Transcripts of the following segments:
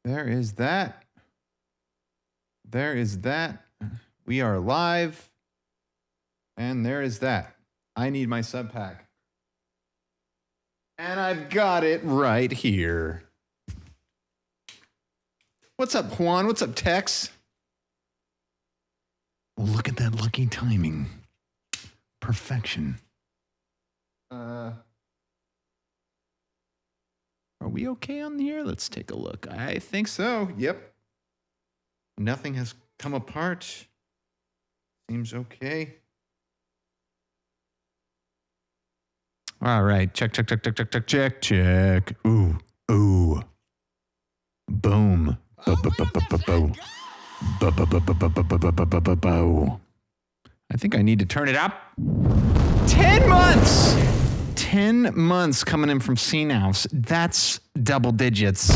There is that. There is that. We are live. And there is that. I need my sub pack. And I've got it right here. What's up, Juan? What's up, Tex? Well, look at that lucky timing. Perfection. Are we okay on here? Let's take a look. I think so. Yep. Nothing has come apart. Seems okay. All right. Check. Ooh. Boom. I think I need to turn it up. 10 months! 10 months coming in from CNOWS. That's double digits.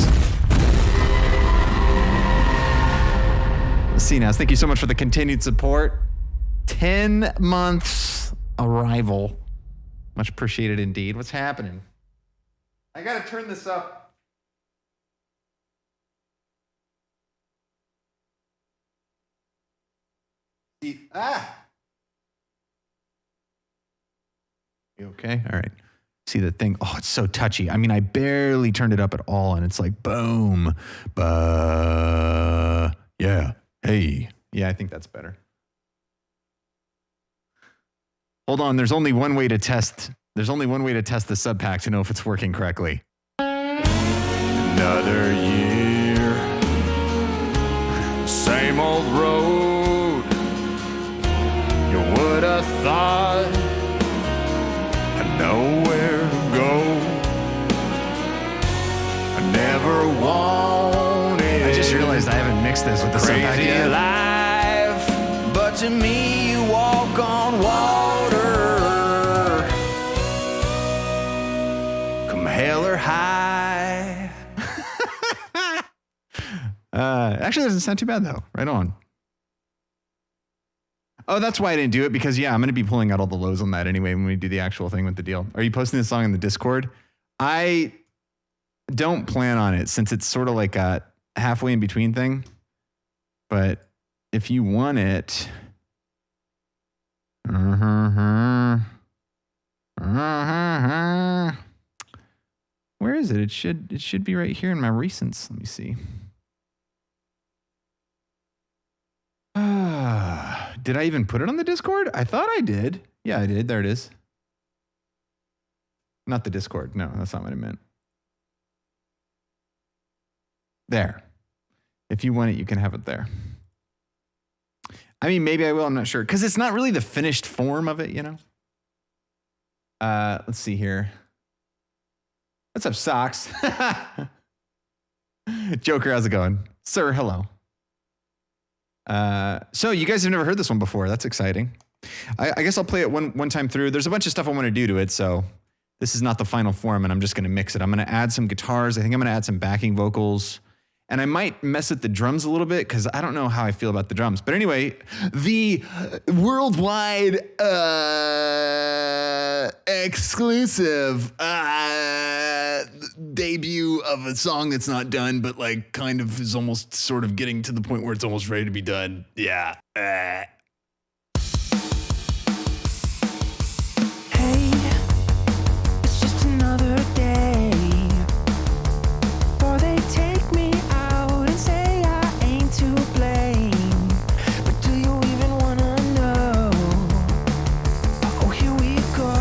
CNOWS, thank you so much for the continued support. 10 months arrival. Much appreciated indeed. What's happening? I gotta turn this up. You okay? All right. See the thing? Oh, it's so touchy. I mean, I barely turned it up at all, and it's like, boom. Yeah. Hey. Yeah, I think that's better. Hold on. There's only one way to test the sub pack to know if it's working correctly. Another year. Same old road. You would have thought nowhere to go. I never wanted. I just realized I haven't mixed this with the crazy life, but to me you walk on water. Come hell or high. Actually, it doesn't sound too bad though. Right on. Oh, that's why I didn't do it, because, yeah, I'm going to be pulling out all the lows on that anyway when we do the actual thing with the deal. Are you posting this song in the Discord? I don't plan on it, since it's sort of like a halfway in between thing. But if you want it... Where is it? It should be right here in my recents. Let me see. Did I even put it on the Discord? I thought I did. Yeah, I did. There it is. Not the Discord. No, that's not what I meant. There. If you want it, you can have it there. I mean, maybe I will. I'm not sure. Because it's not really the finished form of it, you know? Let's see here. What's up, Socks? Joker, how's it going? Sir, hello. So you guys have never heard this one before. That's exciting. I guess I'll play it one time through. There's a bunch of stuff I want to do to it, so this is not the final form, and I'm just going to mix it. I'm going to add some guitars. I think I'm going to add some backing vocals, and I might mess with the drums a little bit because I don't know how I feel about the drums. But anyway, the worldwide exclusive debut of a song that's not done, but like kind of is almost sort of getting to the point where it's almost ready to be done. Yeah. Hey, it's just another day. Or they take me out and say I ain't to blame. But do you even wanna know? Oh, here we go.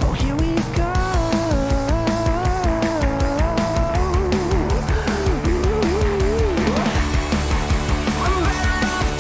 Oh, here we go. I'm better off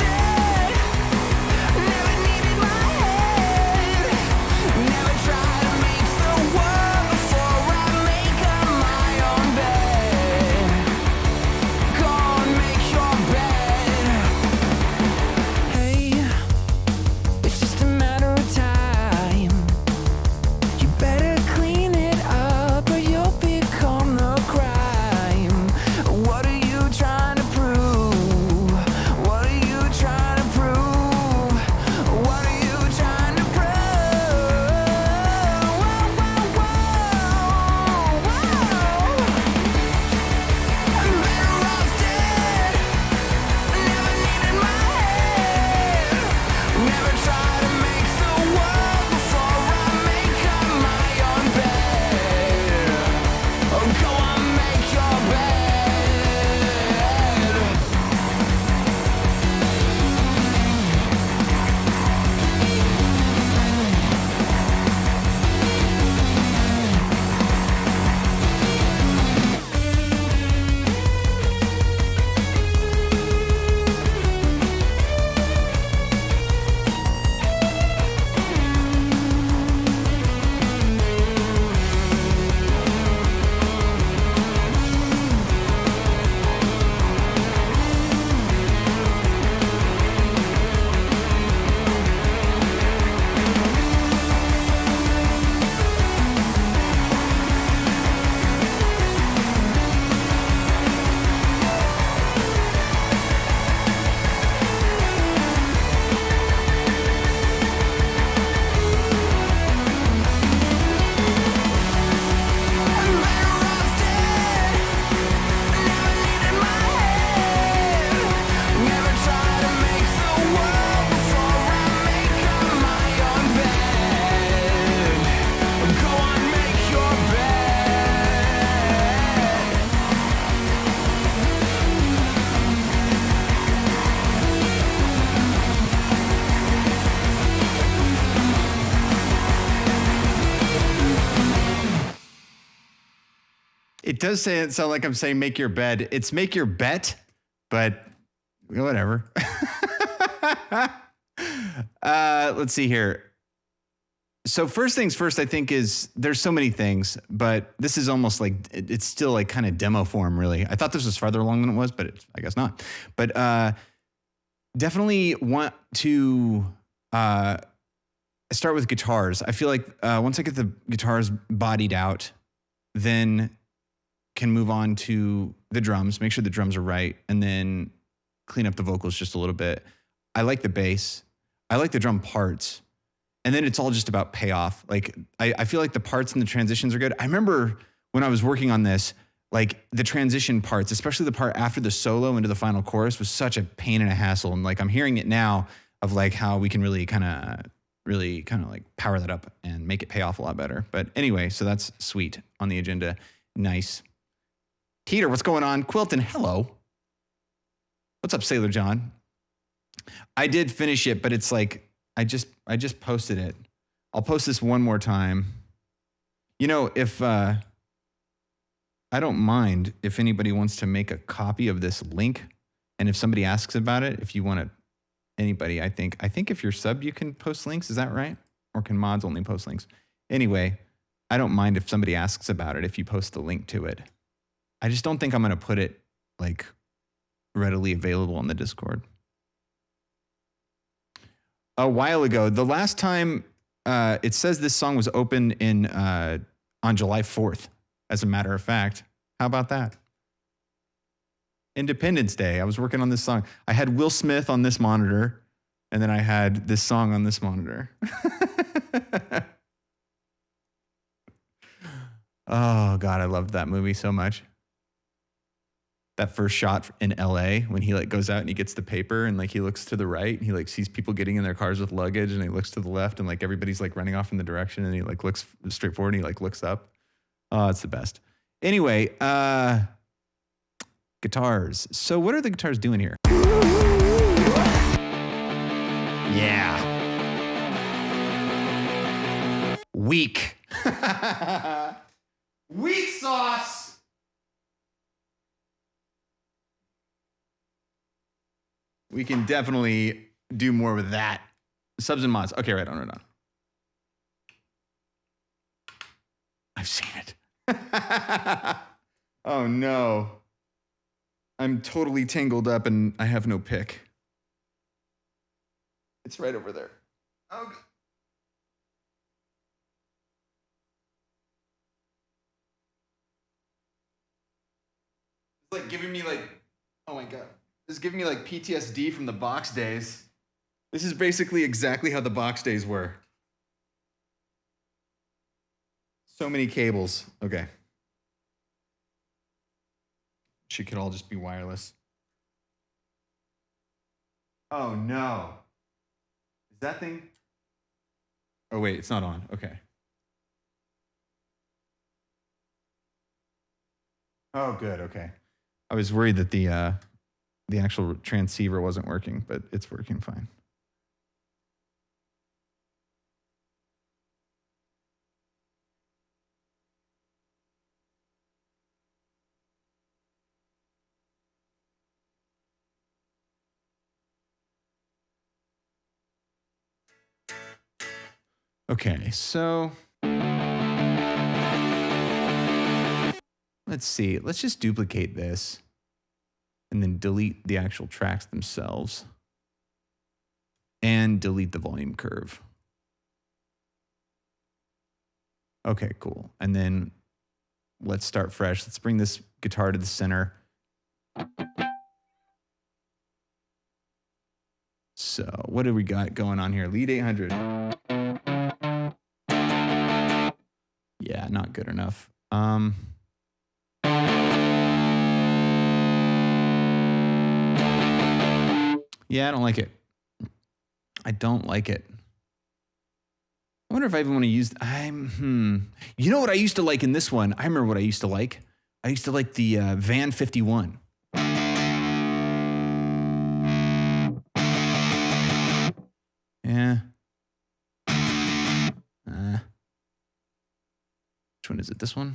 It does sound like I'm saying make your bed. It's make your bet, but whatever. Let's see here. So first things first, I think is there's so many things, but this is almost like it's still like kind of demo form, really. I thought this was farther along than it was, but I guess not. But definitely want to start with guitars. I feel like once I get the guitars bodied out, then can move on to the drums, make sure the drums are right, and then clean up the vocals just a little bit. I like the bass. I like the drum parts. And then it's all just about payoff. Like, I feel like the parts and the transitions are good. I remember when I was working on this, like the transition parts, especially the part after the solo into the final chorus, was such a pain and a hassle. And like, I'm hearing it now of like how we can really kind of like power that up and make it pay off a lot better. But anyway, so that's sweet on the agenda. Nice. Peter, what's going on? Quilton, hello. What's up, Sailor John? I did finish it, but it's like, I just posted it. I'll post this one more time. You know, if I don't mind if anybody wants to make a copy of this link, and if somebody asks about it, if you want to, anybody, I think if you're sub, you can post links. Is that right? Or can mods only post links? Anyway, I don't mind if somebody asks about it if you post the link to it. I just don't think I'm going to put it like readily available on the Discord. A while ago, the last time it says this song was open in on July 4th, as a matter of fact. How about that? Independence Day. I was working on this song. I had Will Smith on this monitor, and then I had this song on this monitor. Oh, God, I loved that movie so much. That first shot in LA when he like goes out and he gets the paper and like he looks to the right and he like sees people getting in their cars with luggage and he looks to the left and like everybody's like running off in the direction and he like looks straight forward and he like looks up. Oh, it's the best. Anyway, guitars. So what are the guitars doing here? Yeah. Weak. Weak sauce. We can definitely do more with that. Subs and mods. Okay, right on. I've seen it. Oh no. I'm totally tangled up and I have no pick. It's right over there. Oh God. It's like giving me like, oh my God. This is giving me like PTSD from the box days. This is basically exactly how the box days were. So many cables. Okay. She could all just be wireless. Oh no. Is that thing? Oh wait, it's not on. Okay. Oh good, okay. I was worried that the actual transceiver wasn't working, but it's working fine. Okay, so let's see. Let's just duplicate this and then delete the actual tracks themselves and delete the volume curve. Okay, cool. And then let's start fresh. Let's bring this guitar to the center. So what do we got going on here? Lead 800. Yeah, not good enough. Yeah, I don't like it. I don't like it. I wonder if I even want to use. You know what I used to like in this one? I remember what I used to like. I used to like the Van 51. Yeah. Which one is it? This one?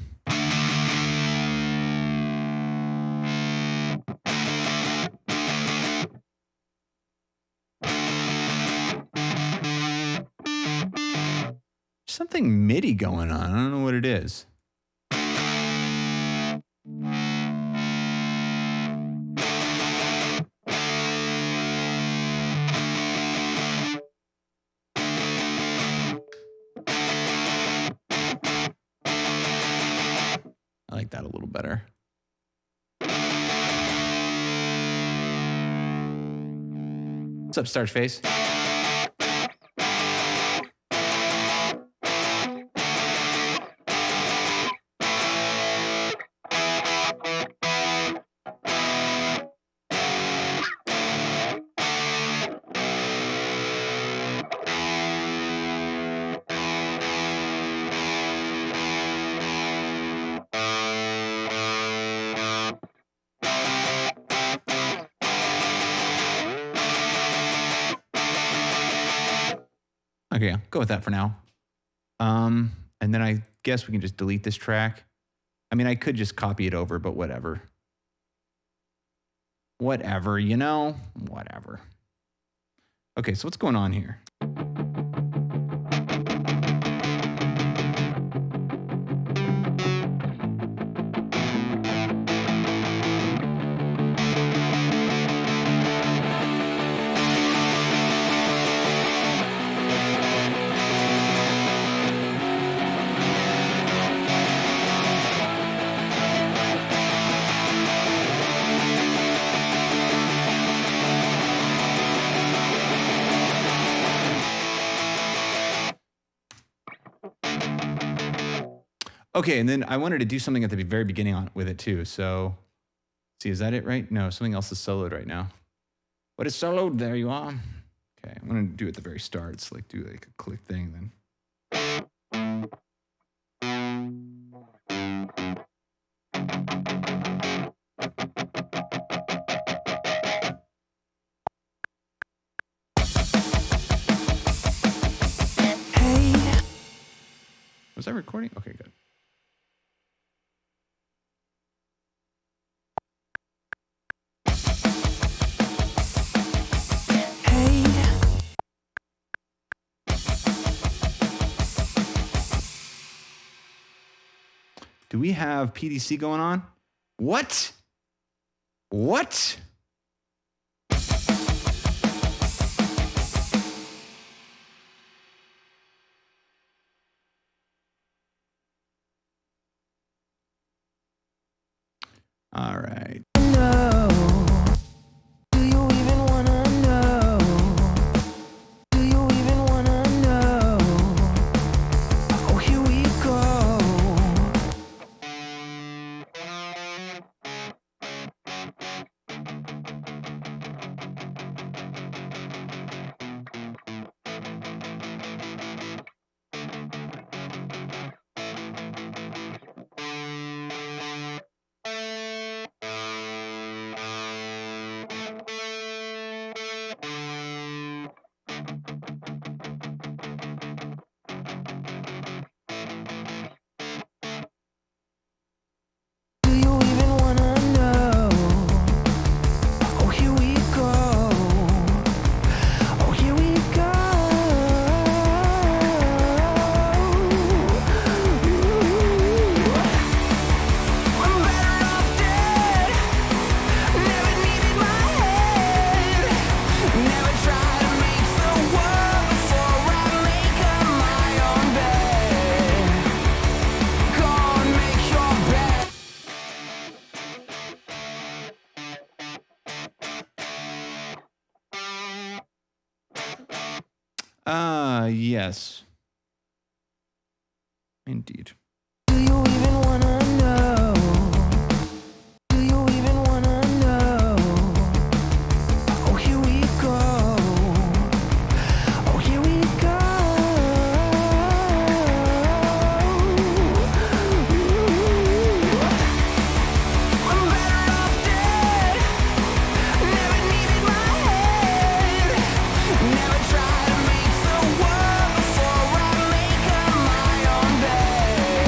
something MIDI going on. I don't know what it is. I like that a little better. What's up, Starch Face? Okay, I'll go with that for now. And then I guess we can just delete this track. I mean, I could just copy it over, but whatever. Whatever, you know? Whatever. Okay, so what's going on here? Okay, and then I wanted to do something at the very beginning with it too. So, see, is that it right? No, something else is soloed right now. But it's soloed, there you are. Okay, I'm gonna do it at the very start. It's like do like a click thing then. Hey. Was I recording? Okay, good. Do we have PDC going on? What? What? All right. Yes. Indeed. Do you even wanna know? Do you even wanna know? Oh, here we go. Oh, here we go. I'm better off dead. Never needed my head. Never tried to make the world before I make up my own bed.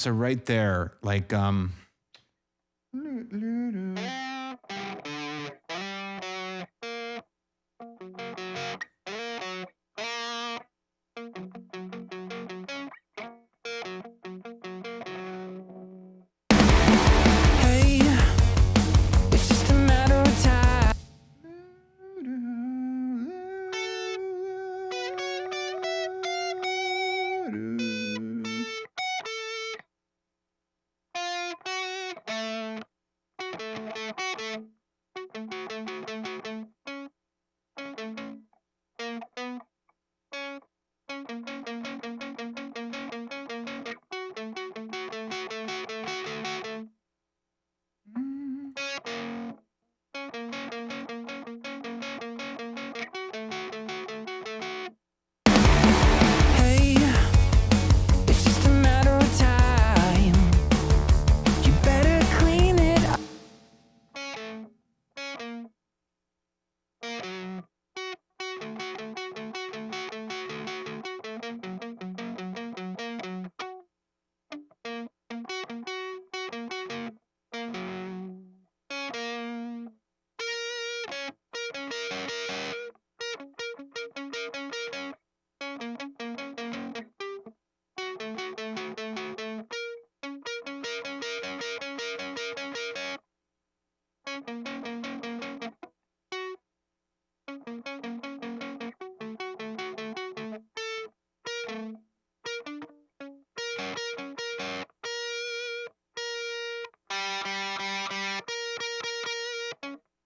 so right there, like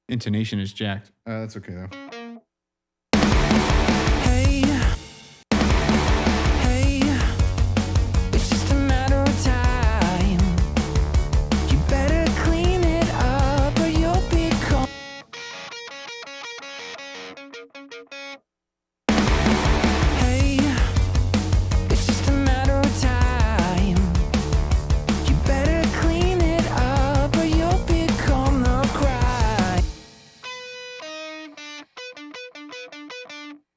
intonation is jacked. That's okay though.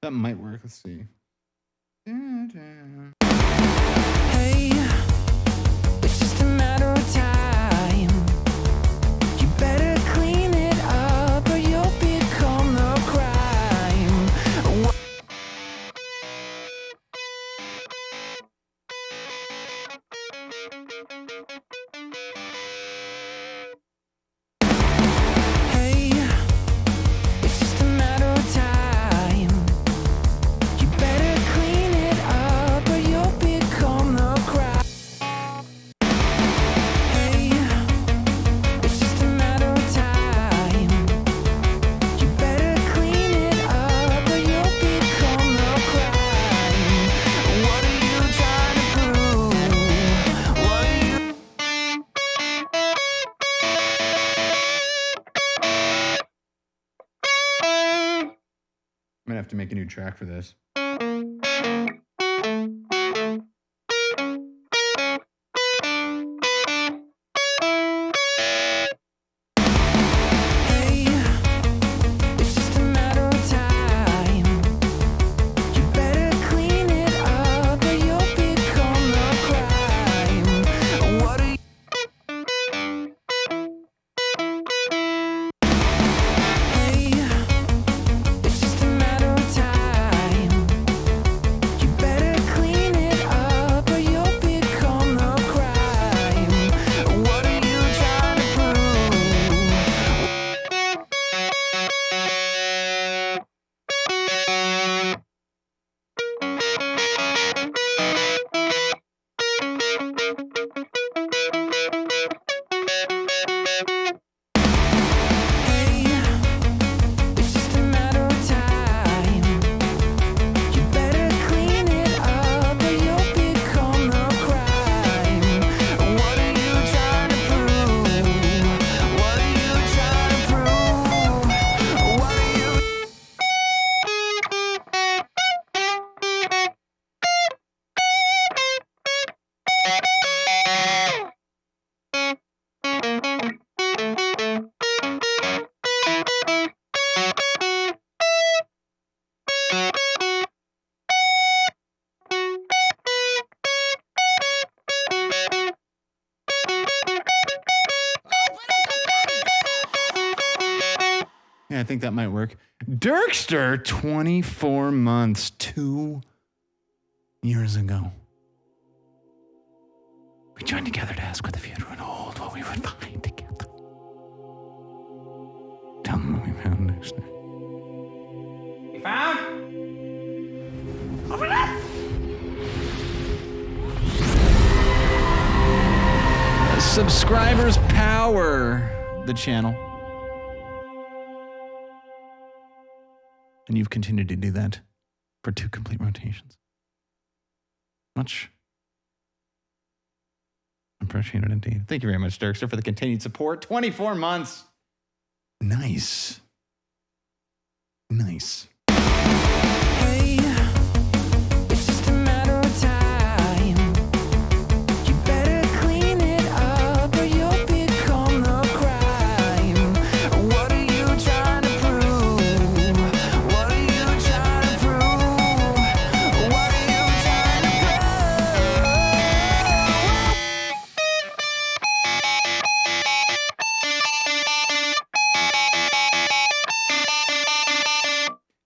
That might work. Let's see. It's just a matter of time. You better clean it up or you'll become the crime. Hey, it's just a matter of time. You better clean it up or you'll become the crowd. Hey, it's just a matter of time. You better clean it up or you'll become the crime. What are you trying to prove? What are you? I'm gonna have to make a new track for this. Hey, it's just a matter of time. You better clean it up or you'll become the crime. What are you? Hey, it's just a matter of time. Yeah, I think that might work. Dirkster, 24 months, 2 years ago. We joined together to ask what the future would hold, what we would find together. Tell them what we found next time. We found? Open up! Subscribers power the channel. And you've continued to do that for 2 complete rotations. Much appreciated indeed. Thank you very much, Dirkster, for the continued support. 24 months. Nice. Nice. Hey, it's just a matter of time. You better clean it up or you'll become the crime. What are you trying to prove? What are you trying to prove? What are you trying to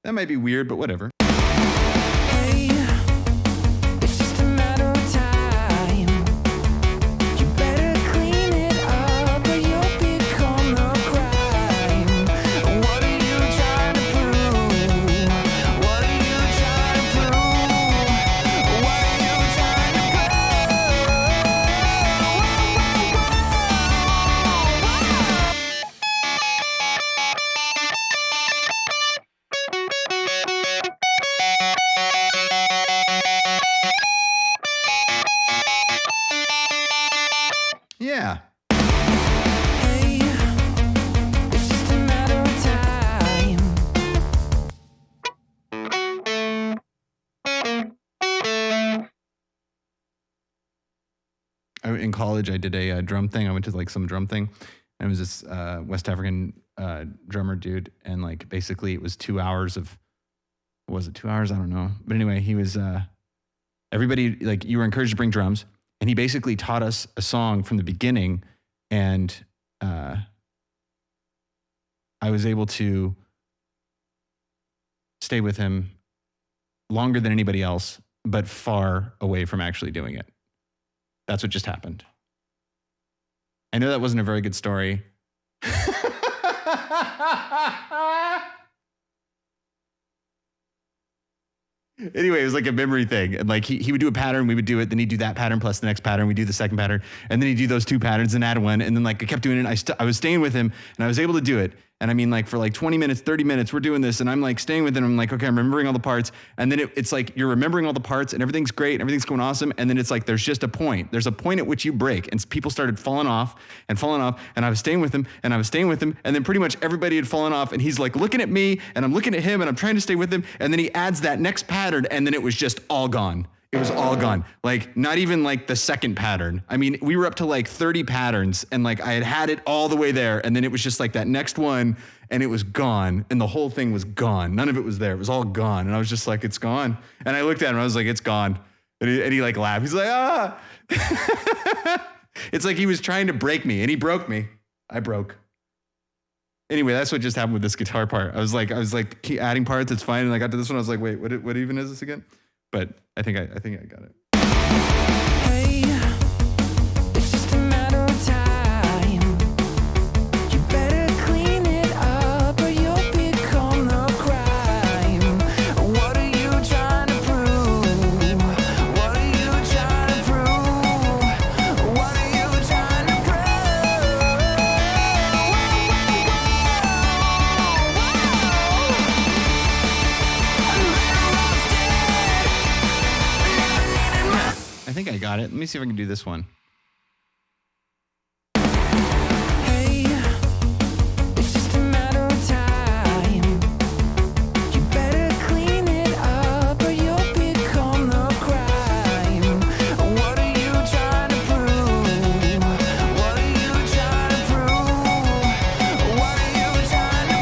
That might be weird, but whatever. Hey, it's just a matter of time. You better clean it up or you'll become the crime. What are you trying to prove? What are you trying to prove? What are you trying to Yeah. Hey, it's just a matter of time. In college, I did a drum thing. I went to like some drum thing. And it was this West African drummer dude. And like basically it was 2 hours of, was it 2 hours? I don't know. But anyway, he was, everybody, like you were encouraged to bring drums. And he basically taught us a song from the beginning. And I was able to stay with him longer than anybody else, but far away from actually doing it. That's what just happened. I know that wasn't a very good story. Anyway, it was like a memory thing. And like he would do a pattern, we would do it, then he'd do that pattern plus the next pattern, we do the second pattern, and then he'd do those 2 patterns and add one. And then like I kept doing it. I was staying with him and I was able to do it. And I mean, like for like 20 minutes, 30 minutes, we're doing this and I'm like staying with him. I'm like, okay, I'm remembering all the parts. And then it's like you're remembering all the parts and everything's great and everything's going awesome. And then it's like there's just a point. There's a point at which you break. And people started falling off. And I was staying with him and I was staying with him. And then pretty much everybody had fallen off. And he's like looking at me and I'm looking at him and I'm trying to stay with him. And then he adds that next pattern and then it was just all gone. It was all gone. Like not even like the second pattern. I mean, we were up to like 30 patterns and like I had it all the way there. And then it was just like that next one and it was gone. And the whole thing was gone. None of it was there. It was all gone. And I was just like, it's gone. And I looked at him and I was like, it's gone. And he like laughed. He's like, ah. It's like he was trying to break me and he broke me. I broke. Anyway, that's what just happened with this guitar part. I was like, keep adding parts. It's fine. And I got to this one. I was like, wait, what even is this again? But I think I got it. Hey, it's just a matter of time. You better clean it up or you'll become the crime. What are you trying to prove? What are you trying to prove? What are you trying to I think I got it. Let me see if I can do this one. Hey, it's just a matter of time. You better clean it up or you'll become the crime. What are you trying to prove? What are you trying to prove? What are you trying to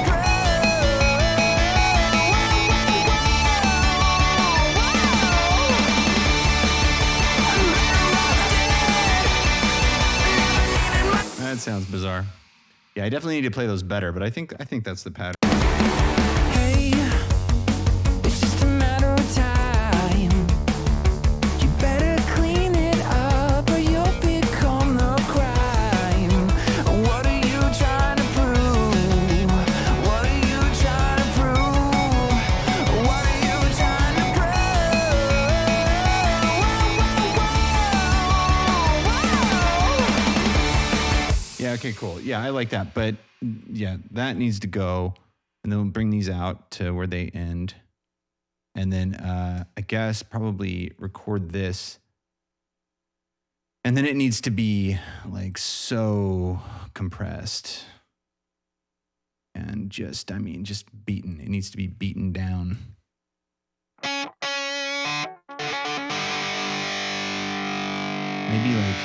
That sounds bizarre. Yeah, I definitely need to play those better, but I think that's the pattern. Hey, it's just a matter of time. You better clean it up or you'll become the crime. What are you trying to prove? What are you trying to prove? What are you trying to prove? Yeah, okay, cool. Yeah, I like that. But yeah, that needs to go. And then we'll bring these out to where they end. And then I guess probably record this. And then it needs to be like so compressed. And just beaten. It needs to be beaten down. Maybe like,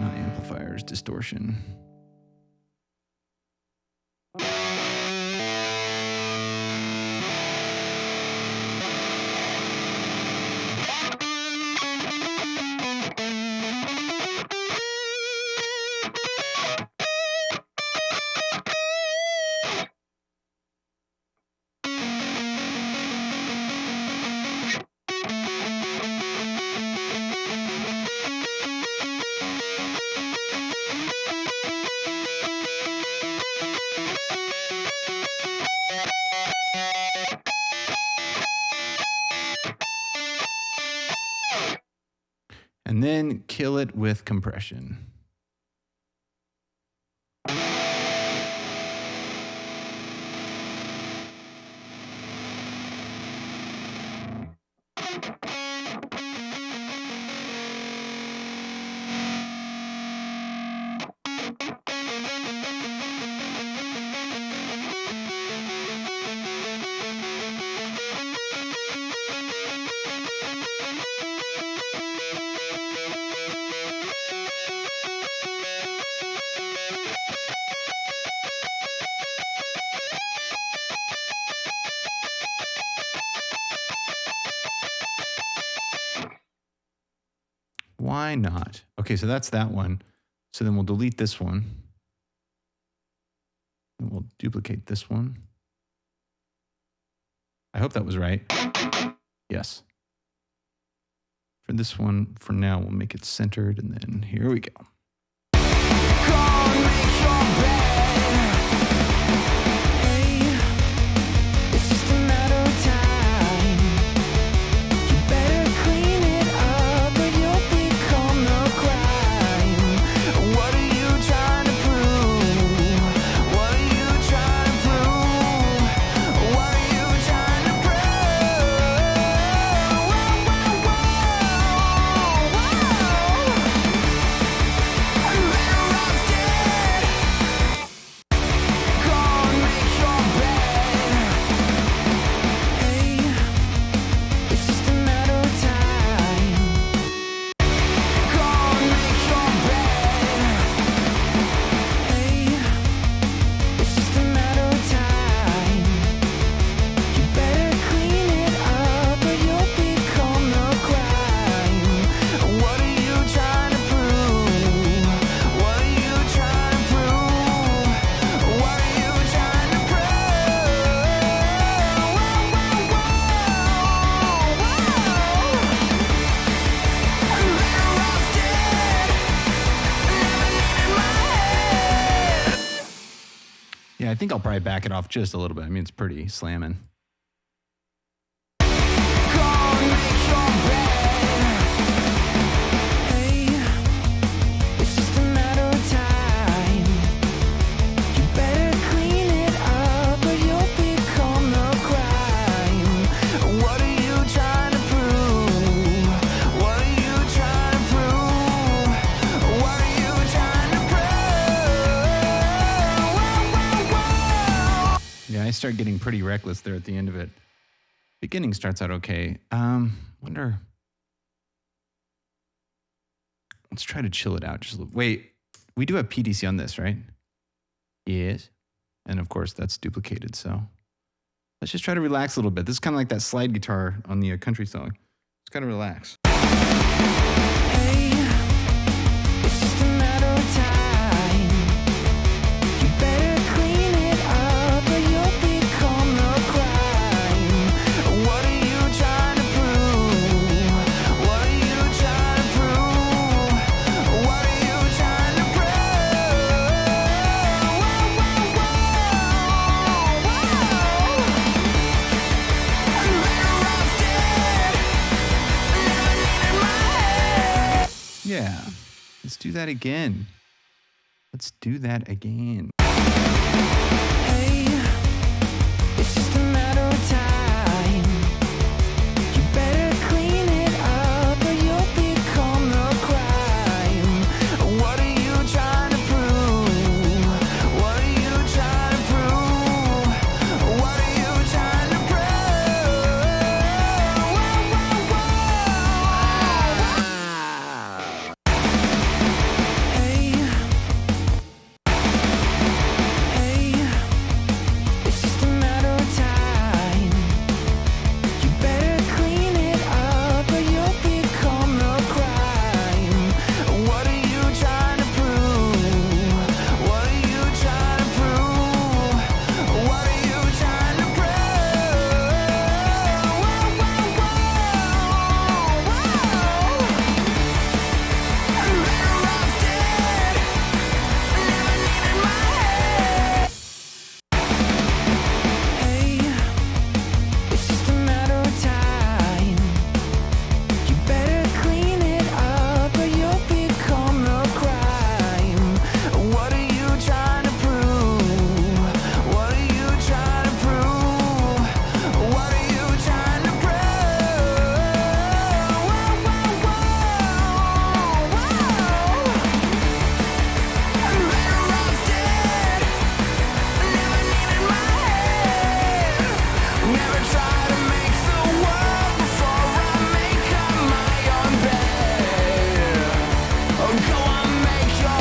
not amplifiers, distortion. And then kill it with compression. Why not? Okay, so that's that one. So then we'll delete this one. And we'll duplicate this one. I hope that was right. Yes. For this one, for now, we'll make it centered, and then here we go. It's just a matter of time. You better clean it up or you'll become the crime. What are you trying to prove? What are you trying to prove? What are you trying to It's just a matter of time. Go and make your bed. Hey, it's just a matter of time. You better clean it up or you'll become the crime. What are you trying to prove? What are you trying to prove? What are you trying to Yeah, I think I'll probably back it off just a little bit. I mean, it's pretty slamming. It's just a matter of time. You better clean it up or you'll become the crime. What are you trying to prove? What are you trying to prove? What are you trying to prove? Yeah, I start getting pretty reckless there at the end of it. Beginning starts out okay. Wonder. Let's try to chill it out just a little. Wait, we do have PDC on this, right? Yes. And of course, that's duplicated. So let's just try to relax a little bit. This is kind of like that slide guitar on the country song. Just kind of relax. It's just a matter of time. You better clean it up that again. Let's do that again. Hey, it's just a matter of time. You better clean it up or you'll become the crime. What are you trying to prove? What are you trying to prove? What are you trying to prove? Hey. It's just a matter of time. You better clean it up or you'll become the crime. What are you trying to prove? What are you trying to prove? What are you trying to Hey, it's just a matter of time. You better clean it up or you'll become the crime. What are you trying to prove? What are you trying to prove? What are you trying to Never try to make the world before I make up my own bed. Oh, go on, make your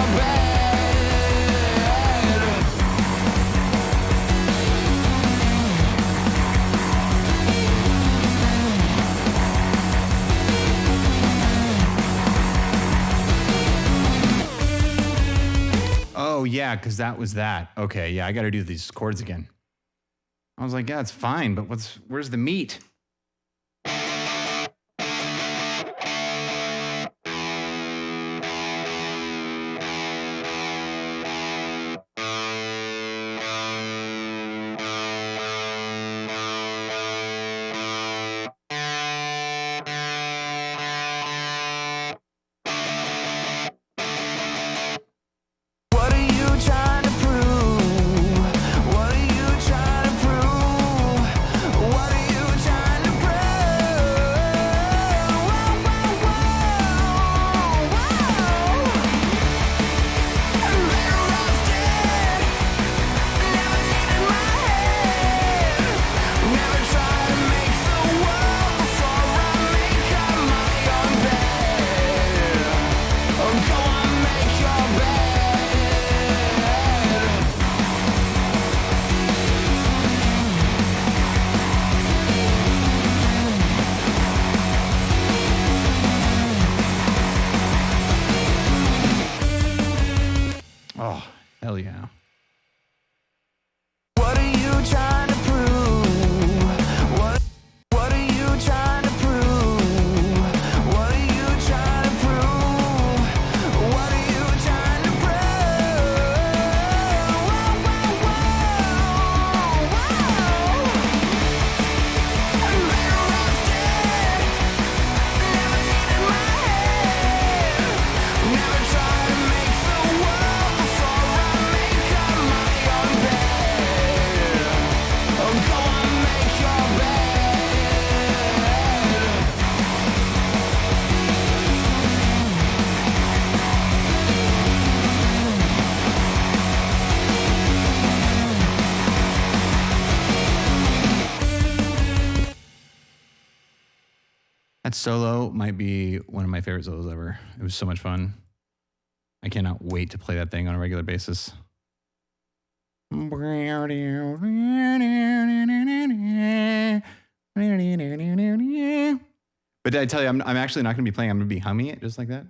Oh, yeah, because that was that. Okay, yeah, I got to do these chords again. I was like, yeah, it's fine, but where's the meat? What are you trying to prove? What are you trying to prove? What are you trying to Never try to make the world before I make up my own bed. Oh, go on, make your Oh, hell yeah. What are you trying to prove? What are you trying to prove? What are you trying to prove? What are you trying to Never try to make the world before I make up my own bed. Oh, go on, make your That solo might be one of my favorite solos ever. It was so much fun. I cannot wait to play that thing on a regular basis. But did I tell you, I'm actually not going to be playing. I'm going to be humming it just like that. If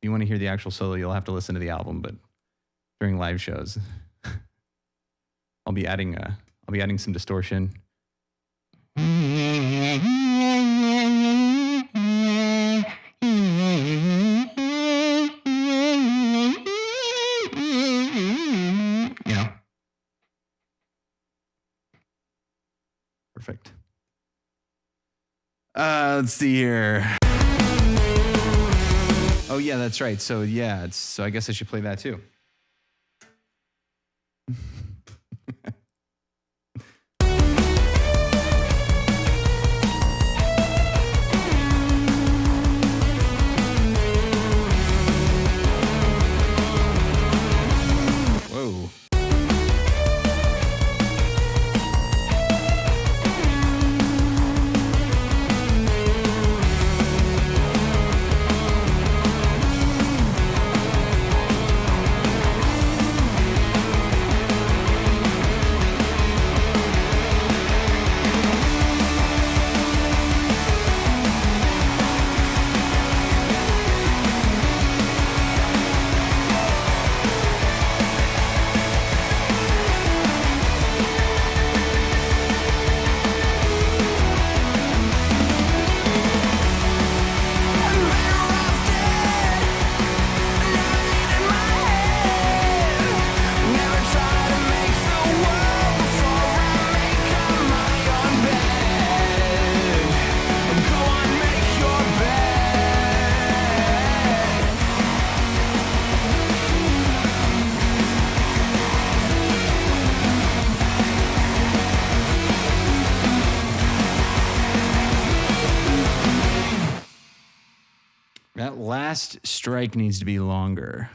you want to hear the actual solo, you'll have to listen to the album. But during live shows, I'll be adding some distortion. Perfect. Let's see here. Oh yeah, that's right. So yeah, so I guess I should play that too. Whoa. That last strike needs to be longer.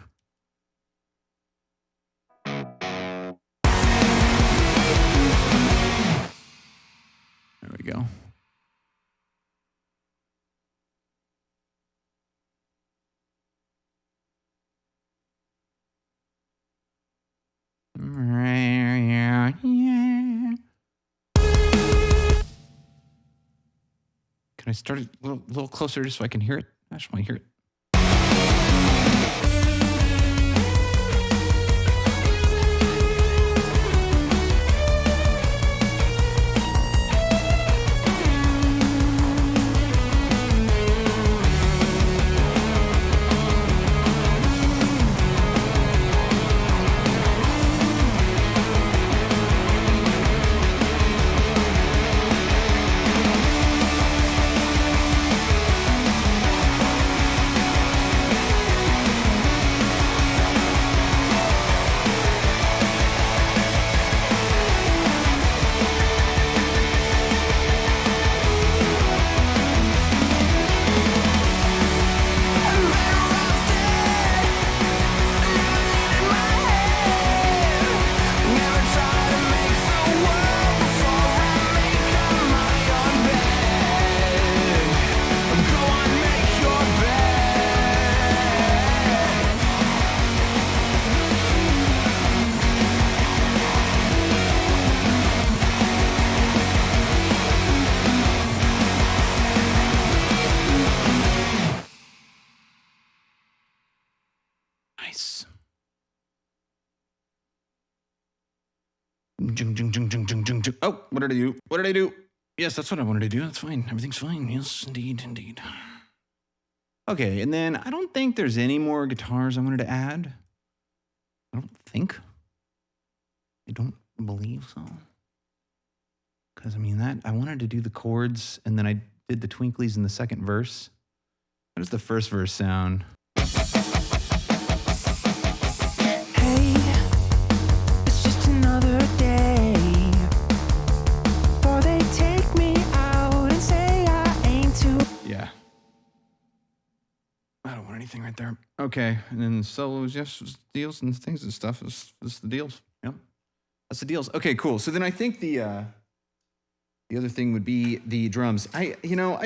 There we go. Yeah. Can I start it a little closer just so I can hear it? I just want to hear it. Nice. Oh, what did I do? What did I do? Yes, that's what I wanted to do. That's fine. Everything's fine. Yes, indeed, indeed. Okay, and then I don't think there's any more guitars I wanted to add. I don't think. I don't believe so. Because, I mean, I wanted to do the chords, and then I did the twinklies in the second verse. How does the first verse sound? Hey, it's just another day. Before they take me out and say I ain't too. Yeah. I don't want anything right there. Okay, and then solos, yes, deals and things and stuff is the deals. Yep, that's the deals. Okay, cool. So then I think the other thing would be the drums. I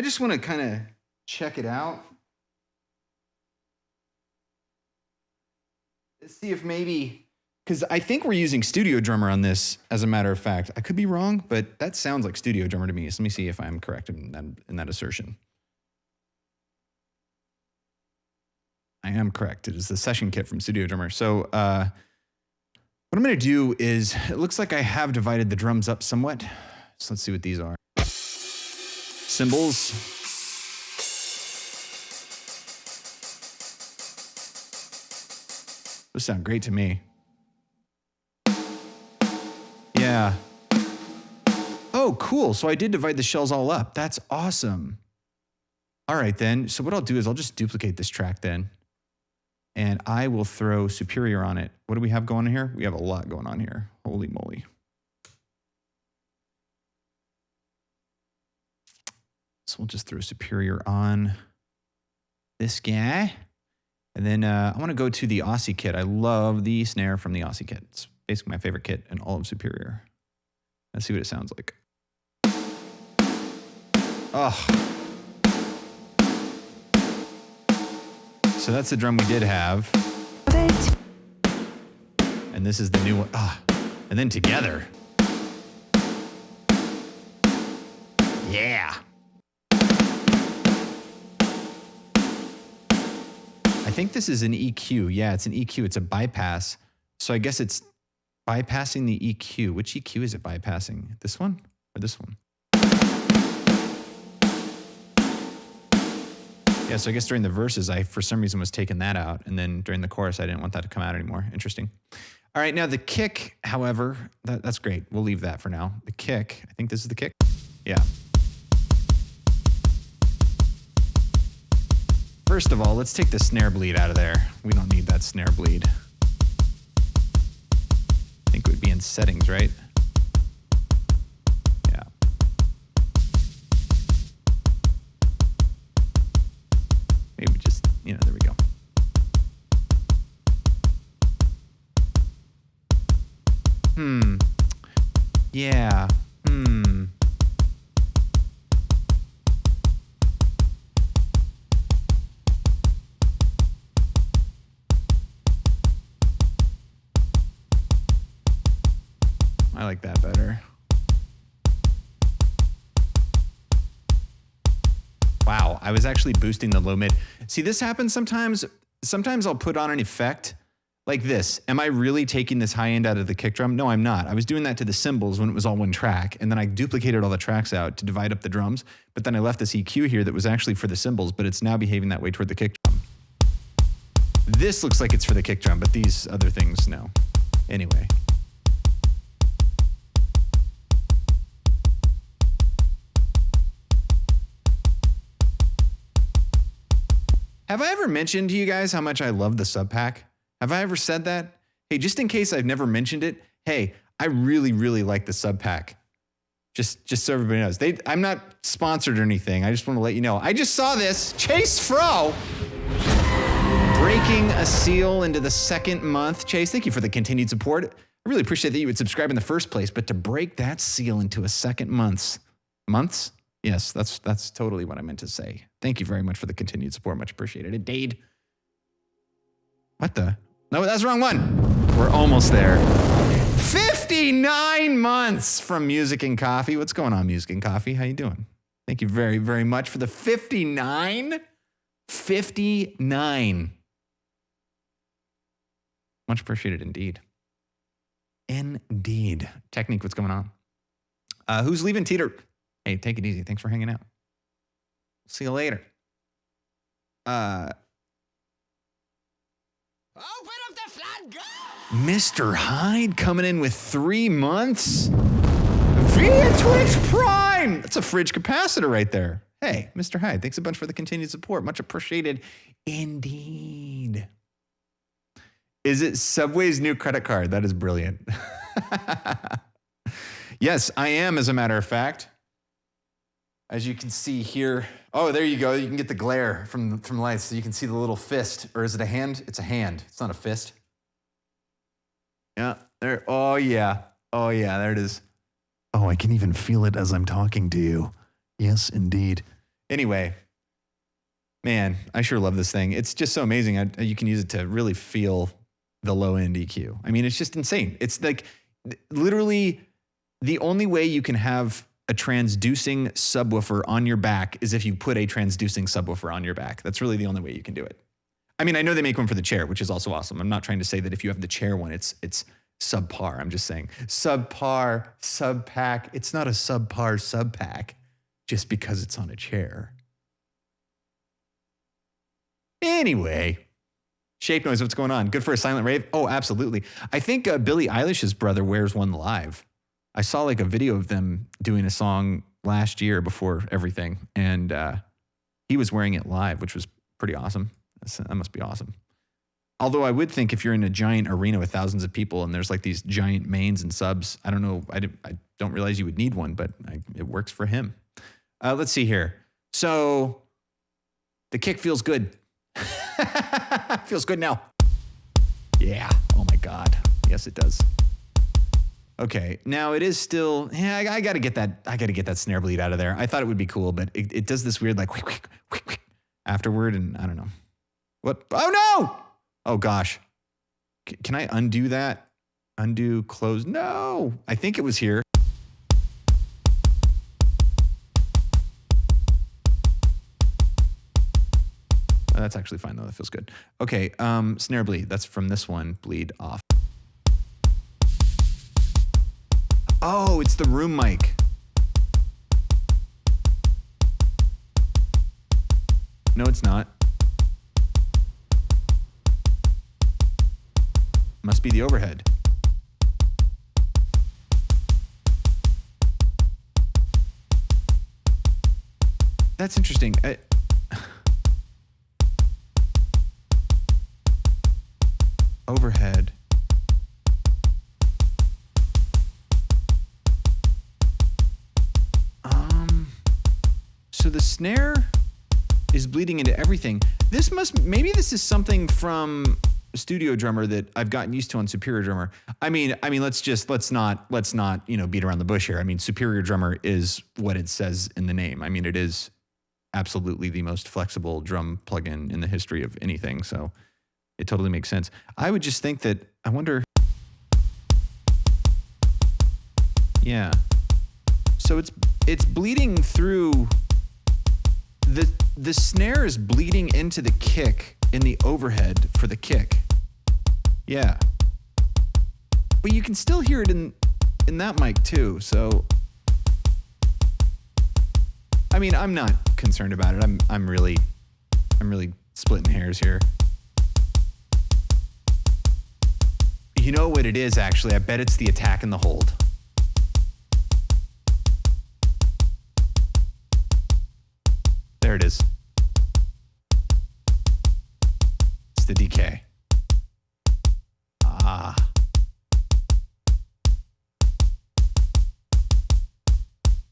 just want to kind of check it out. See if maybe, because I think we're using Studio Drummer on this, as a matter of fact. I could be wrong, but that sounds like Studio Drummer to me. So let me see if I'm correct in that assertion. I am correct. It is the session kit from Studio Drummer. So what I'm going to do is, it looks like I have divided the drums up somewhat. So let's see what these are. Cymbals. Those sound great to me. Yeah. Oh, cool. So I did divide the shells all up. That's awesome. All right, then. So what I'll do is I'll just duplicate this track then. And I will throw Superior on it. What do we have going on here? We have a lot going on here. Holy moly. So we'll just throw Superior on this guy. And then I want to go to the Aussie kit. I love the snare from the Aussie kit. It's basically my favorite kit in all of Superior. Let's see what it sounds like. Oh. So that's the drum we did have. And this is the new one. Ah. And then together. Yeah. I think this is an EQ. Yeah, it's an EQ. It's a bypass. So I guess it's bypassing the EQ. Which EQ is it bypassing? This one or this one? Yeah, so I guess during the verses, I, for some reason, was taking that out. And then during the chorus, I didn't want that to come out anymore. Interesting. All right, now the kick, however, that's great. We'll leave that for now. The kick, I think this is the kick. Yeah. First of all, let's take the snare bleed out of there. We don't need that snare bleed. I think it would be in settings, right? Yeah. Maybe just, you know, there we go. Yeah. I like that better. Wow, I was actually boosting the low mid. See, this happens sometimes. Sometimes I'll put on an effect like this. Am I really taking this high end out of the kick drum? No, I'm not. I was doing that to the cymbals when it was all one track, and then I duplicated all the tracks out to divide up the drums, but then I left this EQ here that was actually for the cymbals, but it's now behaving that way toward the kick drum. This looks like it's for the kick drum, but these other things, no. Anyway. Have I ever mentioned to you guys how much I love the sub pack? Have I ever said that? Hey, just in case I've never mentioned it, hey, I really, really like the sub pack. Just so everybody knows. I'm not sponsored or anything. I just want to let you know. I just saw this. Chase Fro breaking a seal into the second month. Chase, thank you for the continued support. I really appreciate that you would subscribe in the first place, but to break that seal into a second months? Yes, that's totally what I meant to say. Thank you very much for the continued support. Much appreciated. Indeed. What the? No, that's the wrong one. We're almost there. 59 months from Music and Coffee. What's going on, Music and Coffee? How you doing? Thank you very, very much for the 59. 59. Much appreciated indeed. Indeed. Technique, what's going on? Who's leaving Teeter? Hey, take it easy. Thanks for hanging out. See you later. Open up the floodgates! Mr. Hyde coming in with 3 months via Twitch Prime. That's a fridge capacitor right there. Hey, Mr. Hyde, thanks a bunch for the continued support. Much appreciated indeed. Is it Subway's new credit card? That is brilliant. Yes, I am, as a matter of fact. As you can see here. Oh, there you go. You can get the glare from lights, so you can see the little fist. Or is it a hand? It's a hand. It's not a fist. Yeah, there. Oh, yeah. Oh, yeah, there it is. Oh, I can even feel it as I'm talking to you. Yes, indeed. Anyway, man, I sure love this thing. It's just so amazing. You can use it to really feel the low-end EQ. I mean, it's just insane. It's like literally the only way you can have a transducing subwoofer on your back is if you put a transducing subwoofer on your back. That's really the only way you can do it. I mean, I know they make one for the chair, which is also awesome. I'm not trying to say that if you have the chair one, it's subpar. I'm just saying subpar, sub pack. It's not a subpar sub pack just because it's on a chair. Anyway, Shape Noise, what's going on? Good for a silent rave? Oh, absolutely. I think Billie Eilish's brother wears one live. I saw like a video of them doing a song last year before everything, and he was wearing it live, which was pretty awesome. That must be awesome. Although I would think if you're in a giant arena with thousands of people and there's like these giant mains and subs, I don't know. I don't realize you would need one, but it works for him. Let's see here. So the kick feels good. Feels good now. Yeah. Oh my God. Yes, it does. Okay. Now it is still, yeah, I got to get that. I got to get that snare bleed out of there. I thought it would be cool, but it does this weird like afterward. And I don't know. What? Oh no. Oh gosh. Can I undo that? Undo, close. No, I think it was here. That's actually fine though. That feels good. Okay. Snare bleed. That's from this one. Bleed off. Oh, it's the room mic. No, it's not. Must be the overhead. That's interesting. Overhead. So the snare is bleeding into everything. Maybe this is something from Studio Drummer that I've gotten used to on Superior Drummer. I mean, let's not, beat around the bush here. I mean, Superior Drummer is what it says in the name. I mean, it is absolutely the most flexible drum plugin in the history of anything. So it totally makes sense. I would just think that, I wonder. Yeah. So it's bleeding through. The snare is bleeding into the kick in the overhead for the kick. Yeah. But you can still hear it in that mic too. So I mean, I'm not concerned about it. I'm really splitting hairs here. You know what it is actually? I bet it's the attack and the hold. There it is. It's the decay. Ah.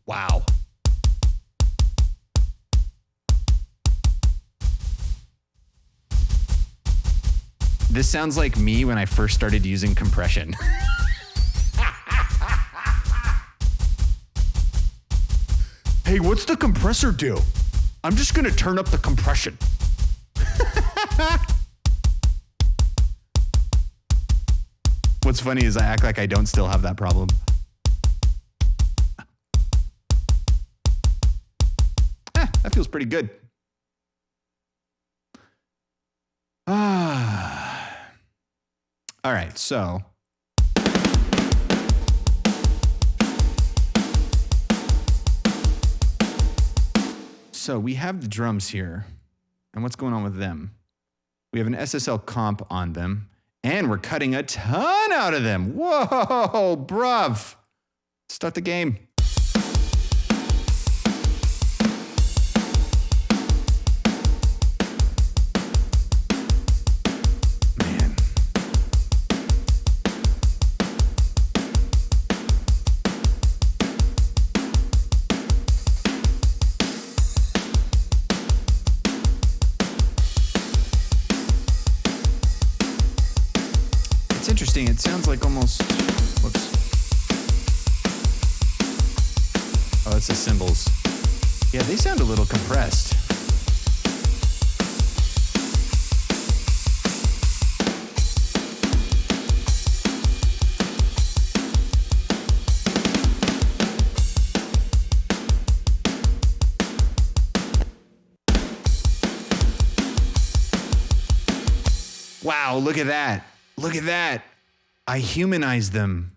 Wow. This sounds like me when I first started using compression. Hey, what's the compressor do? I'm just gonna turn up the compression. What's funny is I act like I don't still have that problem. That feels pretty good. All right, so. So we have the drums here, and what's going on with them? We have an SSL comp on them, and we're cutting a ton out of them. Whoa, bruv. Start the game. Man. It's interesting. It sounds like almost, whoops. Oh, it's the cymbals. Yeah, they sound a little compressed. Wow, look at that. Look at that. I humanized them.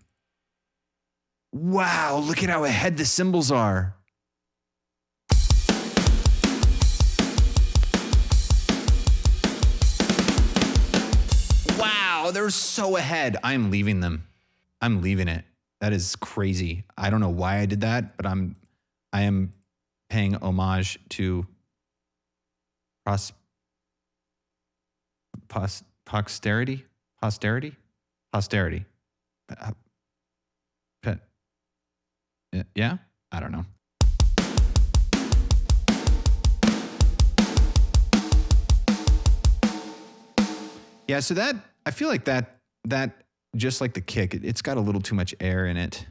Wow, look at how ahead the cymbals are. Wow, they're so ahead. I'm leaving them. I'm leaving it. That is crazy. I don't know why I did that, but I am paying homage to Posterity? Posterity? Posterity. Pet. Yeah? I don't know. Yeah, so that, I feel like that just like the kick, it's got a little too much air in it.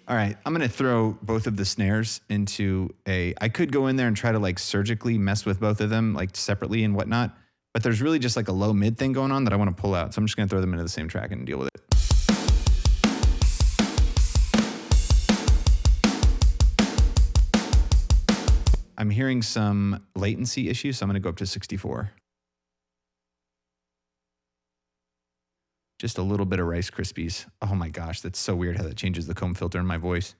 All right, I'm gonna throw both of the snares into I could go in there and try to like surgically mess with both of them like separately and whatnot, but there's really just like a low mid thing going on that I want to pull out. So I'm just gonna throw them into the same track and deal with it. I'm hearing some latency issues, so I'm gonna go up to 64. Just a little bit of Rice Krispies. Oh my gosh, that's so weird how that changes the comb filter in my voice.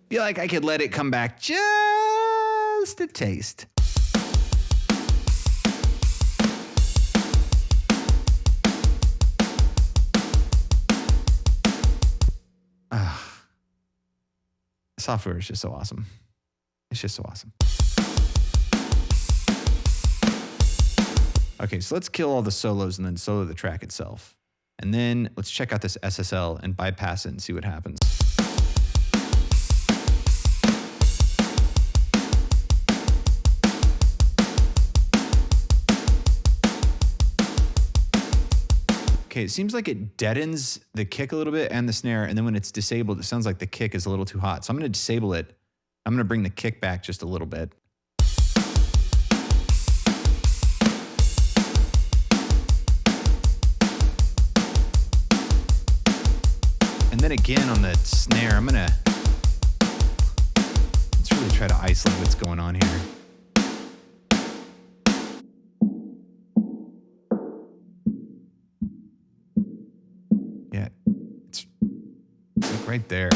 Feel like I could let it come back just a taste. Software is just so awesome. It's just so awesome. Okay, so let's kill all the solos and then solo the track itself. And then let's check out this SSL and bypass it and see what happens. Okay, it seems like it deadens the kick a little bit and the snare, and then when it's disabled, it sounds like the kick is a little too hot. So I'm gonna disable it. I'm gonna bring the kick back just a little bit. And then again on the snare, let's really try to isolate what's going on here. Yeah, it's like right there.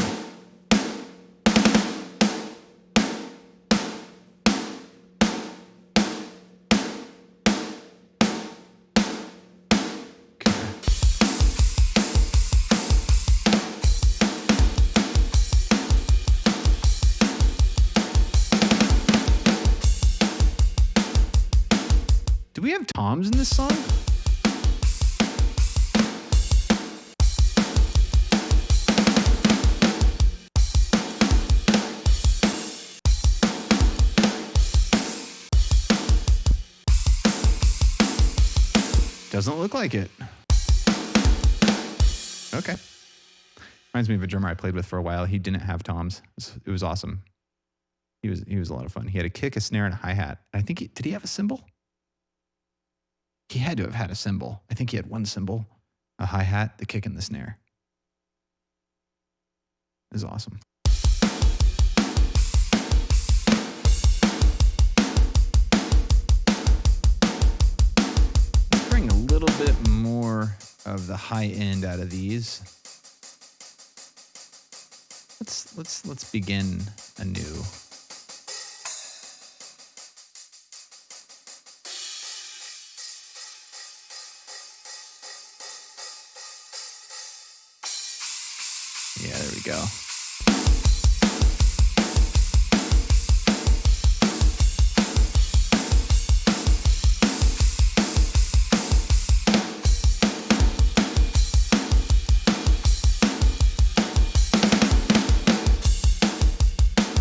Do we have toms in this song? Doesn't look like it. Okay. Reminds me of a drummer I played with for a while. He didn't have toms. It was awesome. He was a lot of fun. He had a kick, a snare, and a hi-hat. I think did he have a cymbal? He had to have had a cymbal. I think he had one cymbal, a hi-hat, the kick, and the snare. It was awesome. Let's bring a little bit more of the high end out of these. Let's begin anew. Yeah, there we go.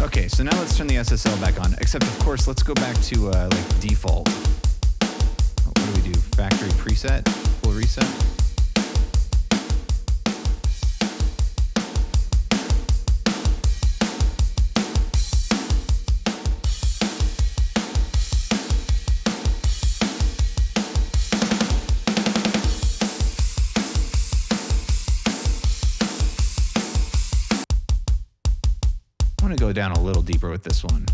Okay, so now let's turn the SSL back on. Except, of course, let's go back to like default. What do we do? Factory preset? Full reset? down a little deeper with this one.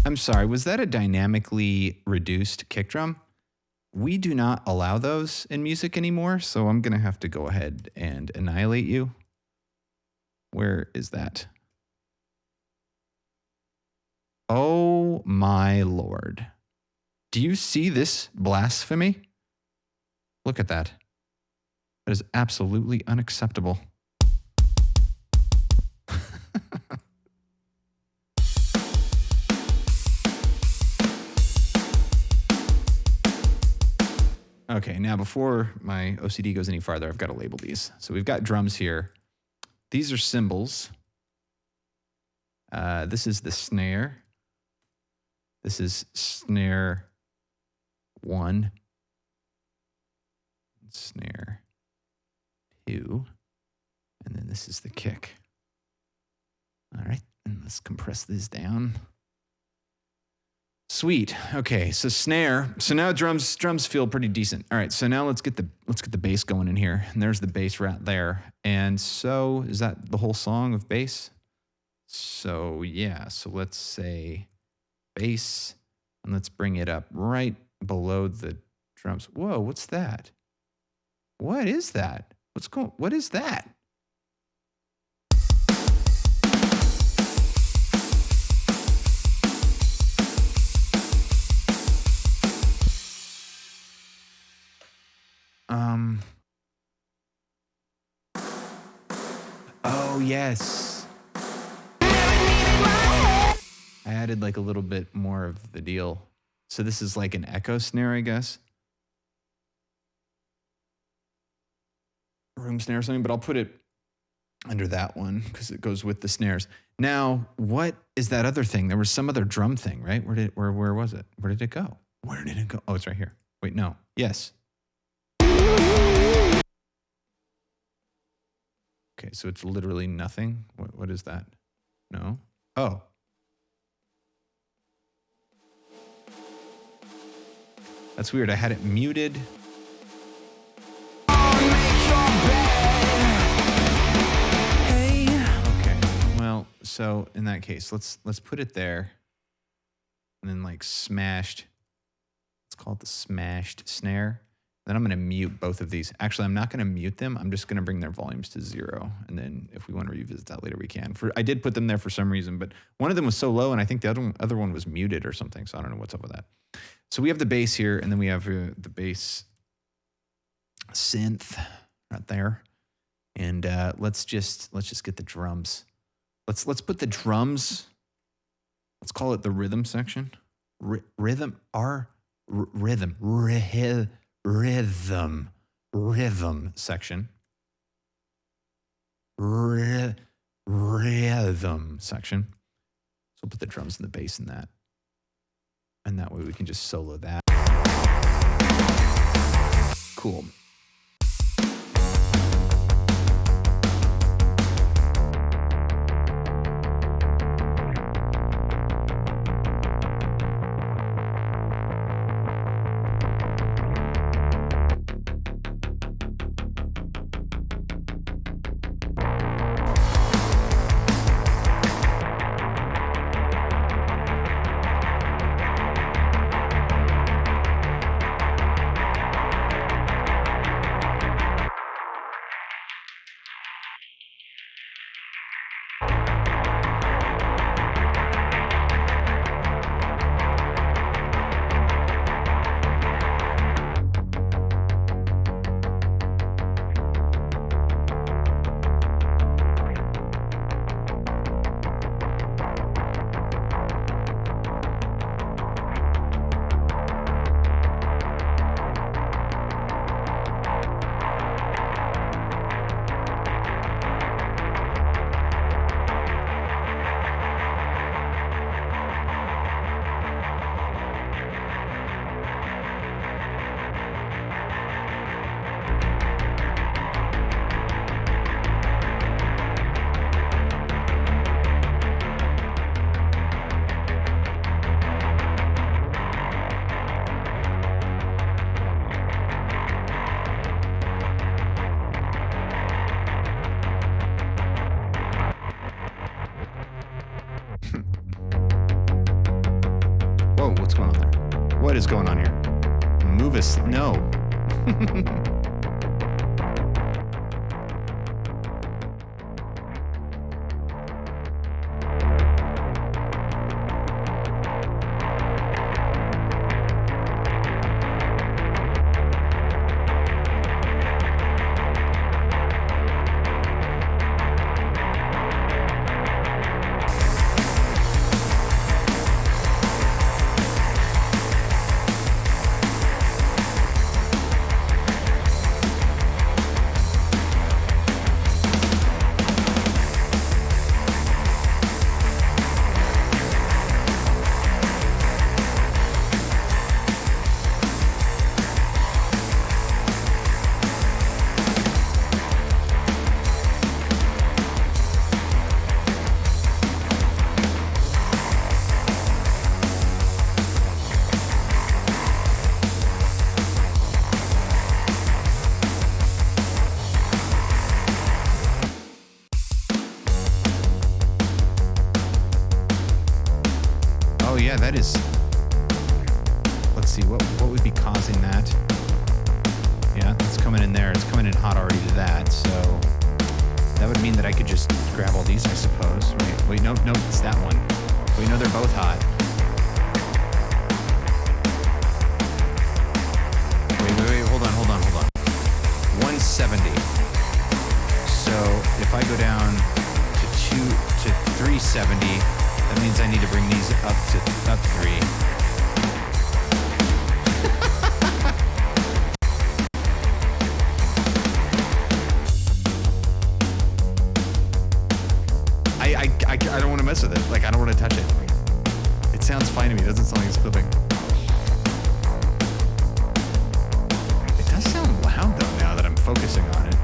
I'm sorry, was that a dynamically reduced kick drum? We do not allow those in music anymore, so I'm going to have to go ahead and annihilate you. Where is that? Oh my lord. Do you see this blasphemy? Look at that. That is absolutely unacceptable. Okay, now before my OCD goes any farther, I've got to label these. So we've got drums here. These are cymbals. This is the snare. This is snare 1. Snare 2. And then this is the kick. All right, and let's compress this down. Sweet. Okay, so snare. So now drums feel pretty decent. All right, so now let's get the bass going in here. And there's the bass right there. And so is that the whole song of bass? So yeah, so let's say bass, and let's bring it up right below the drums. Whoa, what's that? What is that? What is that? Oh, yes. I added like a little bit more of the deal. So this is like an echo snare, I guess. Room snare or something, but I'll put it under that one because it goes with the snares. Now, what is that other thing? There was some other drum thing, right? Where was it? Where did it go? Where did it go? Oh, it's right here. Wait, no. Yes. Okay, so it's literally nothing. What is that? No? Oh. That's weird. I had it muted. Okay. Well, so in that case, let's put it there. And then like smashed. Let's call it the smashed snare. Then I'm going to mute both of these. Actually, I'm not going to mute them. I'm just going to bring their volumes to 0. And then if we want to revisit that later, we can. I did put them there for some reason, but one of them was so low, and I think the other one was muted or something, so I don't know what's up with that. So we have the bass here, and then we have the bass synth right there. And let's just get the drums. Let's put the drums. Let's call it the rhythm section. Rhythm section. Rhythm section. So we'll put the drums and the bass in that. And that way we can just solo that. Cool. Whoa, what's going on there? What is going on here? Move us. No. Oh yeah, that is. Let's see, what would be causing that? Yeah, it's coming in there. It's coming in hot already to that, so that would mean that I could just grab all these, I suppose. Wait, no, it's that one. Wait, no, they're both hot. Wait, hold on. 170. So if I go down to 370, that means I need to bring these up 3. I don't want to mess with it. Like, I don't want to touch it. It sounds fine to me. It doesn't sound like it's flipping. It does sound loud though now that I'm focusing on it.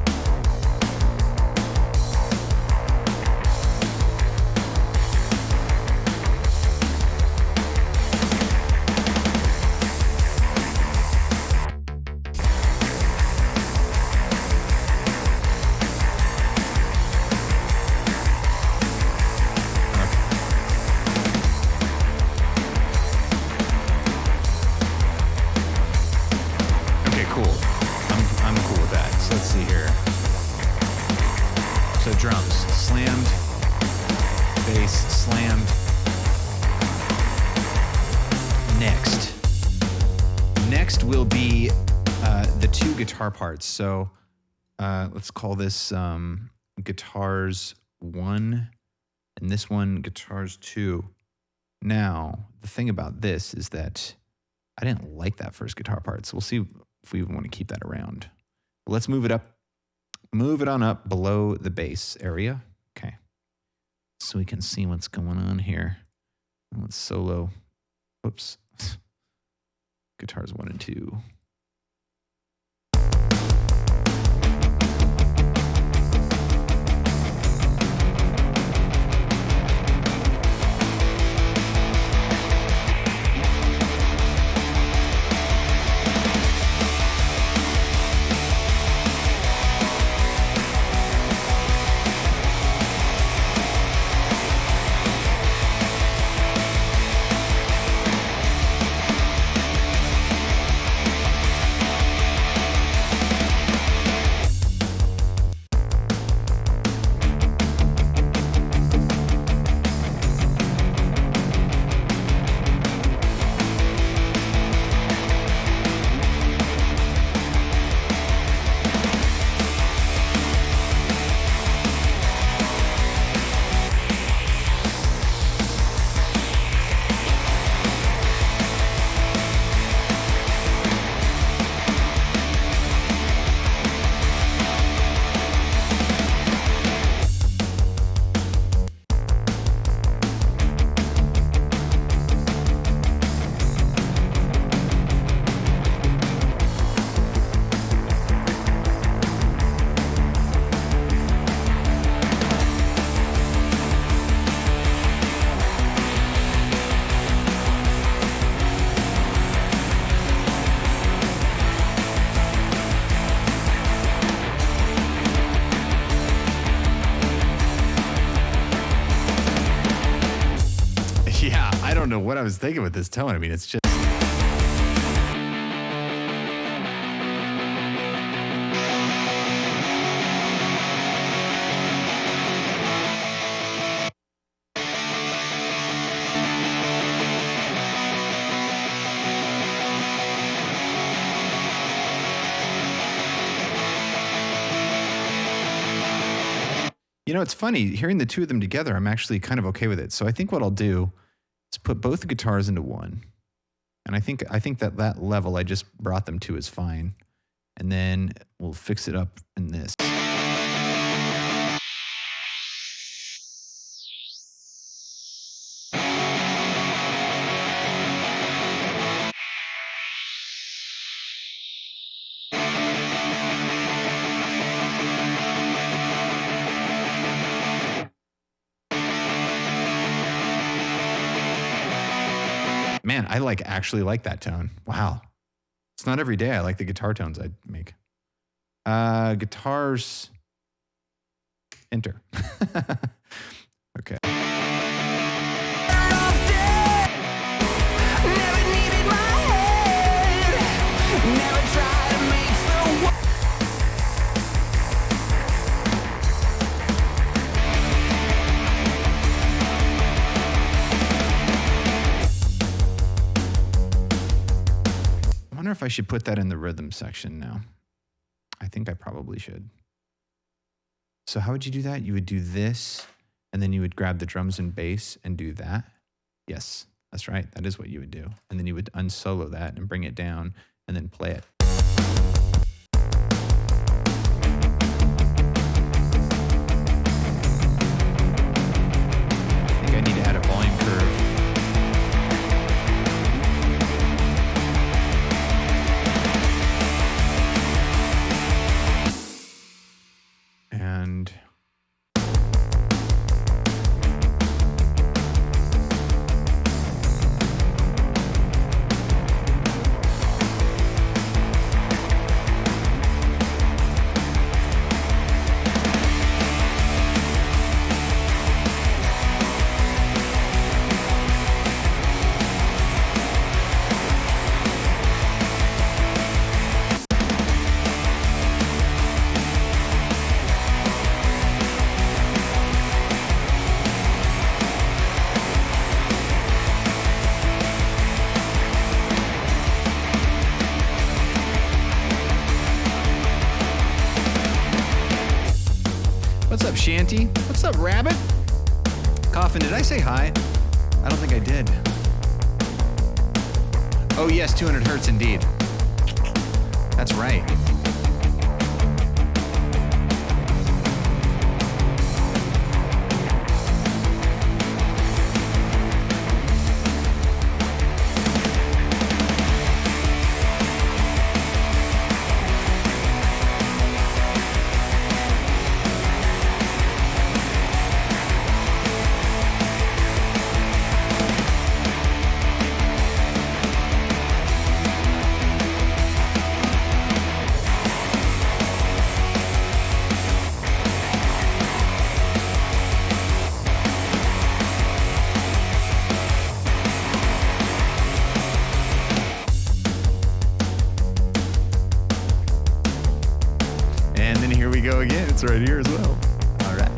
Drums slammed, bass slammed. Next will be the 2 guitar parts. So let's call this guitars 1 and this one guitars 2. Now, the thing about this is that I didn't like that first guitar part, so we'll see if we even want to keep that around. But let's move it up. Move it on up below the bass area. Okay. So we can see what's going on here. Let's solo. Whoops. Guitars 1 and 2. I was thinking with this tone. I mean, it's just. You know, it's funny hearing the two of them together. I'm actually kind of okay with it. So I think what I'll do is put both the guitars into one, and I think that level I just brought them to is fine, and then we'll fix it up in this. Man, I actually like that tone. Wow. It's not every day I like the guitar tones I make. Guitars, enter. Okay. Never needed my head. Never tried to make the world. I wonder if I should put that in the rhythm section now. I think I probably should. So how would you do that? You would do this, and then you would grab the drums and bass and do that. Yes, that's right. That is what you would do. And then you would unsolo that and bring it down and then play it. I think I need to add a volume curve. And what's up, Shanty? What's up, Rabbit? Coffin, did I say hi? I don't think I did. Oh, yes, 200 hertz indeed. That's right. And then here we go again. It's right here as well. All right.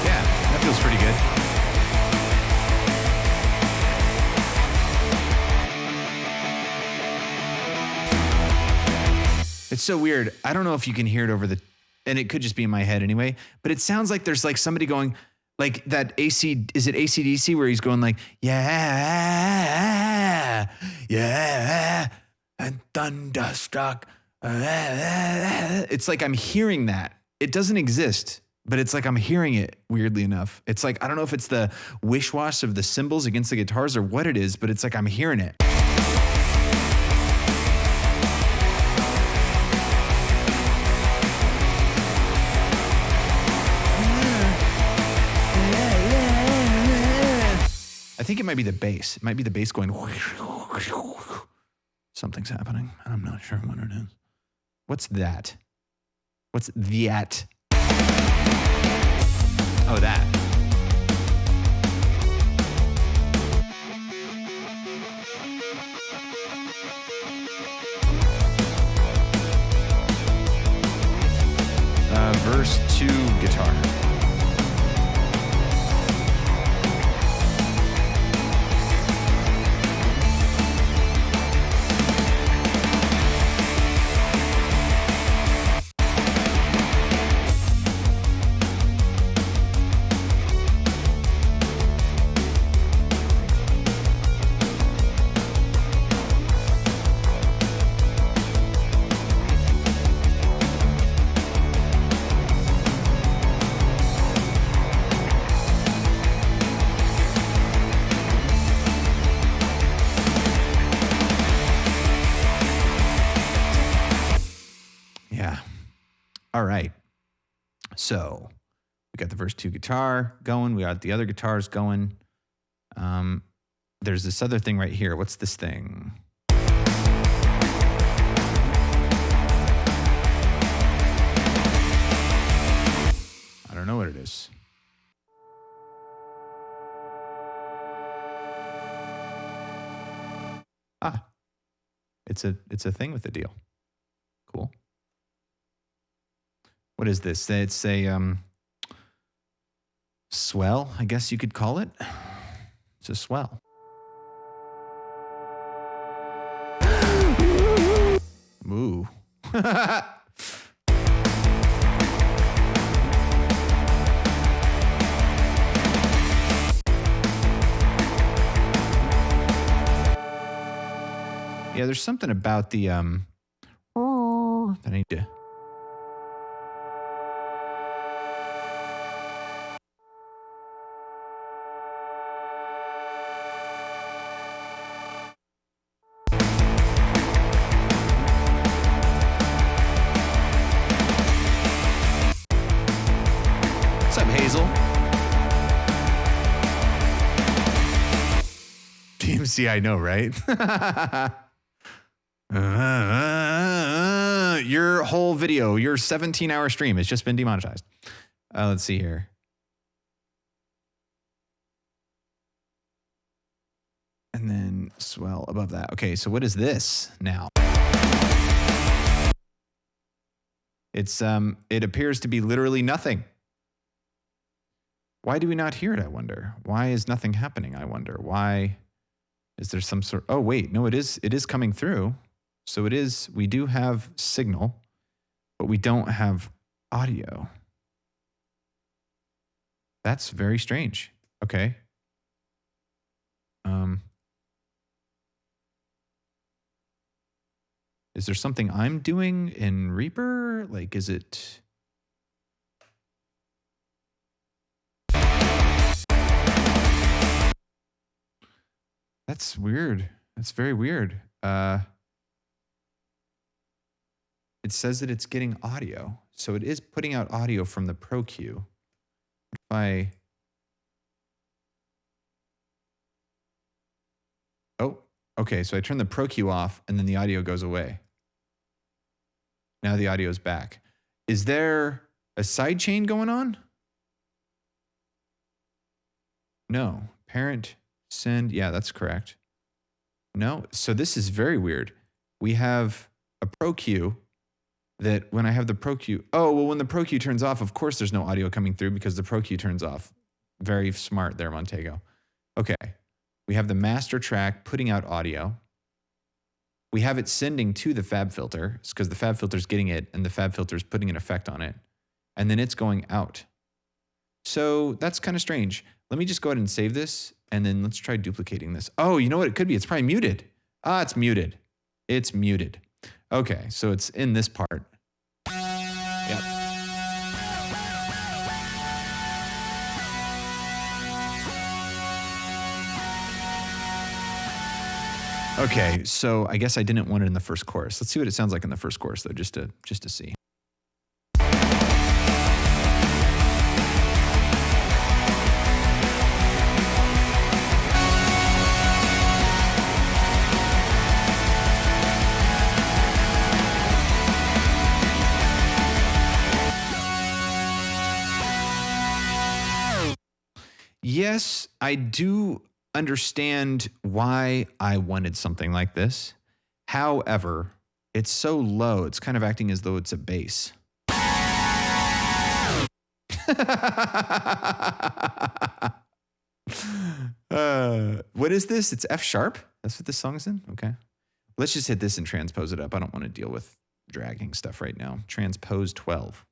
Yeah, that feels pretty good. It's so weird. I don't know if you can hear it over the, and it could just be in my head anyway, but it sounds like there's like somebody going, like that AC, is it AC/DC where he's going like, yeah, yeah, and thunderstruck. It's like I'm hearing that. It doesn't exist. but it's like I'm hearing it weirdly enough. It's like, I don't know if it's the wish wash of the cymbals against the guitars or what it is, but it's like I'm hearing it. I think it might be the bass. It might be the bass going. Something's happening. I'm not sure what it is. What's that? What's that? Oh, that. Verse 2 guitar. All right. So we got the verse 2 guitar going. We got the other guitars going. There's this other thing right here. What's this thing? I don't know what it is. Ah, it's a thing with the deal. Cool. What is this? It's a swell, I guess you could call it. It's a swell. Ooh. Yeah, there's something about the that I need to. What's up, Hazel? DMC, I know, right? Your whole video, your 17-hour stream has just been demonetized. Let's see here. And then swell above that. Okay, so what is this now? It appears to be literally nothing. Why do we not hear it, I wonder? Why is nothing happening, I wonder? Why is there some sort... Oh, wait, no, it is coming through. So it is, we do have signal, but we don't have audio. That's very strange. Okay. Is there something I'm doing in Reaper? Like, is it... That's weird. That's very weird. It says that it's getting audio. So it is putting out audio from the ProQ. If oh, okay. So I turn the ProQ off and then the audio goes away. Now the audio is back. Is there a side chain going on? No. Parent, send. Yeah, that's correct. No. So this is very weird. We have a ProQ that when I have the ProQ, oh, well, when the ProQ turns off, of course there's no audio coming through because the ProQ turns off. Very smart there, Montego. Okay. We have the master track putting out audio. We have it sending to the Fab Filter because the Fab Filter is getting it and the Fab Filter is putting an effect on it. And then it's going out. So that's kind of strange. Let me just go ahead and save this and then let's try duplicating this. Oh, you know what it could be? It's probably muted. Ah, it's muted. It's muted. Okay, so it's in this part. Yep. Okay, so I guess I didn't want it in the first chorus. Let's see what it sounds like in the first chorus, though, just to see. Yes, I do understand why I wanted something like this. However, it's so low, it's kind of acting as though it's a bass. What is this? It's F sharp? That's what this song is in? Okay. Let's just hit this and transpose it up. I don't want to deal with dragging stuff right now. Transpose 12.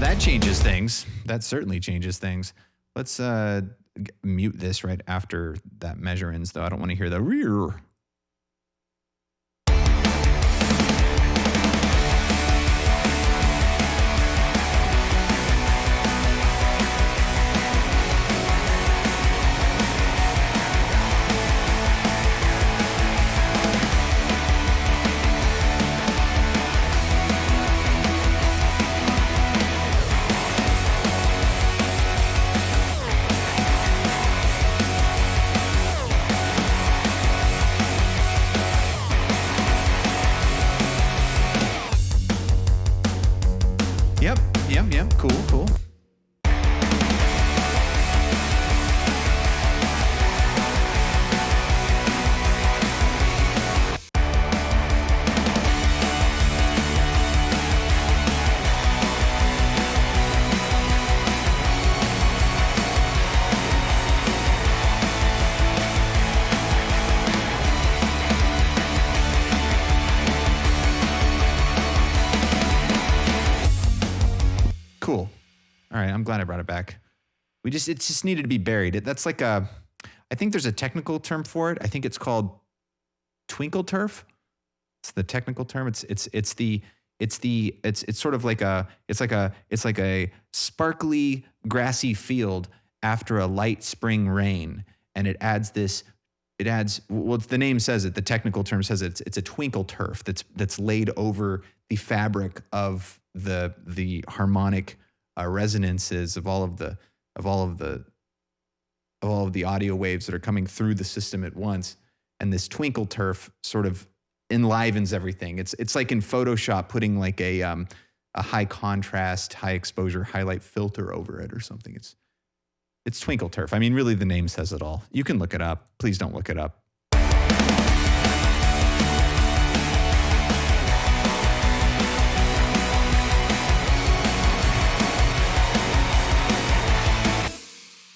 That changes things. That certainly changes things. Let's mute this right after that measure ends, though. I don't want to hear the rear. Yep. Cool. Cool. All right, I'm glad I brought it back. It just needed to be buried. That's like I think there's a technical term for it. I think it's called twinkle turf. It's the technical term. It's sort of like a sparkly grassy field after a light spring rain, and it adds well, the name says it. The technical term says it's a twinkle turf that's laid over the fabric of the harmonic resonances of all of the audio waves that are coming through the system at once, and this twinkle turf sort of enlivens everything. It's like in Photoshop putting like a high contrast, high exposure highlight filter over it or something. It's twinkle turf. I mean, really, the name says it all. You can look it up. Please don't look it up.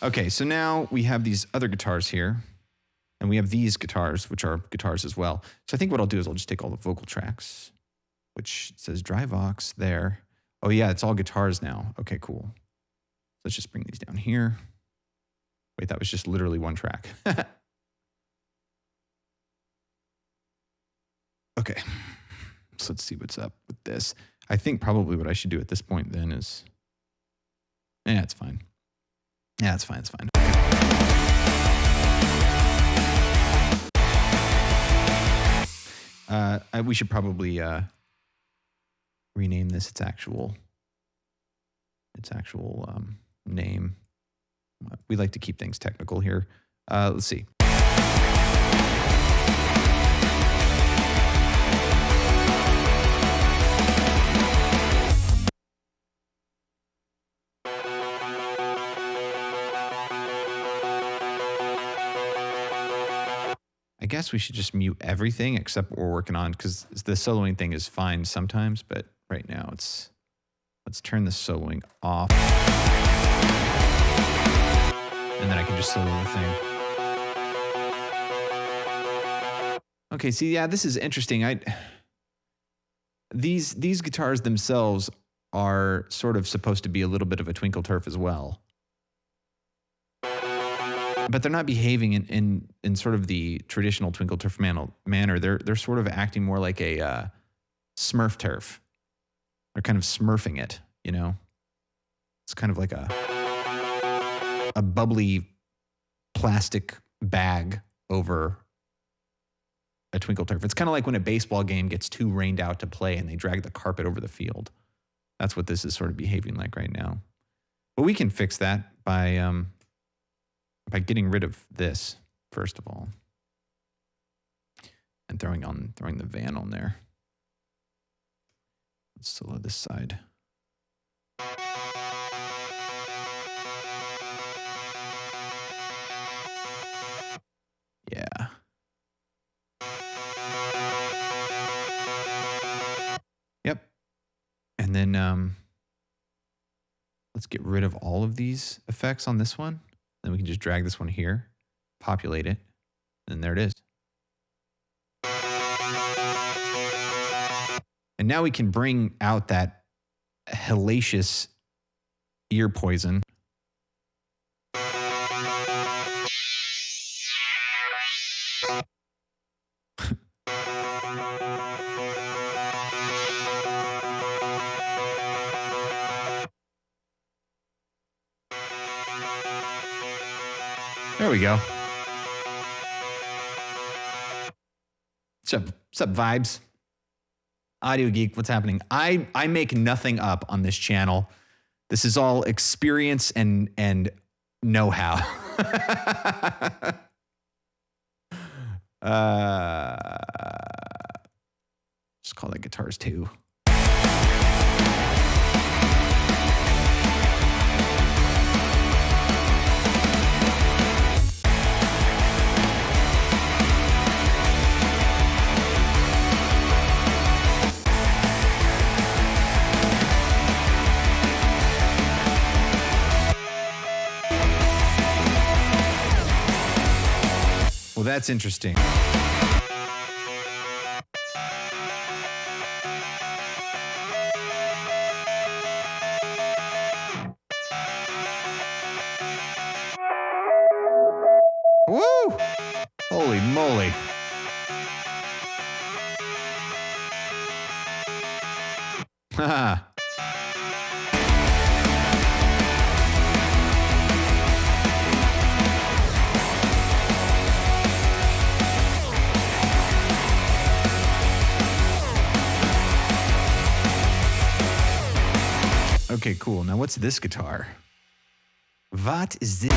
Okay, so now we have these other guitars here, and we have these guitars, which are guitars as well. So I think what I'll do is I'll just take all the vocal tracks, which says dry vox there. Oh yeah, it's all guitars now. Okay, cool. Let's just bring these down here. Wait, that was just literally one track. Okay, so let's see what's up with this. I think probably what I should do at this point then is, it's fine. Yeah, it's fine. We should probably rename this its actual name. We like to keep things technical here. Let's see. guess we should just mute everything except what we're working on, because the soloing thing is fine sometimes, but right now let's turn the soloing off. And then I can just solo the thing. Okay, see, yeah, this is interesting. These guitars themselves are sort of supposed to be a little bit of a twinkle turf as well. But they're not behaving in sort of the traditional twinkle turf manner. They're sort of acting more like a Smurf turf. They're kind of smurfing it, you know? It's kind of like a bubbly plastic bag over a twinkle turf. It's kind of like when a baseball game gets too rained out to play and they drag the carpet over the field. That's what this is sort of behaving like right now. But we can fix that by getting rid of this, first of all. And throwing the van on there. Let's solo this side. Yeah. Yep. And then let's get rid of all of these effects on this one. Then we can just drag this one here, populate it, and there it is. And now we can bring out that hellacious ear poison. There we go. What's up, vibes? Audio Geek, what's happening? I make nothing up on this channel. This is all experience and know-how. Just call that Guitars 2. Well, that's interesting. Woo! Holy moly. Haha. Okay, cool. Now what's this guitar? What is this?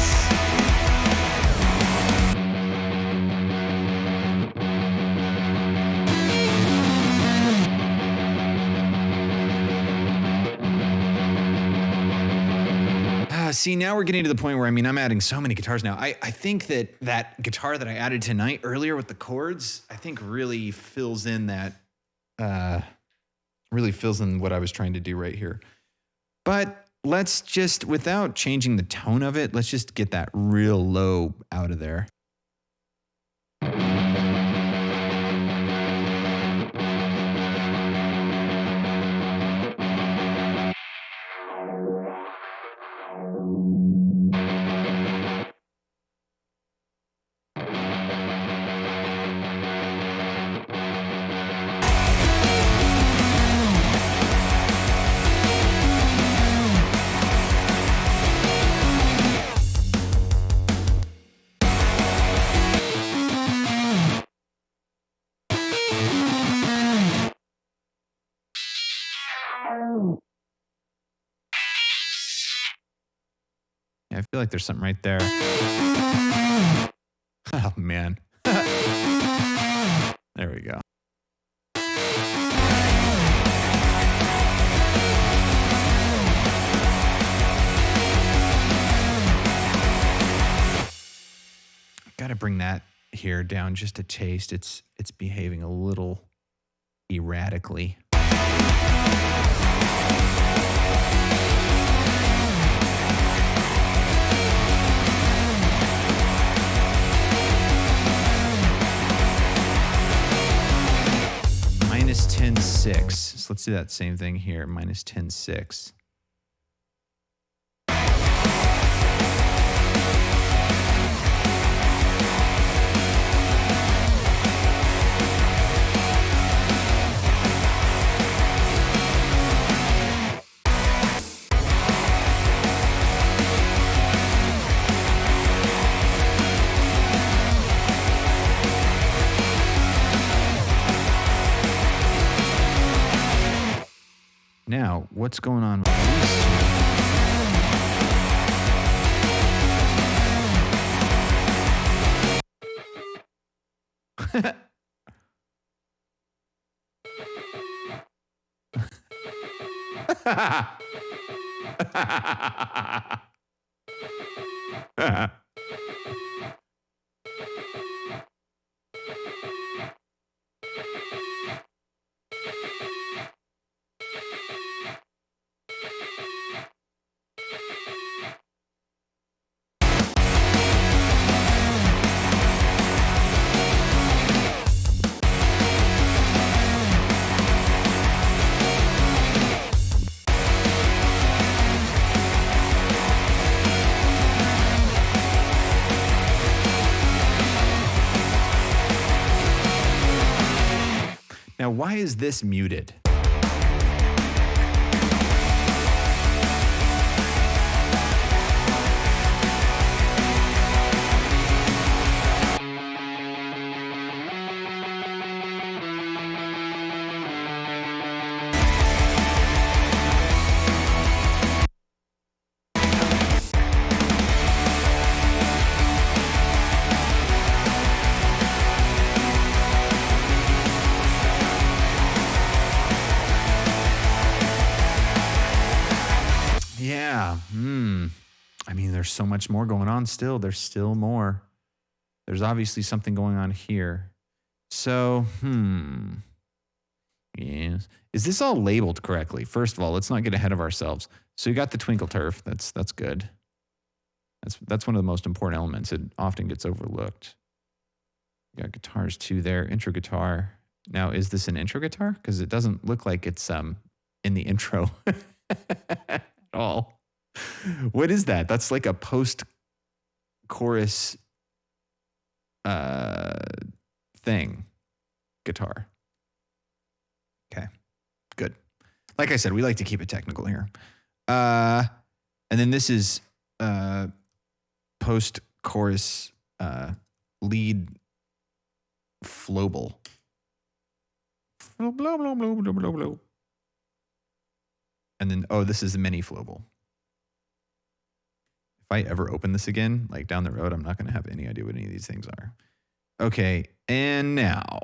See, now we're getting to the point where, I mean, I'm adding so many guitars now. I think that guitar that I added tonight earlier with the chords, I think really fills in that, really fills in what I was trying to do right here. But let's just, without changing the tone of it, let's just get that real low out of there. Yeah, I feel like there's something right there. Oh, man. There we go. Got to bring that here down just a taste. It's behaving a little erratically. Minus 10.6. So let's do that same thing here. Minus 10.6. Now, what's going on with these two? Now, why is this muted? Yeah. I mean, there's so much more going on still. There's still more. There's obviously something going on here. So, yes. Is this all labeled correctly? First of all, let's not get ahead of ourselves. So you got the Twinkle Turf. That's good. That's one of the most important elements. It often gets overlooked. You got guitars too there. Intro guitar. Now, is this an intro guitar? Because it doesn't look like it's in the intro at all. What is that? That's like a post-chorus thing guitar. Okay, good. Like I said, we like to keep it technical here. And then this is post-chorus lead flobel. Blah, blah, blah, blah, blah, blah, blah. And then, this is the mini flobel. If I ever open this again, like down the road, I'm not going to have any idea what any of these things are. Okay, and now,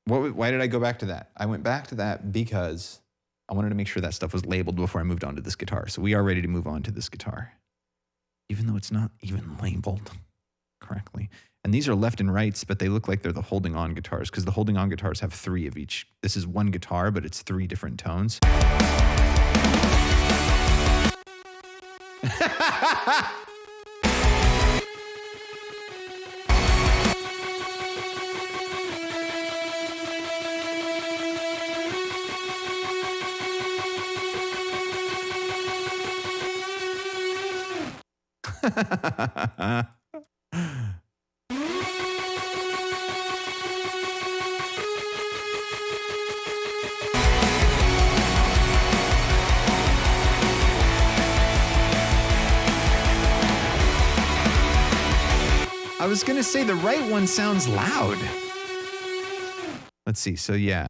why did I go back to that? I went back to that because I wanted to make sure that stuff was labeled before I moved on to this guitar. So we are ready to move on to this guitar, even though it's not even labeled correctly. And these are left and rights, but they look like they're the holding on guitars because the holding on guitars have 3 of each. This is one guitar, but it's 3 different tones. I was going to say the right one sounds loud. Let's see. So, yeah.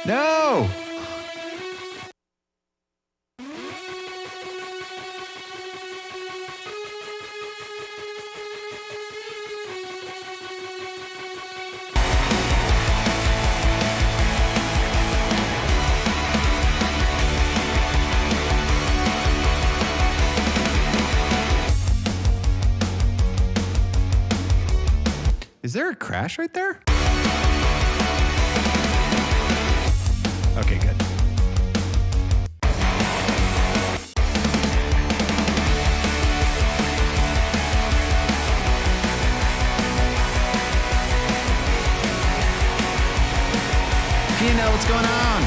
No! there a crash right there? Okay, good. You know what's going on?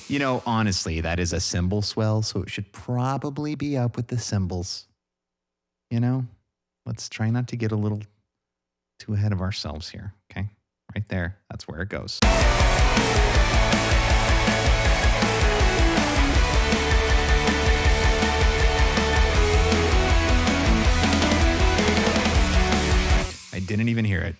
You know, honestly, that is a cymbal swell, so it should probably be up with the cymbals. You know, let's try not to get a little too ahead of ourselves here. Okay, right there. That's where it goes. I didn't even hear it.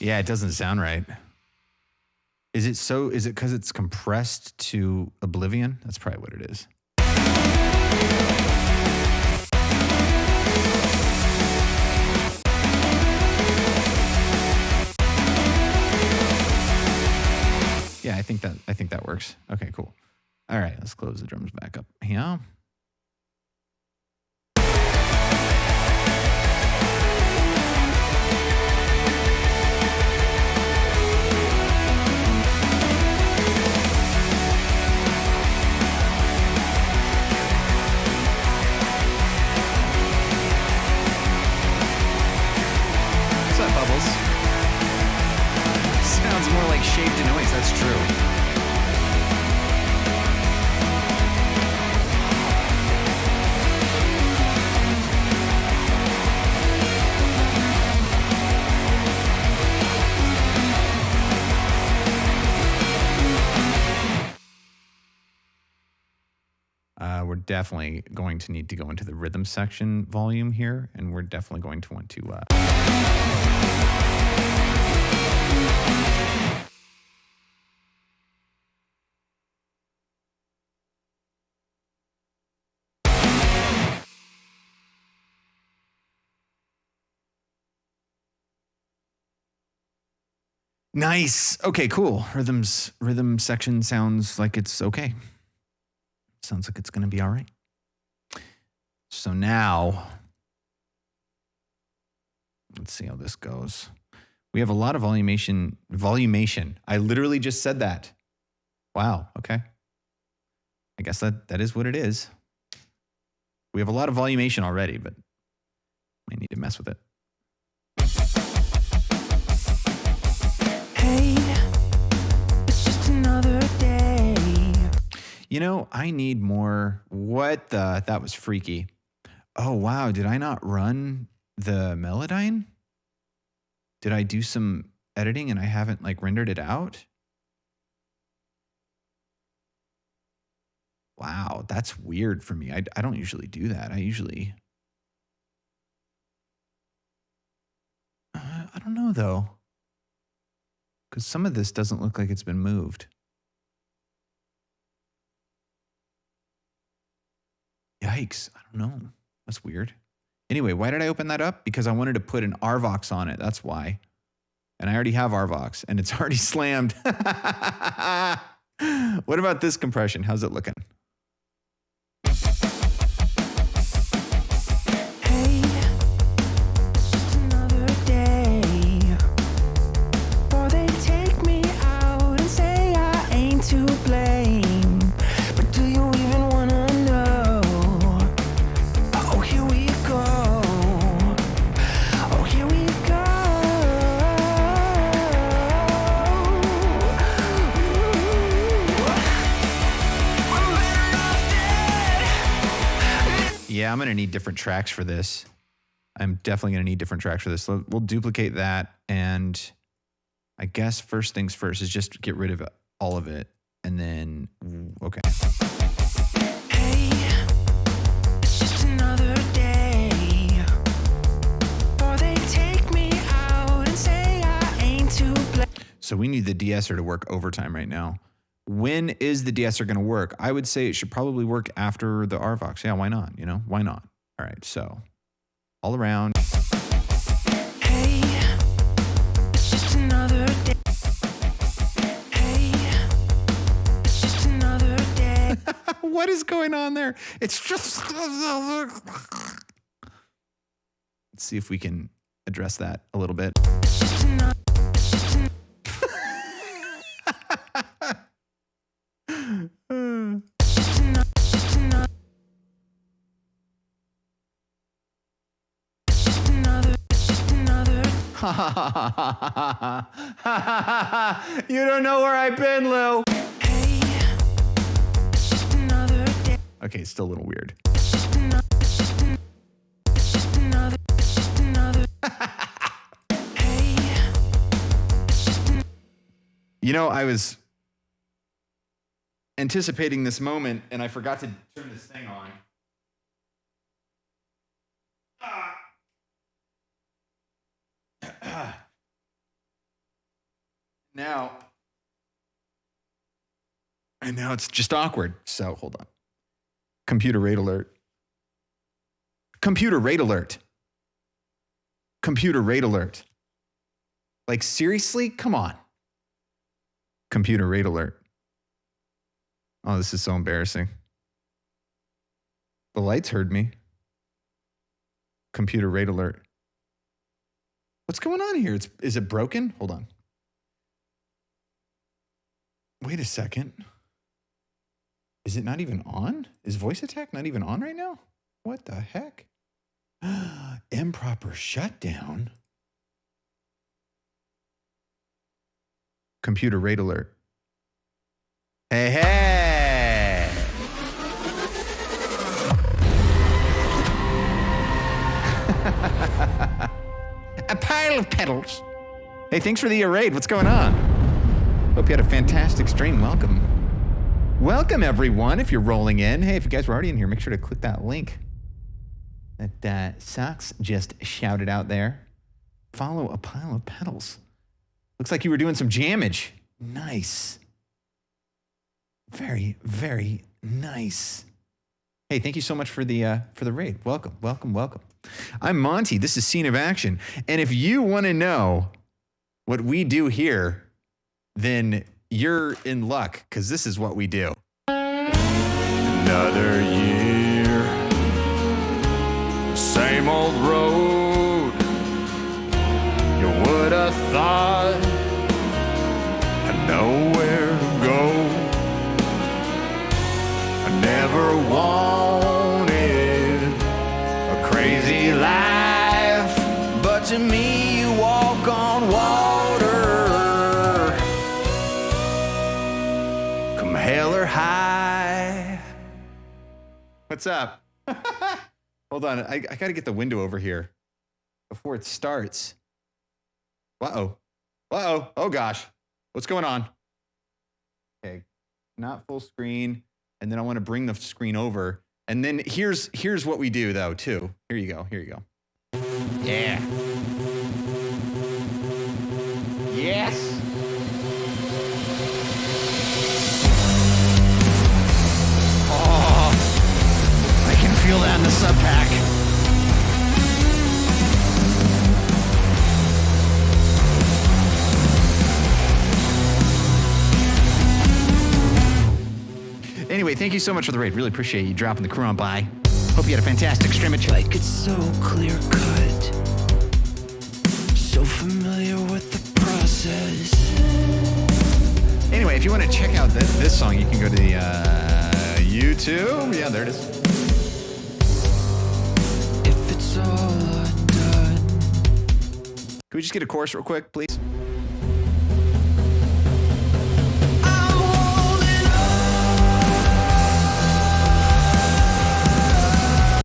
Yeah, it doesn't sound right. Is it because it's compressed to oblivion? That's probably what it is. Yeah, I think that works. Okay, cool. All right, let's close the drums back up. Yeah. Bubbles. Sounds more like shaved noise, that's true. We're definitely going to need to go into the rhythm section volume here, and we're definitely going to want to Nice. Okay, cool. Rhythm section sounds like it's okay. Sounds like it's going to be all right. So now, let's see how this goes. We have a lot of volumation. I literally just said that. Wow. Okay. I guess that is what it is. We have a lot of volumation already, but I need to mess with it. Hey, it's just another day. You know, I need more. That was freaky. Oh, wow. Did I not run the Melodyne? Did I do some editing and I haven't rendered it out? Wow, that's weird for me. I don't usually do that. I don't know though. Because some of this doesn't look like it's been moved. Yikes. I don't know. That's weird. Anyway, why did I open that up? Because I wanted to put an RVox on it. That's why. And I already have RVox and it's already slammed. What about this compression? How's it looking? Hey, just another day. Or they take me out and say I ain't to blame. But do you even wanna know? Oh, here we go. Oh, here we go. I'm better off dead. Yeah, I'm going to need different tracks for this. I'm definitely going to need different tracks for this. So we'll duplicate that. And I guess first things first is just get rid of all of it. And then, okay. Hey, it's just another day. Or they take me out and say I ain't to blame. So we need the de-esser to work overtime right now. When is the de-esser going to work? I would say it should probably work after the RVox. Yeah, why not? You know, why not? All right, so all around. Hey, it's just another day. Hey, it's just another day. What is going on there? It's just. Let's see if we can address that a little bit. It's just another. You don't know where I've been, Lou. Hey, it's just another day. Okay, it's still a little weird. You know, I was anticipating this moment and I forgot to turn this thing on. Now it's just awkward. So hold on. Computer rate alert. Computer rate alert. Computer rate alert. Like, seriously? Come on. Computer rate alert. Oh, this is so embarrassing. The lights heard me. Computer rate alert. What's going on here? Is it broken? Hold on. Wait a second. Is it not even on? Is voice attack not even on right now? What the heck? Improper shutdown. Computer rate alert. Hey, hey. A pile of petals. Hey, thanks for the raid. What's going on? Hope you had a fantastic stream. Welcome. Welcome, everyone, if you're rolling in. Hey, if you guys were already in here, make sure to click that link that Socks just shouted out there. Follow a pile of petals. Looks like you were doing some jammage. Nice. Very, very nice. Hey, thank you so much for the raid. Welcome, welcome, welcome. I'm Monty. This is Scene of Action. And if you want to know what we do here, then you're in luck, because this is what we do. Another year, same old road. You would have thought I know where to go. I never wanted a crazy life, but to me you walk on water. Come hell or high. What's up? Hold on, I got to get the window over here before it starts. Uh-oh. Uh-oh. Oh, gosh. What's going on? Okay, not full screen. And then I want to bring the screen over. And then here's what we do, though, too. Here you go. Here you go. Yeah. Yes. Oh, I can feel that in the sub pack. thank you so much for the raid. Really appreciate you dropping the crew on by. Hope you had a fantastic scrimmage. Like it's so clear cut, so familiar with the process. Anyway, if you want to check out this song, you can go to the YouTube. Yeah, there it is. If it's all undone, Can we just get a chorus real quick, please? I'm holding on.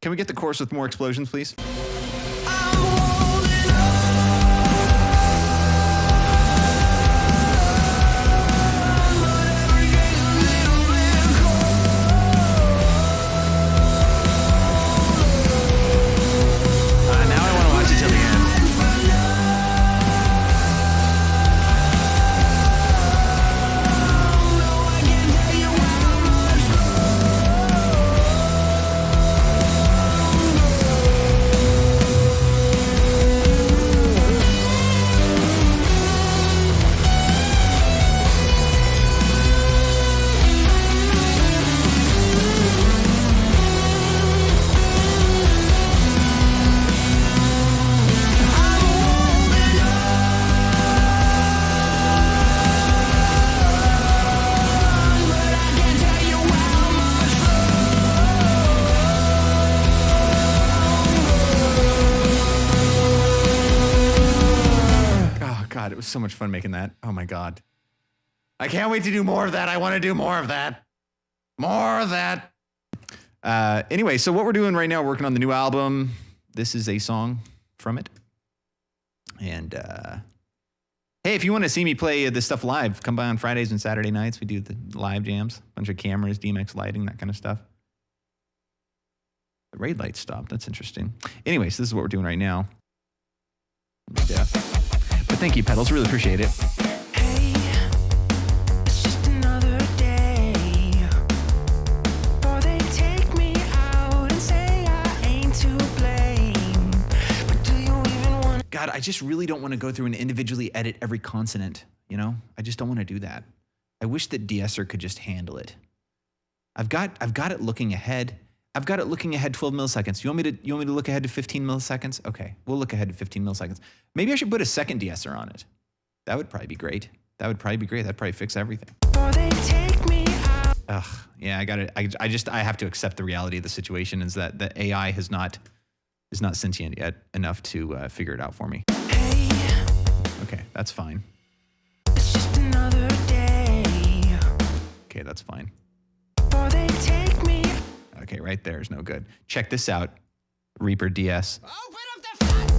Can we get the chorus with more explosions, please? I'm holding on. But every day's a little bit Now I want to watch it till the end. Oh, God, it was so much fun making that. Oh, my God. I can't wait to do more of that. I want to do more of that. More of that. Anyway, so what we're doing right now, we're working on the new album. This is a song from it. And hey, if you want to see me play this stuff live, come by on Fridays and Saturday nights. We do the live jams, bunch of cameras, DMX lighting, that kind of stuff. The raid light stopped. That's interesting. Anyways, this is what we're doing right now. Yeah. But thank you, Pedals. Really appreciate it. Hey, it's just another day. Or they take me out and say I ain't to blame. But do you even want God, I just really don't want to go through and individually edit every consonant, you know? I just don't want to do that. I wish that de-esser could just handle it. I've got it looking ahead. I've got it looking ahead 12 milliseconds. You want me to look ahead to 15 milliseconds? Okay, we'll look ahead to 15 milliseconds. Maybe I should put a second de-esser on it. That would probably be great. That'd probably fix everything. or they take me out? Ugh, yeah, I got it. I have to accept the reality of the situation is that the AI is not sentient yet enough to figure it out for me. Hey, Okay, that's fine. it's just another day. Okay, that's fine. Or they take me. Okay, right there is no good. Check this out, Reaper DS. Open up the fuck.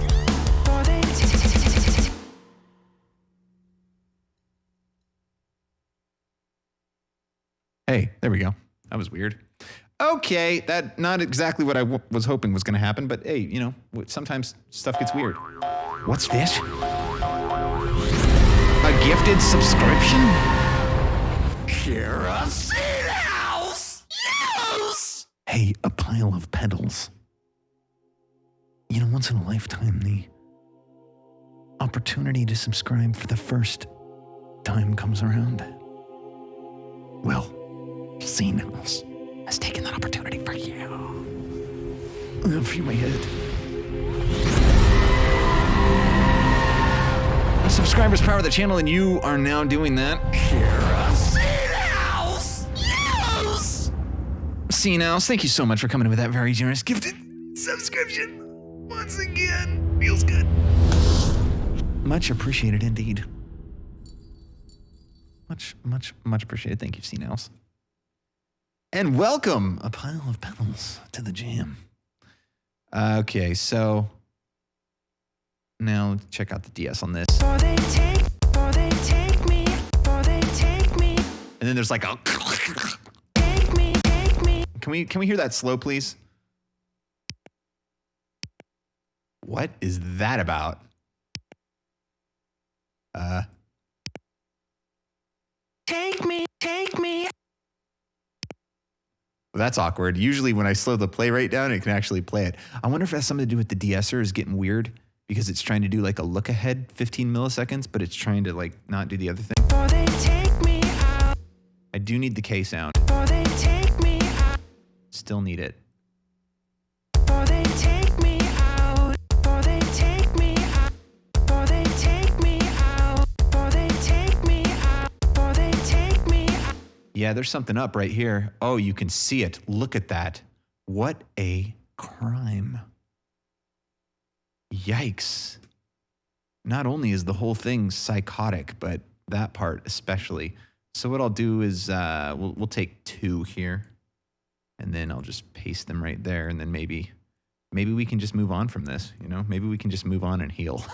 Or they take. Hey, there we go. That was weird. Okay, that not exactly what I was hoping was going to happen, but hey, you know, sometimes stuff gets weird. What's this? A gifted subscription? Kerosene house! Yes! Hey, a pile of pedals. You know, once in a lifetime, the opportunity to subscribe for the first time comes around. Well, Scene House has taken that opportunity for you. I'll free my head. The subscribers power the channel, and you are now doing that. Kerosene House! Yes! Scene House, thank you so much for coming in with that very generous gifted subscription. Once again, feels good. Much appreciated indeed. Much appreciated. Thank you, Scene House. And welcome, a pile of pedals, to the jam. Okay, so now check out the DS on this. Or they take me. Or they take me. And then there's like a. Take me. Can we hear that slow, please? What is that about? Take me. That's awkward. Usually when I slow the play rate down, it can actually play it. I wonder if it has something to do with the de-esser is getting weird because it's trying to do like a look ahead 15 milliseconds, but it's trying to like not do the other thing. Or they take me out. I do need the K sound. Or they take me Still need it. Or they take me out. Or they take me out. Or they take me out. Or they take me out. Or they take me out. Yeah, there's something up right here. Oh, you can see it. Look at that. What a crime. Yikes. Not only is the whole thing psychotic, but that part especially. So what I'll do is we'll take 2 here, and then I'll just paste them right there, and then maybe we can just move on from this, you know? Maybe we can just move on and heal.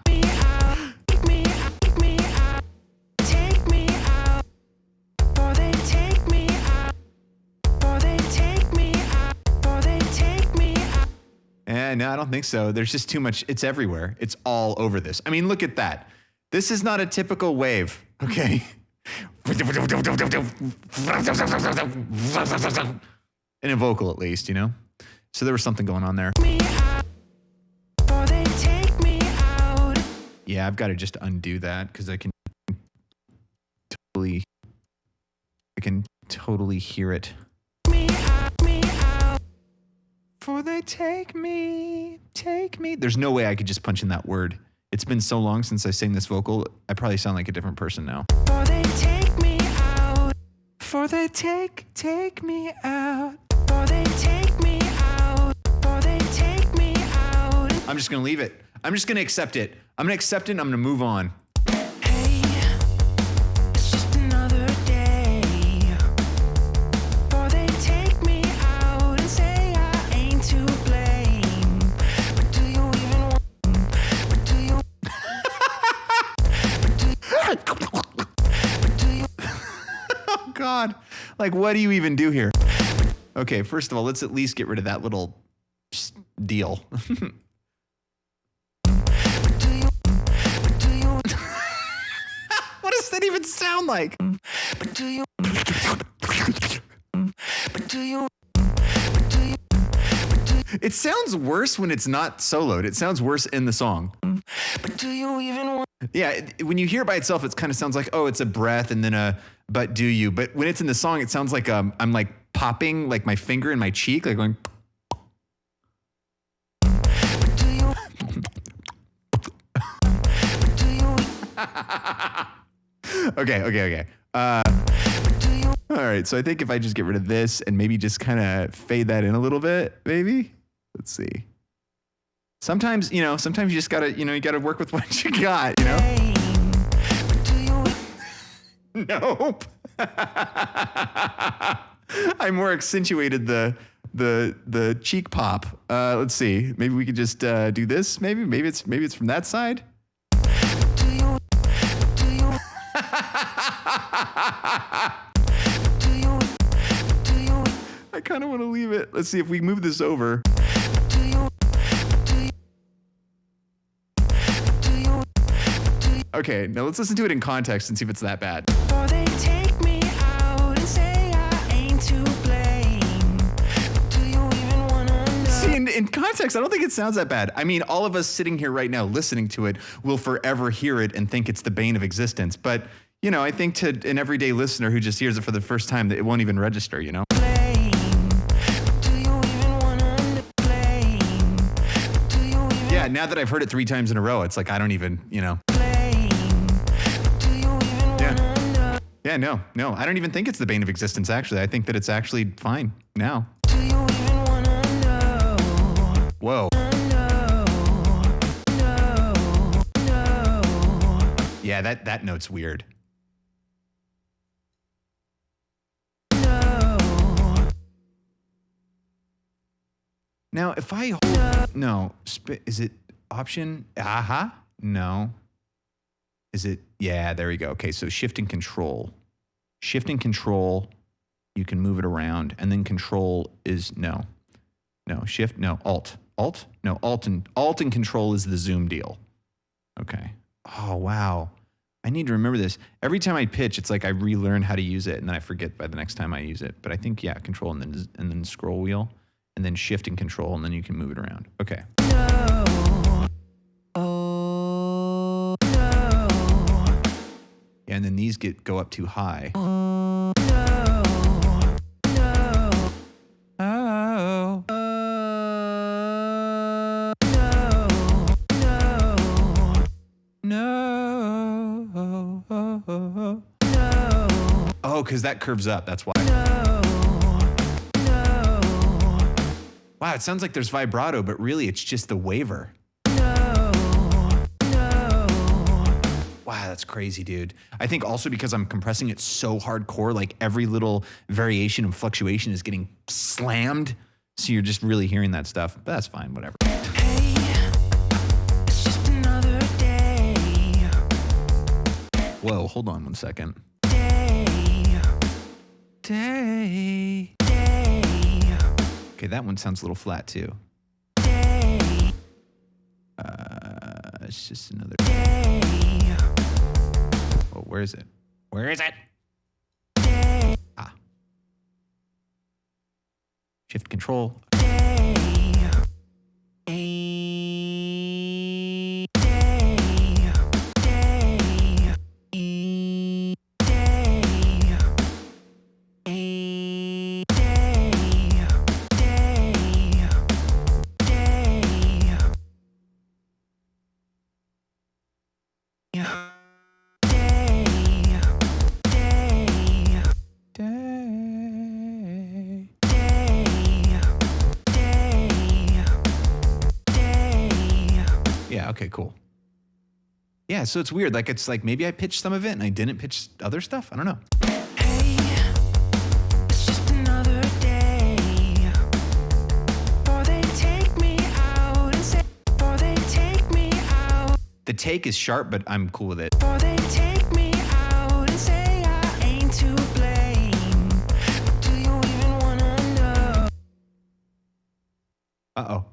Me out. Take me out. Take me out. Take me out. Or they take me out. Or they take me out. Or they take me out. No, I don't think so. There's just too much. It's everywhere. It's all over this. I mean, look at that. This is not a typical wave, okay? In a vocal, at least, you know? So there was something going on there. Me out. Or they take me out. Yeah, I've got to just undo that because I can totally hear it. Me out. Me out. For they take me. There's no way I could just punch in that word. It's been so long since I sang this vocal, I probably sound like a different person now. Or they take me out. For they take me out. Or they take me out. Or they take me out. I'm just going to leave it. I'm just going to accept it. I'm going to accept it and I'm going to move on. Hey, it's just another day. Or they take me out and say I ain't to blame. But do you even want? But do you? Oh, God. Like, what do you even do here? Okay, first of all, let's at least get rid of that little deal. What does that even sound like? But do you? But do you? It sounds worse when it's not soloed. It sounds worse in the song. But do you even want? Yeah, when you hear it by itself, it kind of sounds like, oh, it's a breath and then a, but do you? But when it's in the song, it sounds like I'm like popping like my finger in my cheek, like going. But do you? But do you? Okay. But do you? All right, so I think if I just get rid of this and maybe just kind of fade that in a little bit, maybe. Let's see. Sometimes you just gotta, you gotta work with what you got, you know? But do you? Nope. I more accentuated the cheek pop. Let's see. Maybe we could just do this. Maybe it's from that side. Do you? Do you? Do you? Do you? I kind of want to leave it. Let's see if we move this over. Do you? Do you? Do you? Okay, now let's listen to it in context and see if it's that bad. Or they take me out and say I ain't to blame. Do you even wanna know? See, in context, I don't think it sounds that bad. I mean, all of us sitting here right now listening to it will forever hear it and think it's the bane of existence. But, I think to an everyday listener who just hears it for the first time, that it won't even register, Blame. Do you even wanna know? Blame. Do you even? Yeah, now that I've heard it 3 times in a row, it's like I don't even, Blame. Do you even Yeah. wanna know? Yeah, no. I don't even think it's the bane of existence, actually. I think that it's actually fine now. Do you even wanna know? Whoa. No. Yeah, that note's weird. No. Now, if I hold... No. Is it option? Aha? No. Is it... Yeah, there we go. Okay, so shift and control. Shift and control, you can move it around. And then control is... No. No, shift... No, alt. Alt? No, alt and control is the zoom deal. Okay. Oh, wow. I need to remember this. Every time I pitch, it's like I relearn how to use it, and then I forget by the next time I use it. But I think, yeah, control and then scroll wheel, and then shift and control, and then you can move it around. Okay. No. Oh, no. Yeah, and then these go up too high. No. No. Oh, because that curves up. That's why. Wow, it sounds like there's vibrato, but really it's just the waver. Wow, that's crazy, dude. I think also because I'm compressing it so hardcore, like every little variation and fluctuation is getting slammed. So you're just really hearing that stuff. But that's fine, whatever. Hey, it's just another day. Whoa, hold on one second. Day. Day. Day. Okay, that one sounds a little flat too. Day. It's just another. Day. Oh, where is it? Where is it? Day. Ah. Shift control. Day. Day. Day. Yeah, okay, cool. Yeah, so it's weird. Like, it's like maybe I pitched some of it and I didn't pitch other stuff. I don't know. Hey, it's just another day. Before they take me out and say, before they take me out, The take is sharp, but I'm cool with it. before they take me out and say I ain't to blame. Do you even wanna know? Uh-oh.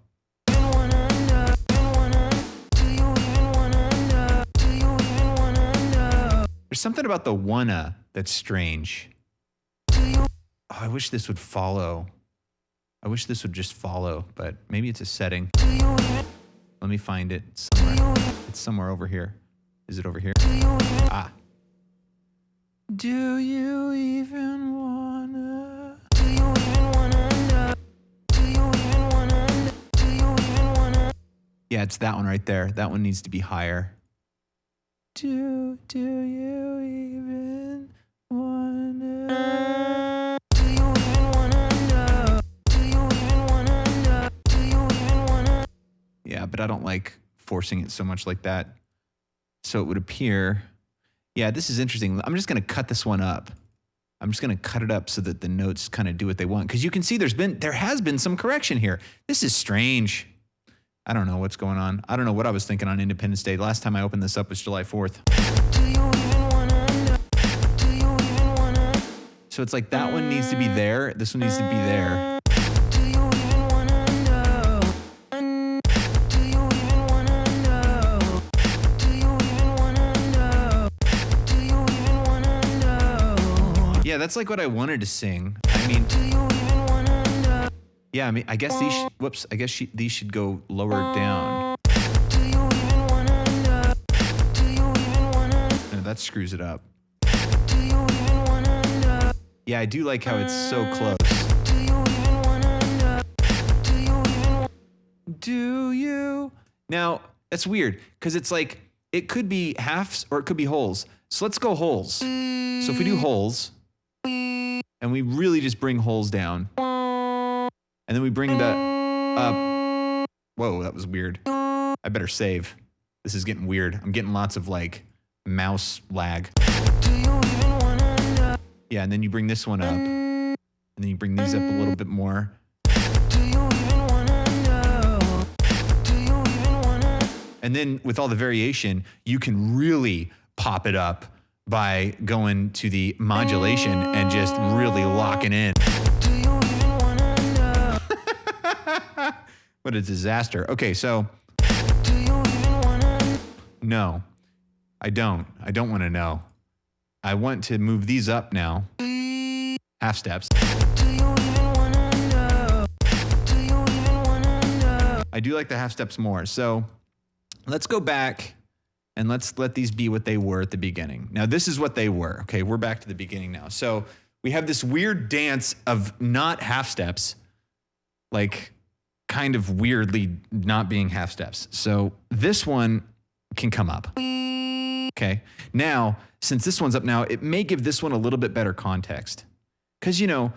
Even wanna know? Even wanna? Do you even wanna know? Do you even wanna know? There's something about the wanna that's strange. Do you? Oh, I wish this would follow. I wish this would just follow, but maybe it's a setting. Do you even? Let me find it Do somewhere. you even? It's somewhere over here. Is it over here? Do you even? Ah. Do you even wanna? Do you even wanna know? Do you even wanna know? Do you even wanna? Yeah, it's that one right there. That one needs to be higher. Do you even wanna? Do you even wanna know? Do you even wanna know? Do you even wanna? Yeah, but I don't like forcing it so much like that. So it would appear, yeah, this is interesting. I'm just going to cut this one up. I'm just going to cut it up so that the notes kind of do what they want. Because you can see there has been some correction here. This is strange. I don't know what's going on. I don't know what I was thinking on Independence Day. Last time I opened this up was July 4th. Do you even wanna know? Do you even wanna? So it's like that one needs to be there. This one needs to be there. Do you even wanna know? Do you even wanna know? Do you even wanna know? Do you even wanna know? Yeah, that's like what I wanted to sing. I mean, Do you even wanna know? yeah, I mean, I guess these, these should go lower down. Do you even wanna know? Do you even wanna? No, that screws it up. Do you even wanna know? Yeah, I do like how it's so close. Do you even wanna know? Do you even? Do you? Now, that's weird because it's like it could be halves or it could be wholes. So let's go wholes. So if we do wholes and we really just bring wholes down and then we bring the up. Whoa, that was weird. I better save. This is getting weird. I'm getting lots of like mouse lag. Do you even wanna know? Yeah, and then you bring this one up and then you bring these up a little bit more. Do you even wanna know? Do you even wanna? And then with all the variation, you can really pop it up by going to the modulation and just really locking in. Do you even wanna know? What a disaster. Okay, so Do you even wanna? no, I don't. I don't want to know. I want to move these up now. Half steps. Do you even wanna know? Do you even wanna know? I do like the half steps more. So let's go back and let's let these be what they were at the beginning. Now, this is what they were. Okay, we're back to the beginning now. So we have this weird dance of not half steps, like kind of weirdly not being half steps. So this one can come up. Okay, Okay. Now, since this one's up now, it may give this one a little bit better context. Because, you know,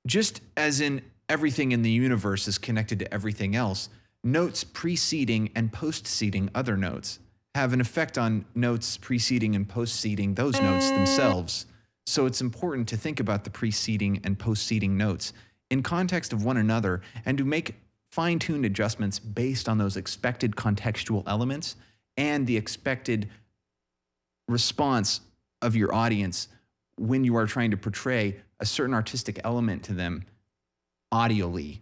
just as in everything in the universe is connected to everything else, notes preceding and postceding other notes have an effect on notes preceding and postceding those notes themselves. So it's important to think about the preceding and postceding notes in context of one another and to make fine-tuned adjustments based on those expected contextual elements and the expected response of your audience when you are trying to portray a certain artistic element to them audially.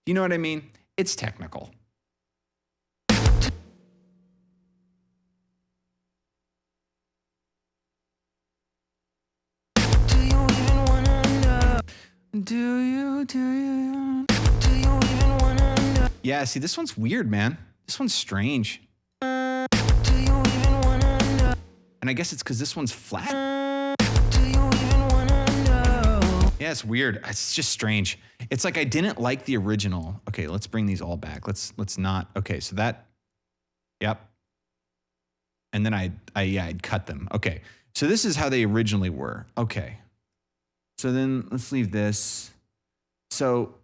You know what I mean? It's technical. Yeah, see, this one's weird, man. This one's strange. And I guess it's because this one's flat. Yeah, it's weird. It's just strange. It's like I didn't like the original. Okay, let's bring these all back. Let's not. Okay, so that. Yep. And then I'd cut them. Okay, so this is how they originally were. Okay. So then let's leave this. So.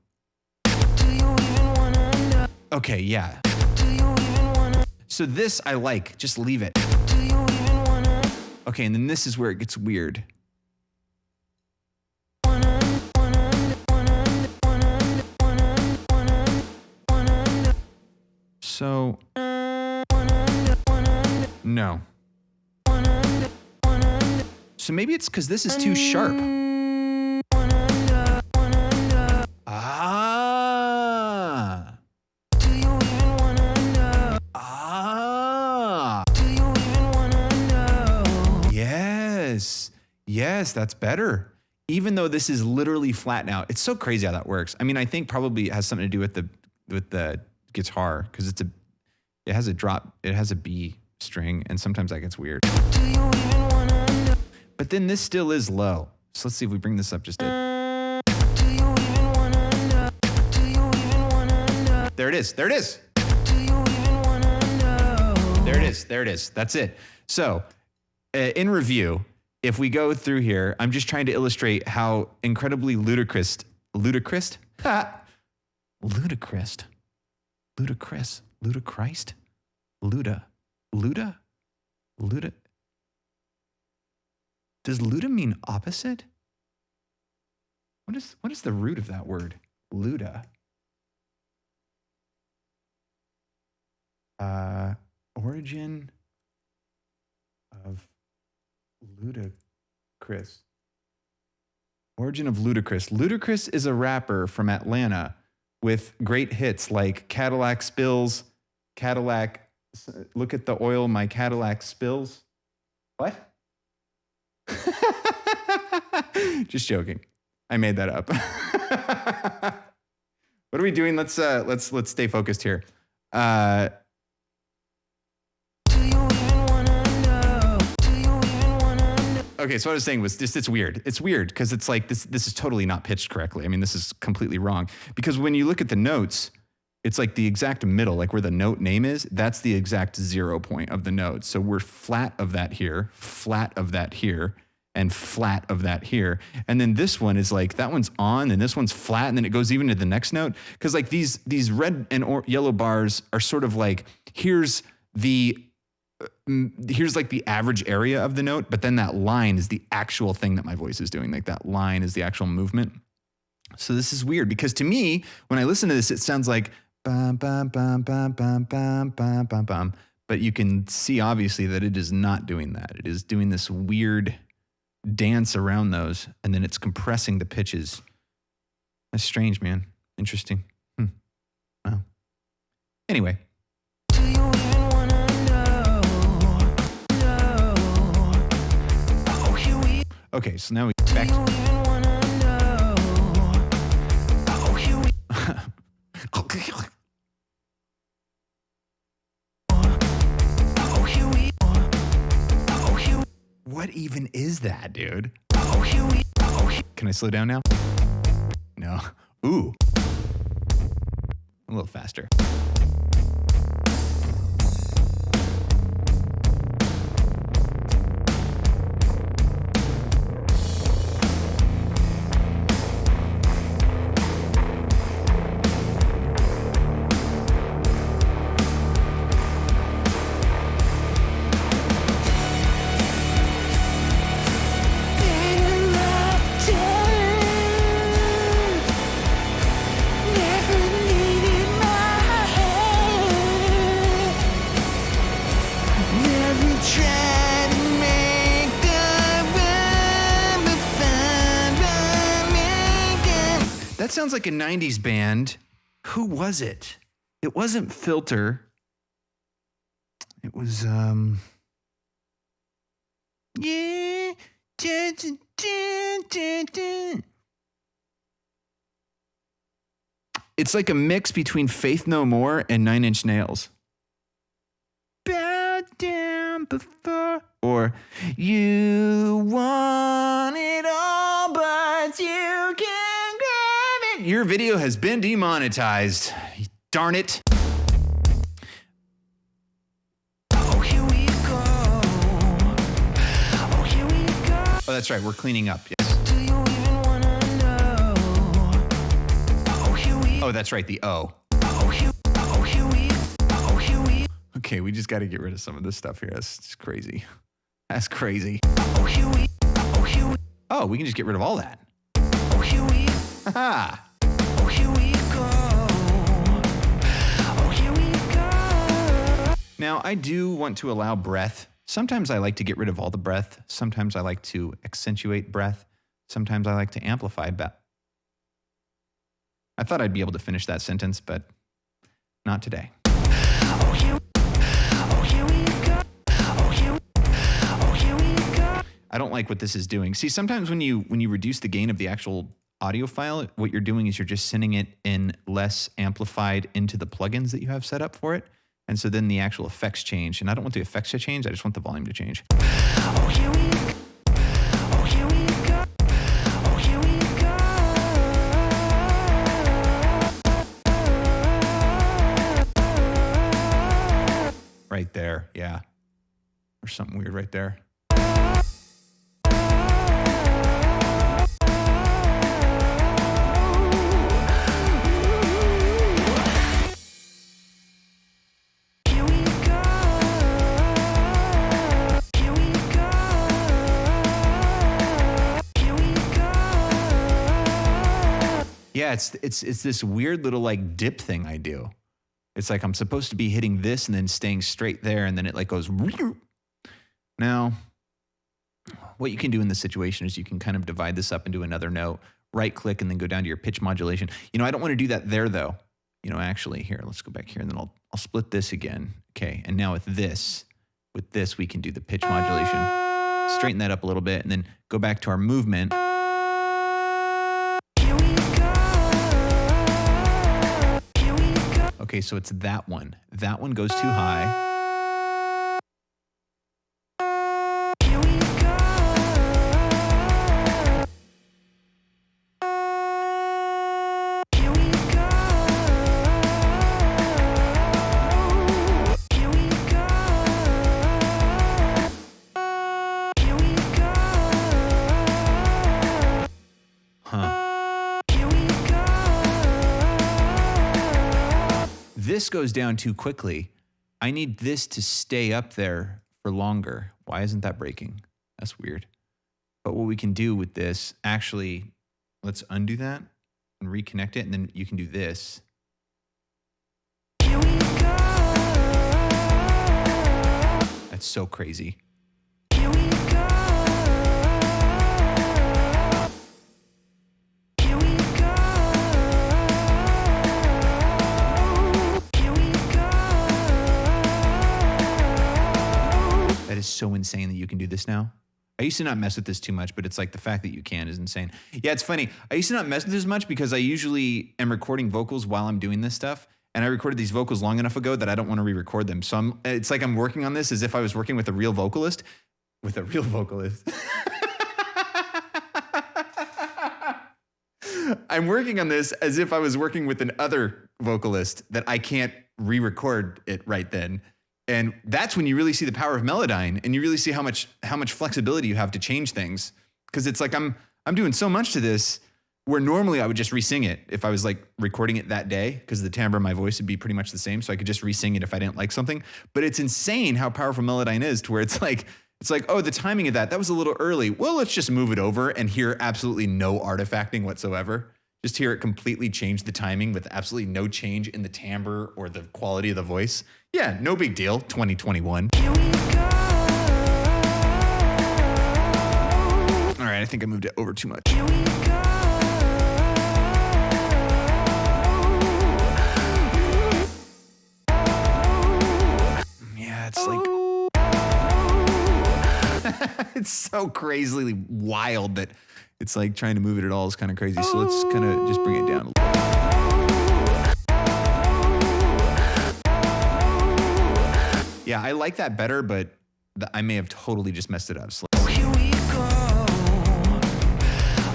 Okay, yeah. So this I like. Just leave it. Okay, and then this is where it gets weird. So, no. So maybe it's because this is too sharp. Ah. Ah. Yes. Yes, that's better. Even though this is literally flat now. It's so crazy how that works. I mean, I think probably it has something to do with the guitar, because it has a drop, it has a B string, and sometimes that gets weird. But then this still is low. So let's see if we bring this up just a. There it is. There it is. There it is. There it is. That's it. So in review, if we go through here, I'm just trying to illustrate how incredibly ludicrous, Ludicrous? Luda? Does Luda mean opposite? What is the root of that word? Luda. Origin of ludicrous. Origin of ludicrous. Ludacris is a rapper from Atlanta with great hits like Cadillac Spills, look at the oil my Cadillac spills. What? Just joking. I made that up. What are we doing? Let's stay focused here. Okay, so what I was saying was just it's weird. It's weird because it's like this is totally not pitched correctly. I mean, this is completely wrong. Because when you look at the notes, it's like the exact middle, like where the note name is, that's the exact 0 point of the note. So we're flat of that here, flat of that here, and flat of that here. And then this one is like, that one's on, and this one's flat, and then it goes even to the next note. Because like these red and yellow bars are sort of like, here's like the average area of the note, but then that line is the actual thing that my voice is doing. Like that line is the actual movement. So this is weird because to me, when I listen to this, it sounds like bum, bum, bum, bum, bum, bum, bum, bum, bum. But you can see obviously that it is not doing that. It is doing this weird dance around those, and then it's compressing the pitches. That's strange, man. Interesting. Wow. Anyway. Okay, so now we back to What even is that, dude? Can I slow down now? No. Ooh. A little faster. That sounds like a 90s band. Who was it? It wasn't Filter. It was, yeah. It's like a mix between Faith No More and Nine Inch Nails. Bow down before, or you want it all, but you can't grab it. Your video has been demonetized. Darn it. Oh, here we go. Oh, here we go. Oh, that's right. We're cleaning up. Yes. Do you even wanna know? Oh, here we. Oh, that's right. The O. Oh, here we. Oh, here we. Okay, we just got to get rid of some of this stuff here. That's just crazy. That's crazy. Oh, here we. Oh, here we. Oh, we can just get rid of all that. Oh, here we. Haha. Oh, here we go. Oh, here we go. Now, I do want to allow breath. Sometimes I like to get rid of all the breath. Sometimes I like to accentuate breath. Sometimes I like to amplify breath. I thought I'd be able to finish that sentence, but not today. Oh, here we go. Oh, here we go. I don't like what this is doing. See, sometimes when you reduce the gain of the actual audio file, what you're doing is you're just sending it in less amplified into the plugins that you have set up for it. And so then the actual effects change. And I don't want the effects to change. I just want the volume to change. Oh, here we go. Oh, here we go. Oh, here we go. Right there. Yeah. There's something weird right there. Here we go. Here we go. Here we go. Yeah, it's this weird little like dip thing I do. It's like I'm supposed to be hitting this and then staying straight there, and then it like goes. Now, what you can do in this situation is you can kind of divide this up into another note, right click, and then go down to your pitch modulation. You know, I don't want to do that there though. You know, actually, here, let's go back here, and then I'll split this again. Okay, and now with this, we can do the pitch modulation. Straighten that up a little bit, and then go back to our movement. Here we go. Here we go. Okay, so it's that one. That one goes too high. Here we go. Here we go. Here we go. Here we go. Huh. Here we go. This goes down too quickly. I need this to stay up there for longer. Why isn't that breaking? That's weird. But what we can do with this, actually, let's undo that and reconnect it, and then you can do this. Here we go. That's so crazy. Here we go. Here we go. Here we go. That is so insane that you can do this now. I used to not mess with this too much, but it's like the fact that you can is insane. Yeah, it's funny. I used to not mess with this much because I usually am recording vocals while I'm doing this stuff. And I recorded these vocals long enough ago that I don't want to re-record them. So it's like I'm working on this as if I was working with a real vocalist. With a real vocalist. I'm working on this as if I was working with an other vocalist that I can't re-record it right then. And that's when you really see the power of Melodyne, and you really see how much flexibility you have to change things. Because it's like I'm doing so much to this where normally I would just re-sing it if I was like recording it that day, because the timbre of my voice would be pretty much the same. So I could just re-sing it if I didn't like something. But it's insane how powerful Melodyne is, to where it's like, oh, the timing of that was a little early. Well, let's just move it over and hear absolutely no artifacting whatsoever. Just hear it completely change the timing with absolutely no change in the timbre or the quality of the voice. Yeah, no big deal, 2021. Here we go. All right, I think I moved it over too much. Here we go. It's so crazily wild that it's like trying to move it at all is kind of crazy. So let's kind of just bring it down a little. Yeah, I like that better, but I may have totally just messed it up. So Oh, here we go.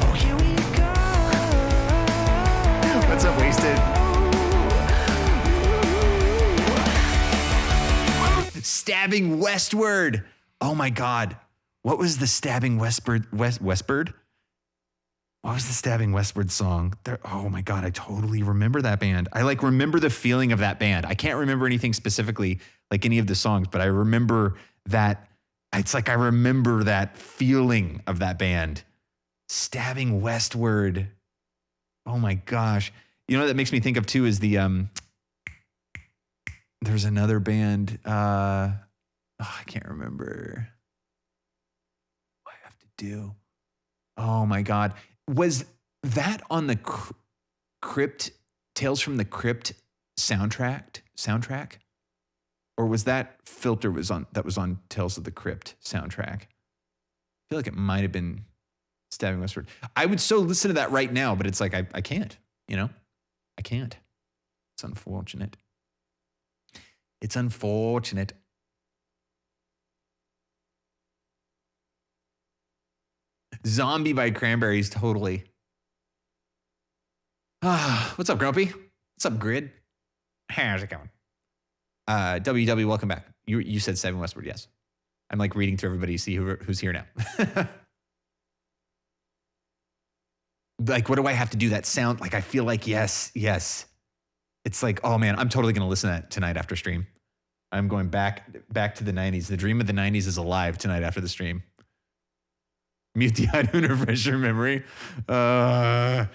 Oh, here we go. what's up, Wasted? Stabbing Westward. Oh my God. What was the Stabbing Westward? Westward? What was the Stabbing Westward song? Oh my God, I totally remember that band. I like remember the feeling of that band. I can't remember anything specifically, like any of the songs, but I remember that. It's like I remember that feeling of that band. Stabbing Westward. Oh my gosh. You know what that makes me think of too is the there's another band. I can't remember what I have to do. Oh my God. Was that on the Crypt, Tales from the Crypt soundtrack? Or was that Filter that was on Tales of the Crypt soundtrack? I feel like it might have been Stabbing Westward. I would so listen to that right now, but it's like I can't, you know? I can't. It's unfortunate. It's unfortunate. Zombie by Cranberries, totally. What's up, Grumpy? What's up, Grid? How's it going? WW, welcome back. You said Stabbing Westward, yes. I'm like reading through everybody to see who's here now. Like, what do I have to do? That sound, like I feel like yes. It's like, oh man, I'm totally gonna listen to that tonight after stream. I'm going back to the 90s. The dream of the 90s is alive tonight after the stream. Mute the item to refresh your memory. Nah.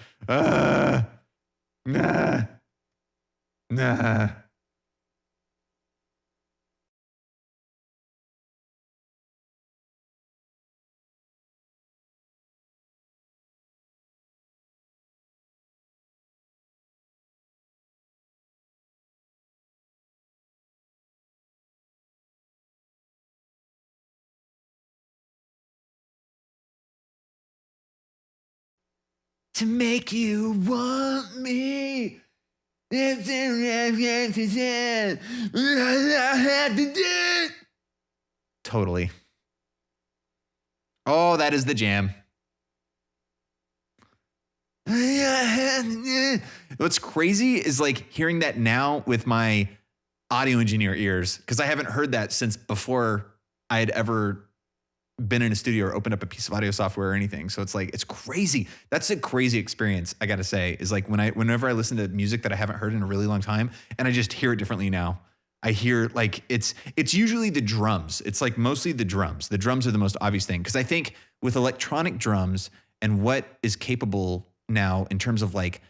To make you want me. Totally. Oh, that is the jam. What's crazy is like hearing that now with my audio engineer ears, because I haven't heard that since before I had ever been in a studio or opened up a piece of audio software or anything. So it's like, it's crazy. That's a crazy experience, I gotta say, is like whenever I listen to music that I haven't heard in a really long time and I just hear it differently now. I hear like, it's usually the drums. It's like mostly the drums. The drums are the most obvious thing. Cause I think with electronic drums and what is capable now in terms of like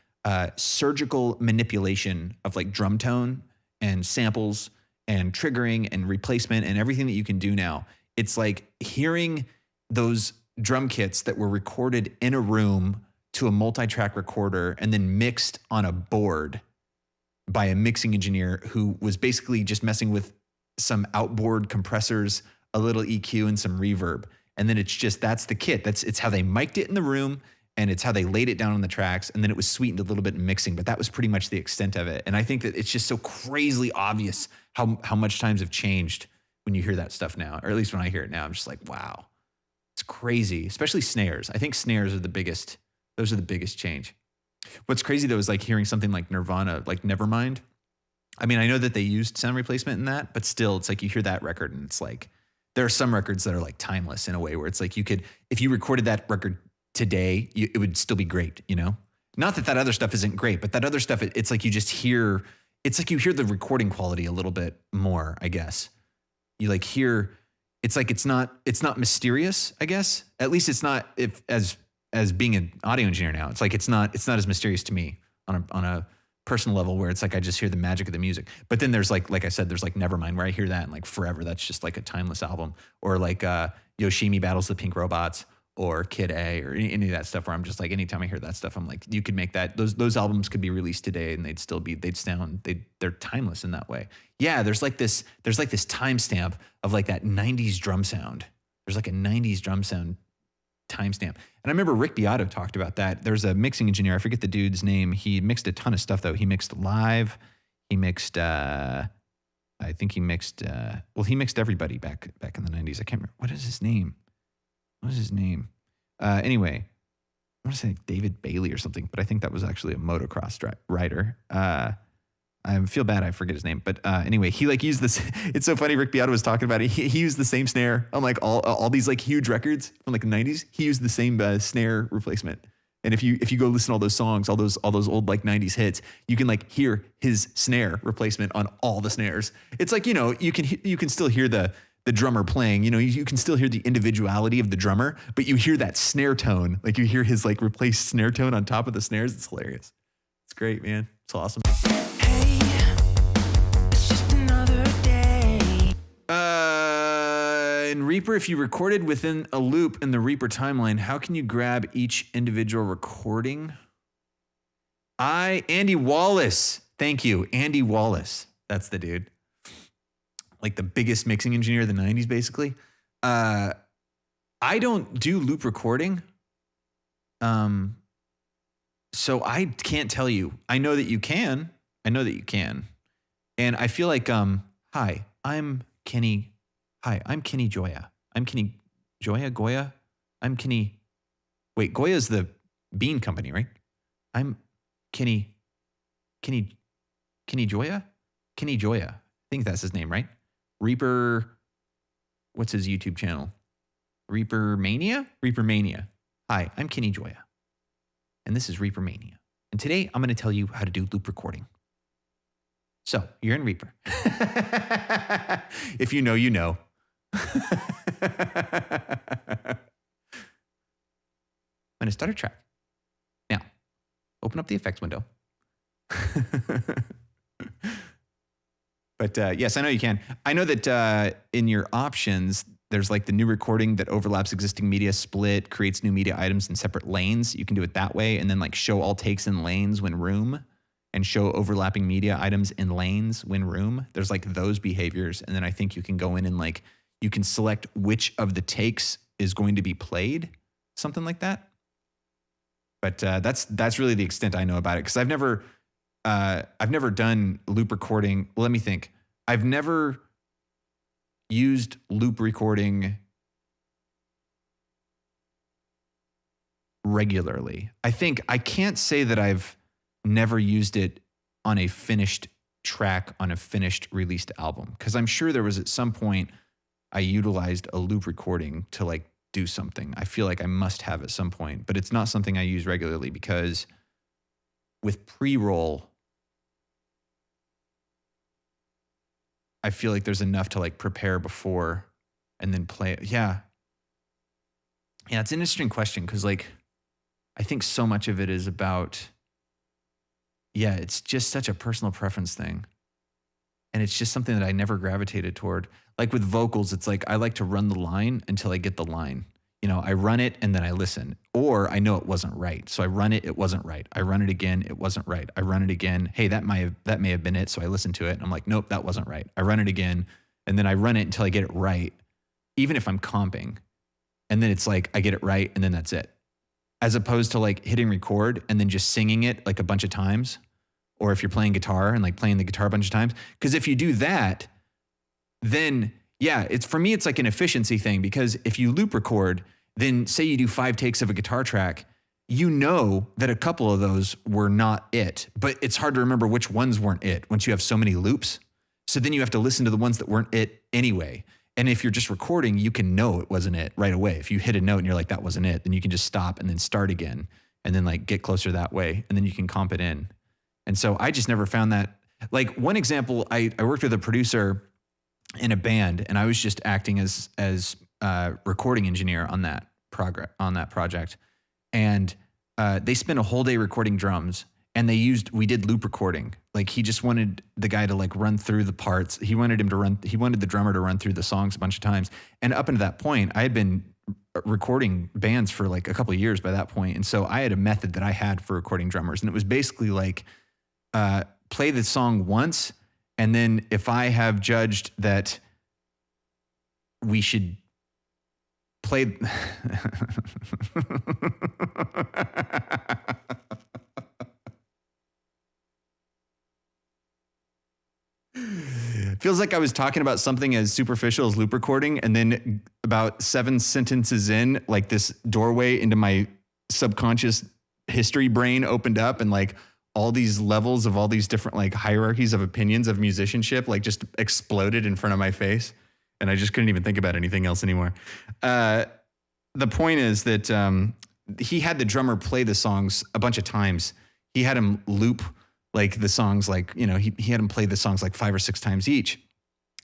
surgical manipulation of like drum tone and samples and triggering and replacement and everything that you can do now, it's like hearing those drum kits that were recorded in a room to a multi-track recorder and then mixed on a board by a mixing engineer who was basically just messing with some outboard compressors, a little EQ and some reverb. And then that's the kit. It's how they mic'd it in the room and it's how they laid it down on the tracks. And then it was sweetened a little bit in mixing, but that was pretty much the extent of it. And I think that it's just so crazily obvious how much times have changed when you hear that stuff now, or at least when I hear it now, I'm just like, wow, it's crazy, especially snares. I think snares are the biggest change. What's crazy though is like hearing something like Nirvana, like Nevermind. I mean, I know that they used sound replacement in that, but still it's like you hear that record and it's like, there are some records that are like timeless in a way where it's like you could, if you recorded that record today, it would still be great, you know? Not that other stuff isn't great, but that other stuff, it's like you just hear, it's like you hear the recording quality a little bit more, I guess. You like hear, it's like it's not mysterious, I guess. At least it's not as being an audio engineer now. It's like it's not as mysterious to me on a personal level where it's like I just hear the magic of the music. But then there's like I said, there's like Nevermind where I hear that and like forever. That's just like a timeless album. Or like Yoshimi Battles the Pink Robots or Kid A or any of that stuff where I'm just like, anytime I hear that stuff, I'm like, you could make that, those albums could be released today and they're timeless in that way. Yeah, there's like this timestamp of like that 90s drum sound. There's like a 90s drum sound timestamp. And I remember Rick Beato talked about that. There's a mixing engineer. I forget the dude's name. He mixed a ton of stuff though. He mixed live. He mixed, I think he mixed, he mixed everybody back in the 90s. I can't remember. What is his name? Anyway, I want to say like David Bailey or something, but I think that was actually a motocross rider. I feel bad I forget his name, but anyway, he like used this. It's so funny. Rick Beato was talking about it. He used the same snare on like all these like huge records from like the 90s. He used the same snare replacement. And if you go listen to all those songs, all those old like 90s hits, you can like hear his snare replacement on all the snares. It's like, you know, you can still hear the drummer playing, you know, you can still hear the individuality of the drummer, but you hear that snare tone. Like you hear his like replaced snare tone on top of the snares. It's hilarious. It's great, man. It's awesome. Hey, it's just another day. In Reaper, if you recorded within a loop in the Reaper timeline, how can you grab each individual recording? Andy Wallace. Thank you. Andy Wallace. That's the dude. Like the biggest mixing engineer of the 90s, basically. I don't do loop recording. So I can't tell you. I know that you can. And I feel like, hi, I'm Kenny. Hi, I'm Kenny Joya. I'm Kenny Joya, Goya. I'm Kenny. Wait, Goya's the bean company, right? I'm Kenny Joya? Kenny Joya. I think that's his name, right? Reaper, what's his YouTube channel? Reaper Mania? Reaper Mania. Hi, I'm Kenny Joya. And this is Reaper Mania. And today I'm going to tell you how to do loop recording. So you're in Reaper. If you know, you know. I'm going to start a track. Now, open up the effects window. But yes, I know you can. I know that in your options, there's like the new recording that overlaps existing media, split, creates new media items in separate lanes. You can do it that way. And then like show all takes in lanes when room, and show overlapping media items in lanes when room. There's like those behaviors. And then I think you can go in and like, you can select which of the takes is going to be played, something like that. But that's really the extent I know about it, because I've never done loop recording. Well, let me think. I've never used loop recording regularly. I think I can't say that I've never used it on a finished track on a finished released album, because I'm sure there was at some point I utilized a loop recording to like do something. I feel like I must have at some point, but it's not something I use regularly, because with pre-roll, I feel like there's enough to like prepare before and then play it. Yeah. Yeah, it's an interesting question, because like I think so much of it is about, yeah, it's just such a personal preference thing. And it's just something that I never gravitated toward. Like with vocals, it's like I like to run the line until I get the line. You know, I run it and then I listen. Or I know it wasn't right. So I run it, it wasn't right. I run it again, it wasn't right. I run it again. Hey, that may have been it. So I listen to it and I'm like, nope, that wasn't right. I run it again, and then I run it until I get it right, even if I'm comping. And then it's like I get it right and then that's it. As opposed to like hitting record and then just singing it like a bunch of times. Or if you're playing guitar and like playing the guitar a bunch of times. Because if you do that, then yeah, for me, it's like an efficiency thing, because if you loop record, then say you do 5 takes of a guitar track, you know that a couple of those were not it, but it's hard to remember which ones weren't it once you have so many loops. So then you have to listen to the ones that weren't it anyway. And if you're just recording, you can know it wasn't it right away. If you hit a note and you're like, that wasn't it, then you can just stop and then start again and then like get closer that way. And then you can comp it in. And so I just never found that. Like one example, I worked with a producer in a band, and I was just acting as recording engineer on that project. And they spent a whole day recording drums, and we did loop recording. Like he just wanted the guy to like run through the parts. He wanted the drummer to run through the songs a bunch of times. And up until that point, I had been recording bands for like a couple of years by that point. And so I had a method that I had for recording drummers. And it was basically like, play the song once, and then if I have judged that we should played. Feels like I was talking about something as superficial as loop recording, and then about 7 sentences in, like this doorway into my subconscious history brain opened up, and like all these levels of all these different like hierarchies of opinions of musicianship like just exploded in front of my face, and I just couldn't even think about anything else anymore. The point is that he had the drummer play the songs a bunch of times. He had him loop like the songs, like, you know, he had him play the songs like 5 or 6 times each.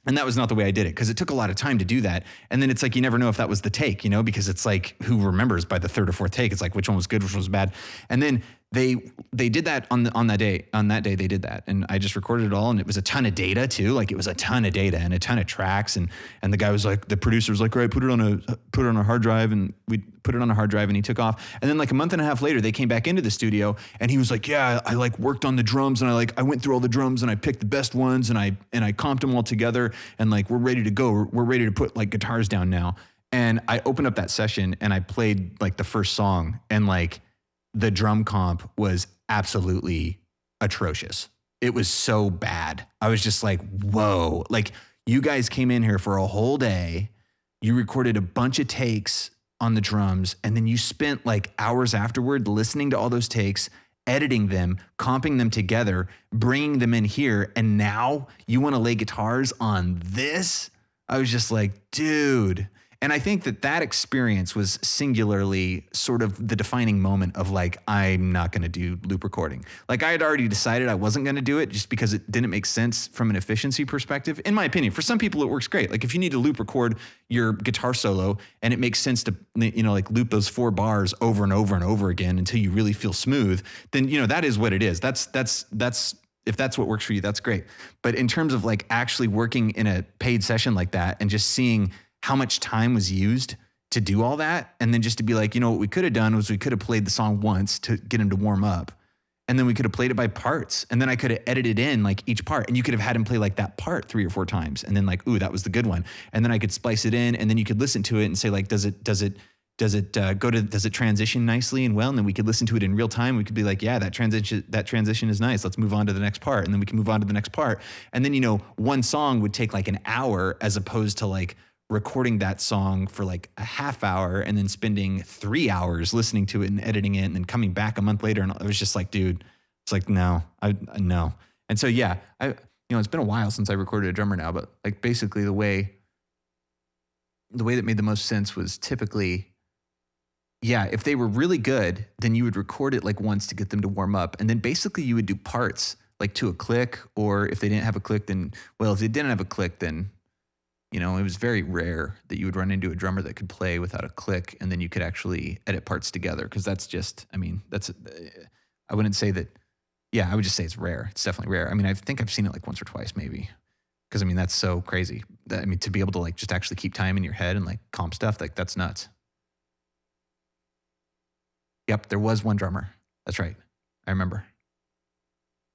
And that was not the way I did it, because it took a lot of time to do that. And then it's like, you never know if that was the take, you know, because it's like, who remembers by the 3rd or 4th take? It's like, which one was good, which one was bad. And then they did that on that day they did that. And I just recorded it all, and it was a ton of data too. Like, it was a ton of data and a ton of tracks. And the guy was like, the producer was like, all right, put it on a hard drive. And we put it on a hard drive, and he took off. And then like a month and a half later, they came back into the studio, and he was like, yeah, I like worked on the drums, and I went through all the drums, and I picked the best ones, and I comped them all together, and like, we're ready to go. We're ready to put like guitars down now. And I opened up that session, and I played like the first song, and like the drum comp was absolutely atrocious. It was so bad. I was just like, whoa, like, you guys came in here for a whole day. You recorded a bunch of takes on the drums, and then you spent like hours afterward listening to all those takes, editing them, comping them together, bringing them in here, and now you want to lay guitars on this? I was just like, dude. And I think that experience was singularly sort of the defining moment of like, I'm not going to do loop recording. Like, I had already decided I wasn't going to do it just because it didn't make sense from an efficiency perspective. In my opinion, for some people it works great. Like, if you need to loop record your guitar solo and it makes sense to, you know, like loop those 4 bars over and over and over again until you really feel smooth, then, you know, that is what it is. That's if that's what works for you, that's great. But in terms of like actually working in a paid session like that and just seeing how much time was used to do all that, and then just to be like, you know, what we could have done was we could have played the song once to get him to warm up, and then we could have played it by parts, and then I could have edited in like each part, and you could have had him play like that part 3 or 4 times, and then like, ooh, that was the good one, and then I could splice it in, and then you could listen to it and say like, does it transition nicely and well? And then we could listen to it in real time. We could be like, yeah, that transition is nice. Let's move on to the next part. And then we can move on to the next part. And then, you know, one song would take like an hour, as opposed to like recording that song for like a half hour and then spending 3 hours listening to it and editing it and then coming back a month later. And I was just like, dude, it's like, no. And so, yeah, it's been a while since I recorded a drummer now, but like basically the way that made the most sense was typically, yeah, if they were really good, then you would record it like once to get them to warm up. And then basically you would do parts like to a click, or if they didn't have a click, then, well, if they didn't have a click, then, you know, it was very rare that you would run into a drummer that could play without a click, and then you could actually edit parts together. Cause that's just, I mean, I wouldn't say that, yeah, I would just say it's rare. It's definitely rare. I mean, I think I've seen it like once or twice maybe. Cause I mean, that's so crazy. I mean, to be able to like just actually keep time in your head and like comp stuff, like that's nuts. Yep, there was one drummer. That's right. I remember.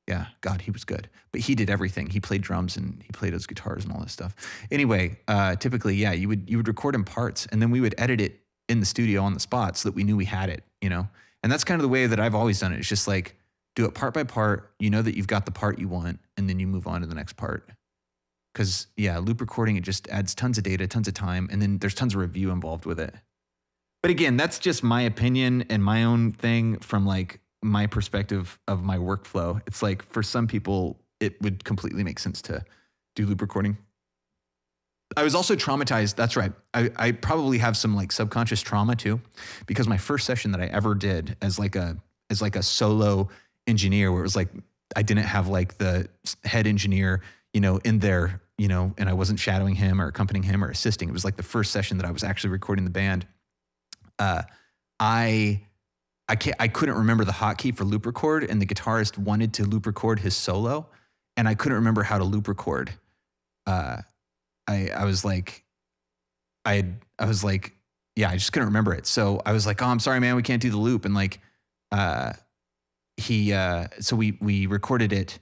Yeah, God, he was good. But he did everything. He played drums and he played those guitars and all this stuff. Anyway, typically, yeah, you would record in parts, and then we would edit it in the studio on the spot so that we knew we had it, you know? And that's kind of the way that I've always done it. It's just like, do it part by part. You know that you've got the part you want, and then you move on to the next part. Because, yeah, loop recording, it just adds tons of data, tons of time, and then there's tons of review involved with it. But again, that's just my opinion and my own thing from like my perspective of my workflow. It's like, for some people, it would completely make sense to do loop recording. I was also traumatized. That's right. I probably have some like subconscious trauma too, because my first session that I ever did as like a solo engineer, where it was like, I didn't have like the head engineer, you know, in there, you know, and I wasn't shadowing him or accompanying him or assisting. It was like the first session that I was actually recording the band. I couldn't remember the hotkey for loop record, and the guitarist wanted to loop record his solo, and I couldn't remember how to loop record. I was like, yeah, I just couldn't remember it. So I was like, oh, I'm sorry, man, we can't do the loop. And like, so we recorded it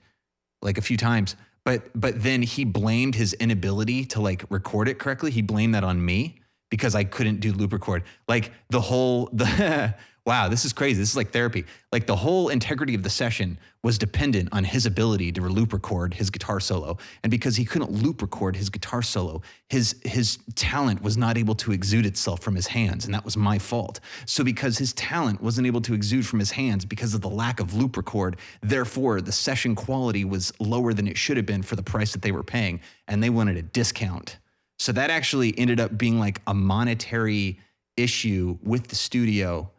like a few times, but then he blamed his inability to like record it correctly. He blamed that on me, because I couldn't do loop record. Like wow, this is crazy. This is like therapy. Like the whole integrity of the session was dependent on his ability to loop record his guitar solo. And because he couldn't loop record his guitar solo, his talent was not able to exude itself from his hands. And that was my fault. So because his talent wasn't able to exude from his hands because of the lack of loop record, therefore the session quality was lower than it should have been for the price that they were paying. And they wanted a discount. So that actually ended up being like a monetary issue with the studio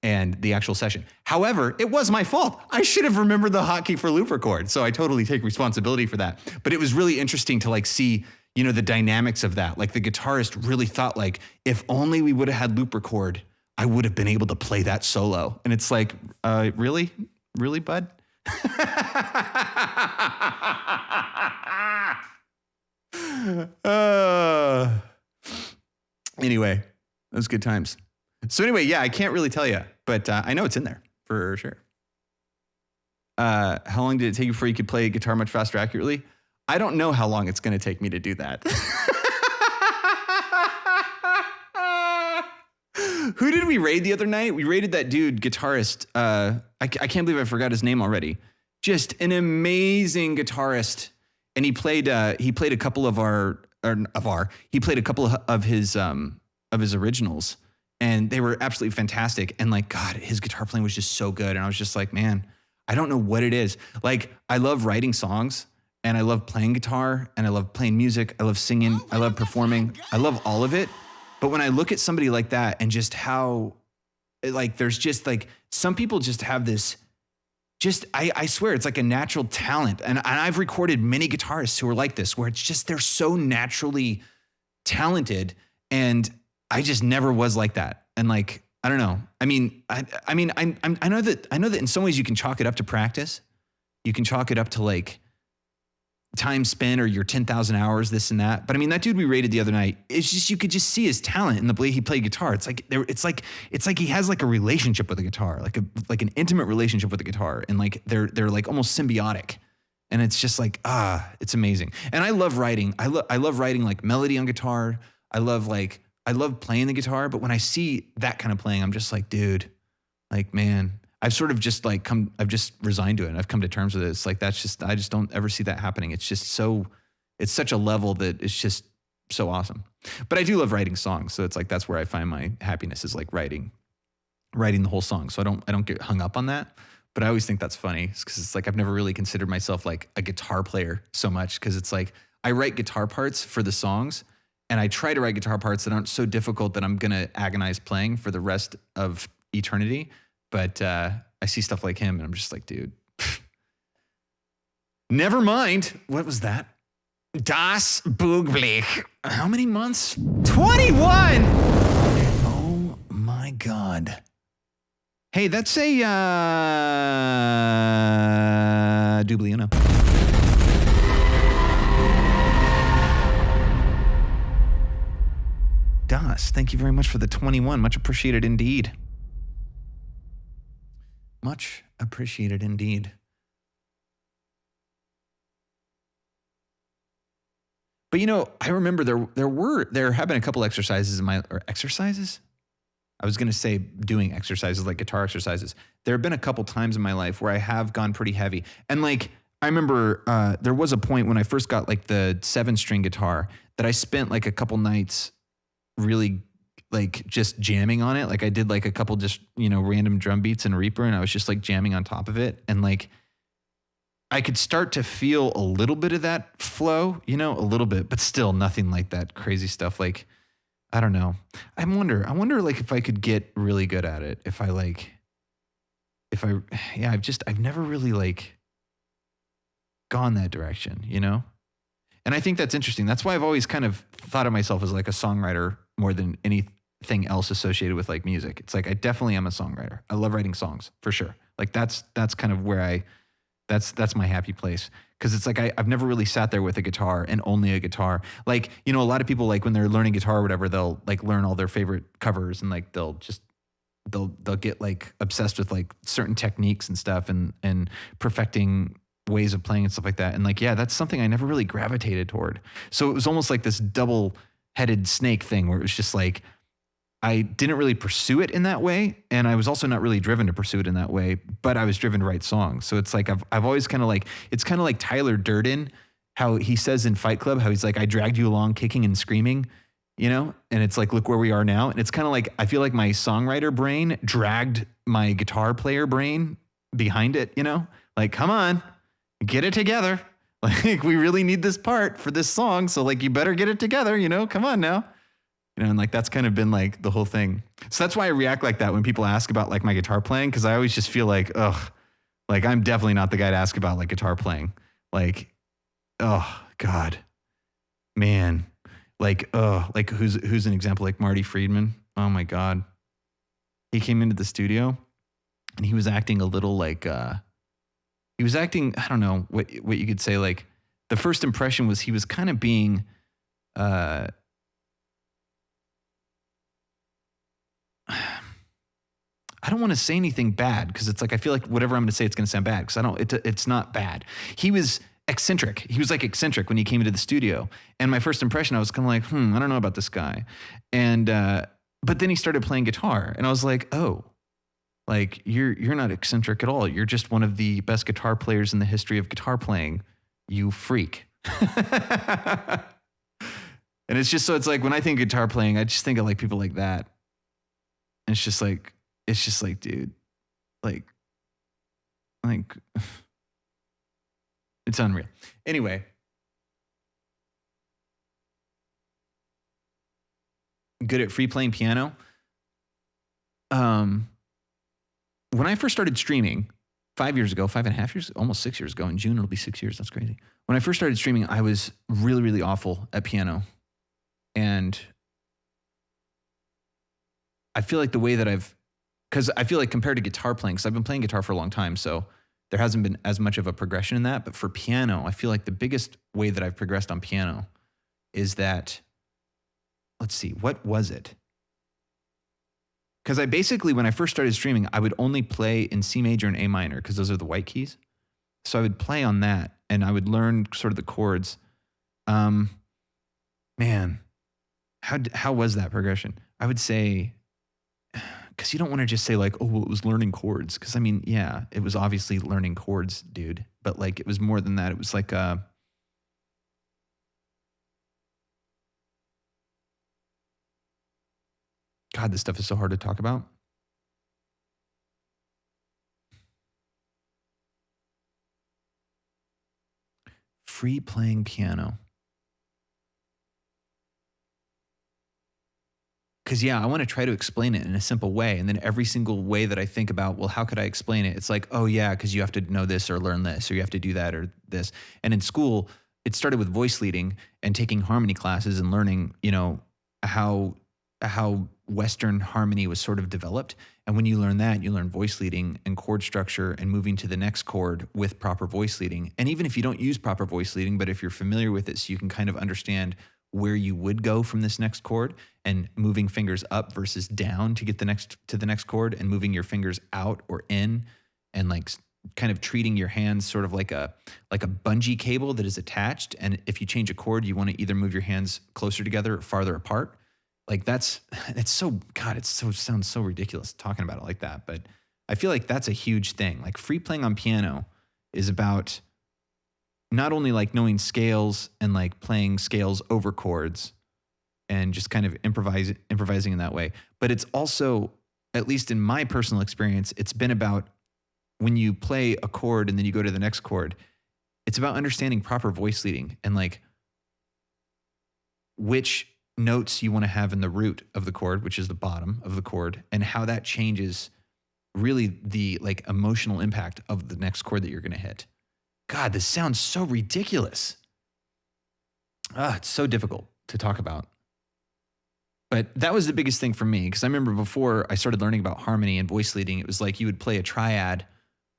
and the actual session. However, it was my fault. I should have remembered the hotkey for loop record. So I totally take responsibility for that. But it was really interesting to like see, you know, the dynamics of that. Like the guitarist really thought like, if only we would have had loop record, I would have been able to play that solo. And it's like, really? Really, bud? Anyway, those good times. So anyway, yeah, I can't really tell you, but I know it's in there for sure. How long did it take you before you could play guitar much faster accurately? I don't know how long it's going to take me to do that. Who did we raid the other night? We raided that dude, guitarist. I can't believe I forgot his name already. Just an amazing guitarist. And he played a couple of his originals. And they were absolutely fantastic. And like, God, his guitar playing was just so good. And I was just like, man, I don't know what it is. Like, I love writing songs and I love playing guitar and I love playing music. I love singing. I love performing. I love all of it. But when I look at somebody like that and just how, like, there's just like, some people just have this, I swear it's like a natural talent. And I've recorded many guitarists who are like this, where it's just, they're so naturally talented. And I just never was like that. And like, I don't know. I know that in some ways you can chalk it up to practice. You can chalk it up to like time spent or your 10,000 hours, this and that. But I mean, that dude we rated the other night, it's just, you could just see his talent in the way he played guitar. It's like he has like a relationship with the guitar, like an intimate relationship with the guitar. And like, they're like almost symbiotic. And it's just like, it's amazing. And I love writing. I love writing like melody on guitar. I love playing the guitar, but when I see that kind of playing, I'm just like, dude, like, man, I've sort of just like I've just resigned to it. And I've come to terms with it. It's like, I just don't ever see that happening. It's just it's such a level that it's just so awesome. But I do love writing songs. So it's like, that's where I find my happiness, is like writing the whole song. So I don't get hung up on that. But I always think that's funny because it's like, I've never really considered myself like a guitar player so much, because it's like, I write guitar parts for the songs. And I try to write guitar parts that aren't so difficult that I'm going to agonize playing for the rest of eternity. But I see stuff like him and I'm just like, dude, never mind. What was that? Das Buchblech. How many months? 21. Oh my God. Hey, that's a Dublino. Das, thank you very much for the 21. Much appreciated indeed. Much appreciated indeed. But you know, I remember there have been a couple exercises exercises? I was going to say doing exercises like guitar exercises. There have been a couple times in my life where I have gone pretty heavy. And like, I remember there was a point when I first got like the 7-string guitar that I spent like a couple nights really like just jamming on it. Like I did like a couple just, you know, random drum beats in Reaper, and I was just like jamming on top of it. And like, I could start to feel a little bit of that flow, you know, a little bit, but still nothing like that crazy stuff. Like, I don't know. I wonder like if I could get really good at it. I've never really like gone that direction, you know? And I think that's interesting. That's why I've always kind of thought of myself as like a songwriter more than anything else associated with like music. It's like, I definitely am a songwriter. I love writing songs for sure. Like that's kind of where that's my happy place. Cause it's like, I've never really sat there with a guitar and only a guitar. Like, you know, a lot of people, like when they're learning guitar or whatever, they'll like learn all their favorite covers and like, they'll get like obsessed with like certain techniques and stuff and perfecting ways of playing and stuff like that. And like, yeah, that's something I never really gravitated toward. So it was almost like this double headed snake thing where it was just like, I didn't really pursue it in that way. And I was also not really driven to pursue it in that way, but I was driven to write songs. So it's like, I've always kind of like, it's kind of like Tyler Durden, how he says in Fight Club, how he's like, I dragged you along kicking and screaming, you know? And it's like, look where we are now. And it's kind of like, I feel like my songwriter brain dragged my guitar player brain behind it, you know? Like, come on, get it together. Like, we really need this part for this song. So like, you better get it together, you know? Come on now. You know, and like, that's kind of been like the whole thing. So that's why I react like that when people ask about like my guitar playing. Cause I always just feel like, ugh, like I'm definitely not the guy to ask about like guitar playing. Like, oh God, man. Like, who's an example? Like Marty Friedman. Oh my God. He came into the studio and he was acting a little like, he was acting, I don't know what you could say. Like the first impression was he was kind of being, I don't want to say anything bad because it's like, I feel like whatever I'm going to say, it's going to sound bad because it's not bad. He was eccentric. He was like eccentric when he came into the studio. And my first impression, I was kind of like, I don't know about this guy. And, but then he started playing guitar and I was like, oh, like you're not eccentric at all. You're just one of the best guitar players in the history of guitar playing, you freak. And it's just, so it's like, when I think guitar playing, I just think of like people like that. And it's just like, dude, like, it's unreal. Anyway, good at free playing piano. When I first started streaming 5 years ago, 5.5 years, almost 6 years ago, in June, it'll be 6 years. That's crazy. When I first started streaming, I was really, really awful at piano. And I feel like the way that because I feel like compared to guitar playing, because I've been playing guitar for a long time, so there hasn't been as much of a progression in that. But for piano, I feel like the biggest way that I've progressed on piano is that, let's see, what was it? Because I basically, when I first started streaming, I would only play in C major and A minor because those are the white keys. So I would play on that and I would learn sort of the chords. Man, how was that progression? I would say, because you don't want to just say like, oh, well, it was learning chords. Because I mean, yeah, it was obviously learning chords, dude. But like, it was more than that. It was like, God, this stuff is so hard to talk about. Free playing piano. Because, yeah, I want to try to explain it in a simple way. And then every single way that I think about, well, how could I explain it? It's like, oh, yeah, because you have to know this or learn this, or you have to do that or this. And in school, it started with voice leading and taking harmony classes and learning, you know, how Western harmony was sort of developed. And when you learn that, you learn voice leading and chord structure and moving to the next chord with proper voice leading. And even if you don't use proper voice leading, but if you're familiar with it, so you can kind of understand where you would go from this next chord and moving fingers up versus down to get to the next chord and moving your fingers out or in and like kind of treating your hands sort of like a bungee cable that is attached. And if you change a chord, you want to either move your hands closer together or farther apart. Like sounds so ridiculous talking about it like that. But I feel like that's a huge thing. Like free playing on piano is about not only like knowing scales and like playing scales over chords and just kind of improvising in that way. But it's also, at least in my personal experience, it's been about when you play a chord and then you go to the next chord, it's about understanding proper voice leading and like which notes you want to have in the root of the chord, which is the bottom of the chord, and how that changes really the like emotional impact of the next chord that you're going to hit. God, this sounds so ridiculous. It's so difficult to talk about. But that was the biggest thing for me, because I remember before I started learning about harmony and voice leading, it was like you would play a triad,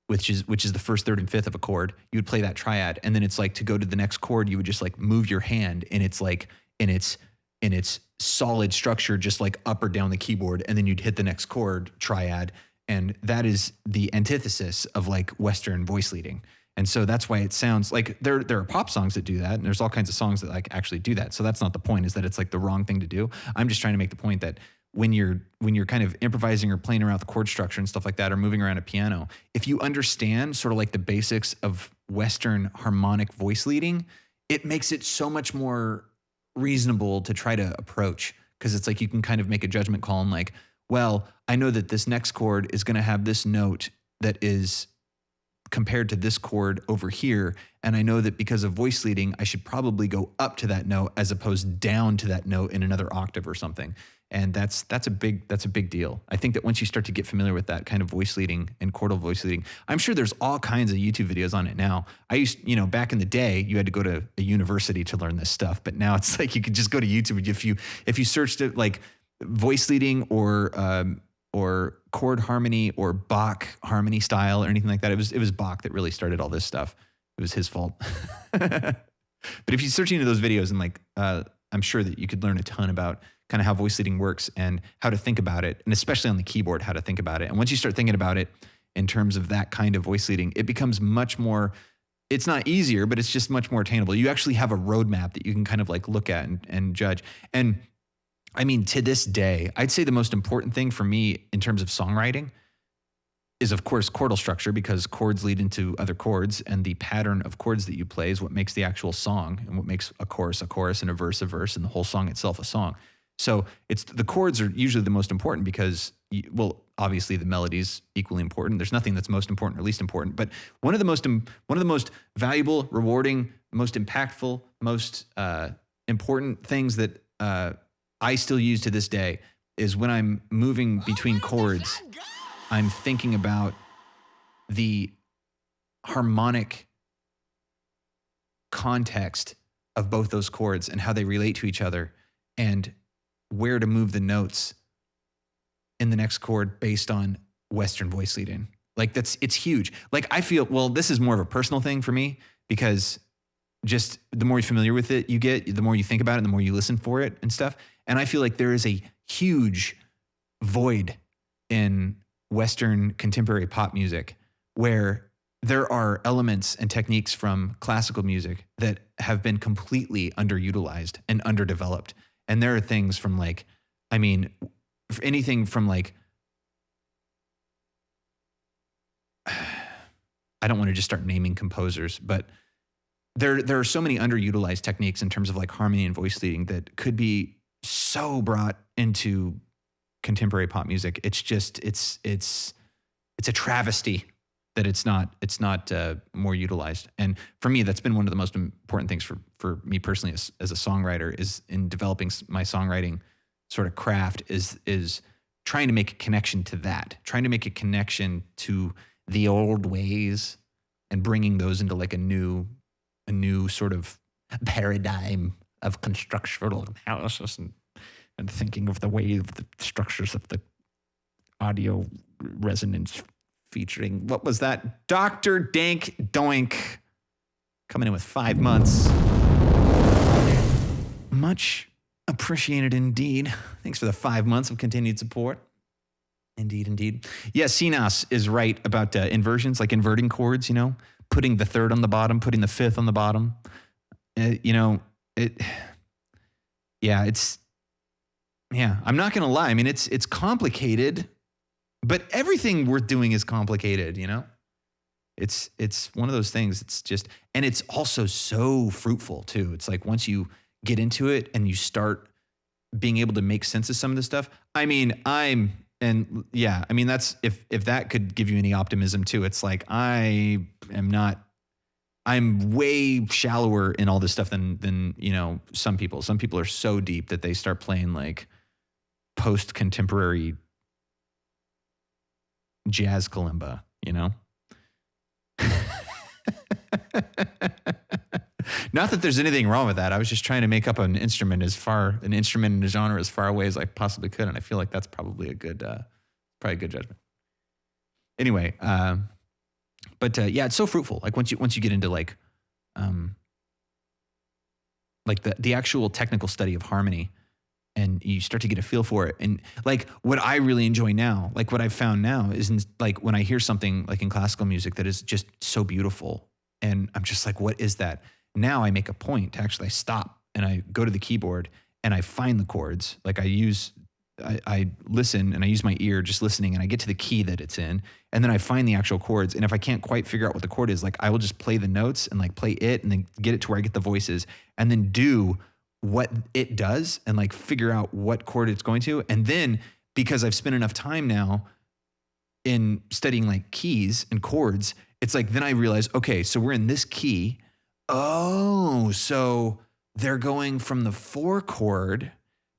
which is the first, third, and fifth of a chord. You would play that triad, and then it's like to go to the next chord, you would just like move your hand, and it's like in its solid structure, just like up or down the keyboard, and then you'd hit the next chord triad, and that is the antithesis of like Western voice leading. And so that's why it sounds like there are pop songs that do that, and there's all kinds of songs that like actually do that. So that's not the point, is that it's like the wrong thing to do. I'm just trying to make the point that when you're kind of improvising or playing around with chord structure and stuff like that, or moving around a piano, if you understand sort of like the basics of Western harmonic voice leading, it makes it so much more reasonable to try to approach, because it's like you can kind of make a judgment call and like, well, I know that this next chord is going to have this note that is compared to this chord over here, and I know that because of voice leading, I should probably go up to that note as opposed down to that note in another octave or something. And that's a big deal. I think that once you start to get familiar with that kind of voice leading and chordal voice leading, I'm sure there's all kinds of YouTube videos on it now. I used, back in the day, you had to go to a university to learn this stuff, but now it's like you could just go to YouTube. If you searched it like voice leading or chord harmony or Bach harmony style or anything like that, it was Bach that really started all this stuff. It was his fault. But if you search into those videos, and like I'm sure that you could learn a ton about kind of how voice leading works and how to think about it, and especially on the keyboard, how to think about it. And once you start thinking about it in terms of that kind of voice leading, it becomes much more, it's not easier, but it's just much more attainable. You actually have a roadmap that you can kind of like look at and judge. And I mean, to this day, I'd say the most important thing for me in terms of songwriting is, of course, chordal structure, because chords lead into other chords, and the pattern of chords that you play is what makes the actual song, and what makes a chorus, and a verse, and the whole song itself a song. So it's the chords are usually the most important because, well, obviously the melody's equally important. There's nothing that's most important or least important, but one of the most valuable, rewarding, most impactful, most important things that I still use to this day is when I'm moving between chords, I'm thinking about the harmonic context of both those chords and how they relate to each other, and where to move the notes in the next chord based on Western voice leading. Like it's huge. Like I feel, well, this is more of a personal thing for me, because just the more you're familiar with it you get, the more you think about it, and the more you listen for it and stuff. And I feel like there is a huge void in Western contemporary pop music where there are elements and techniques from classical music that have been completely underutilized and underdeveloped. And there are things from like, I mean, anything from like, I don't want to just start naming composers, but there are so many underutilized techniques in terms of like harmony and voice leading that could be so brought into contemporary pop music. It's just, it's a travesty that it's not more utilized. And for me, that's been one of the most important things for me personally as a songwriter, is in developing my songwriting sort of craft, is trying to make a connection to that, trying to make a connection to the old ways and bringing those into like a new sort of paradigm of constructional analysis and thinking of the way of the structures of the audio resonance featuring, what was that? Dr. Dank Doink coming in with 5 months. Much appreciated indeed. Thanks for the 5 months of continued support. Indeed. Yes, Sinas is right about inversions, like inverting chords, putting the third on the bottom, putting the fifth on the bottom. I'm not going to lie. I mean, it's complicated, but everything worth doing is complicated, It's one of those things. It's just, and it's also so fruitful too. It's like once you get into it and you start being able to make sense of some of this stuff. I mean, that's, if that could give you any optimism too, it's like, I'm way shallower in all this stuff than some people. Some people are so deep that they start playing like post-contemporary jazz kalimba, Not that there's anything wrong with that. I was just trying to make up an instrument in a genre as far away as I possibly could, and I feel like that's probably a good judgment. Anyway, it's so fruitful. Like once you get into like the actual technical study of harmony, and you start to get a feel for it. And like what I really enjoy now, like what I've found now is like when I hear something like in classical music that is just so beautiful, And I'm just like, what is that? Now I make a point to actually stop and I go to the keyboard and I find the chords. Like I listen and I use my ear just listening and I get to the key that it's in and then I find the actual chords. And if I can't quite figure out what the chord is, like I will just play the notes and like play it and then get it to where I get the voices and then do what it does and like figure out what chord it's going to. And then because I've spent enough time now in studying like keys and chords, it's like, then I realize, okay, so we're in this key. Oh, so they're going from the 4 chord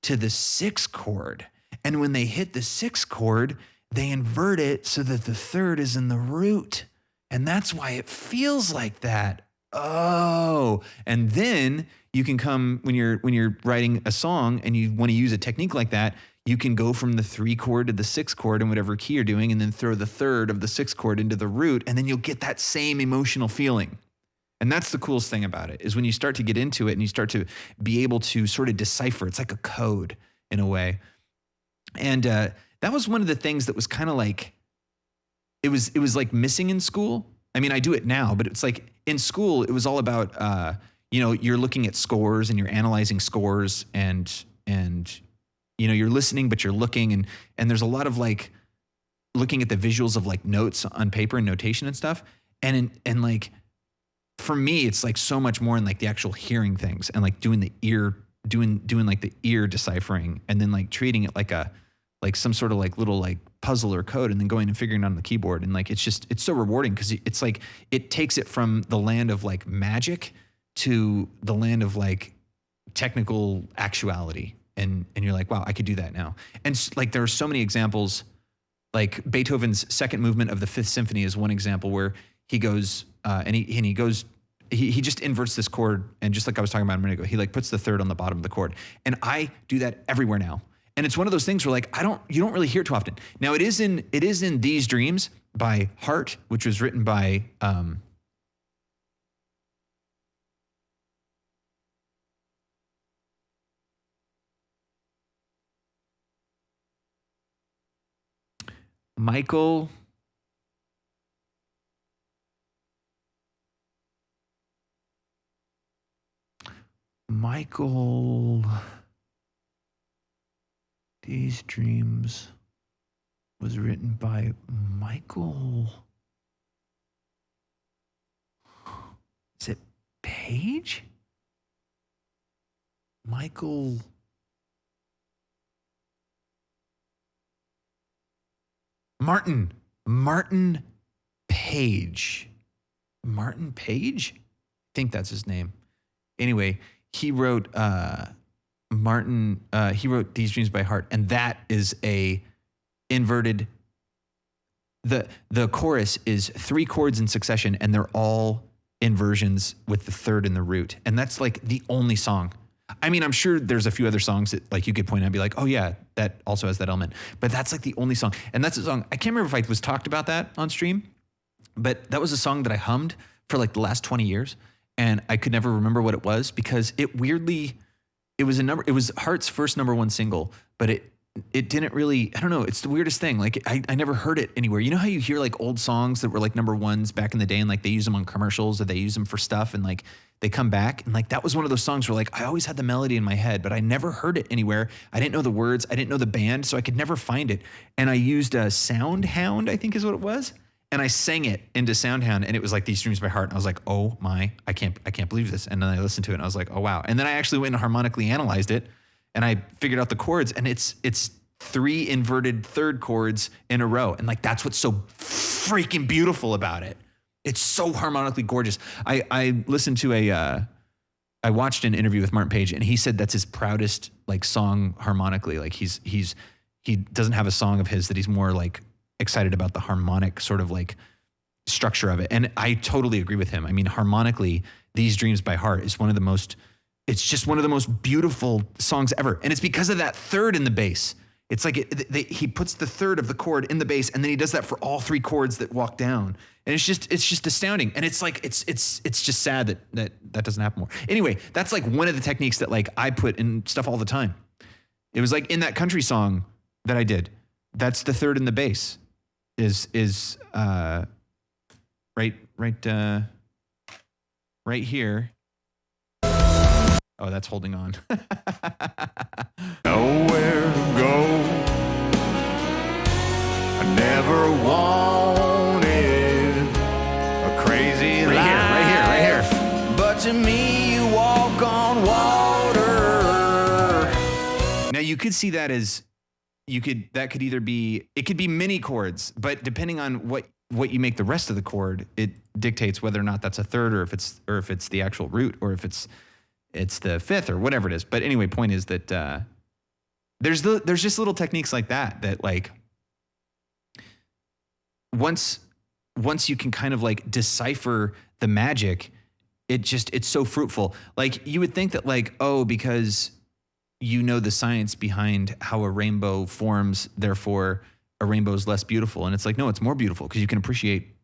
to the 6 chord. And when they hit the 6 chord, they invert it so that the 3rd is in the root. And that's why it feels like that. Oh, and then you can come when you're writing a song and you want to use a technique like that, you can go from the 3 chord to the 6 chord in whatever key you're doing and then throw the 3rd of the 6 chord into the root and then you'll get that same emotional feeling. And that's the coolest thing about it is when you start to get into it and you start to be able to sort of decipher. It's like a code in a way. And that was one of the things that was kind of like, it was like missing in school. I mean, I do it now, but it's like in school, it was all about, you're looking at scores and you're analyzing scores and you're listening, but you're looking and there's a lot of like looking at the visuals of like notes on paper and notation and stuff. And like, for me, it's like so much more in like the actual hearing things and like doing the ear, doing like the ear deciphering and then like treating it like some sort of like little like puzzle or code and then going and figuring it out on the keyboard. And like, it's so rewarding because it's like, it takes it from the land of like magic to the land of like technical actuality. And you're like, wow, I could do that now. And like, there are so many examples, like Beethoven's second movement of the Fifth Symphony is one example where he goes, he just inverts this chord. And just like I was talking about a minute ago, he like puts the 3rd on the bottom of the chord. And I do that everywhere now. And it's one of those things where like, you don't really hear it too often. Now it is in These Dreams by Hart, which was written by, Michael These Dreams was written by Michael. Is it Page? Michael. Martin Page. Martin Page? I think that's his name. Anyway, he wrote he wrote These Dreams by Heart, and that is a inverted. The chorus is 3 chords in succession, and they're all inversions with the 3rd in the root, and that's like the only song. I mean, I'm sure there's a few other songs that like you could point out and be like, oh yeah, that also has that element, but that's like the only song, and that's a song. I can't remember if I was talked about that on stream, but that was a song that I hummed for like the last 20 years. And I could never remember what it was because it was Heart's first #1 single, but it didn't really, I don't know. It's the weirdest thing. Like I never heard it anywhere. You know how you hear like old songs that were like #1s back in the day and like they use them on commercials or they use them for stuff and like they come back and like that was one of those songs where like I always had the melody in my head, but I never heard it anywhere. I didn't know the words. I didn't know the band, so I could never find it. And I used a SoundHound, I think is what it was. And I sang it into SoundHound and it was like These Dreams by Heart. And I was like, oh my, I can't believe this. And then I listened to it and I was like, oh wow. And then I actually went and harmonically analyzed it and I figured out the chords and it's 3 inverted 3rd chords in a row. And like, that's what's so freaking beautiful about it. It's so harmonically gorgeous. I listened to I watched an interview with Martin Page and he said that's his proudest like song harmonically. Like he doesn't have a song of his that he's more like excited about the harmonic sort of like structure of it. And I totally agree with him. I mean, harmonically, These Dreams by Heart is it's just one of the most beautiful songs ever. And it's because of that 3rd in the bass. It's like he puts the 3rd of the chord in the bass and then he does that for all 3 chords that walk down. And it's just astounding. And it's like, it's just sad that doesn't happen more. Anyway, that's like one of the techniques that like I put in stuff all the time. It was like in that country song that I did, that's the 3rd in the bass is right. right here. Oh, that's holding on. Nowhere to go. I never wanted a crazy life. Right here. But to me, you walk on water. Now you could see that as that could either be, it could be mini chords, but depending on what you make the rest of the chord, it dictates whether or not that's a third, or if it's the actual root, or if it's the fifth, or whatever it is. But anyway, point is that there's just little techniques like that like once you can kind of like decipher the magic, it's so fruitful. Like you would think that like, oh, because you know the science behind how a rainbow forms, therefore a rainbow is less beautiful. And it's like, no, it's more beautiful because you can appreciate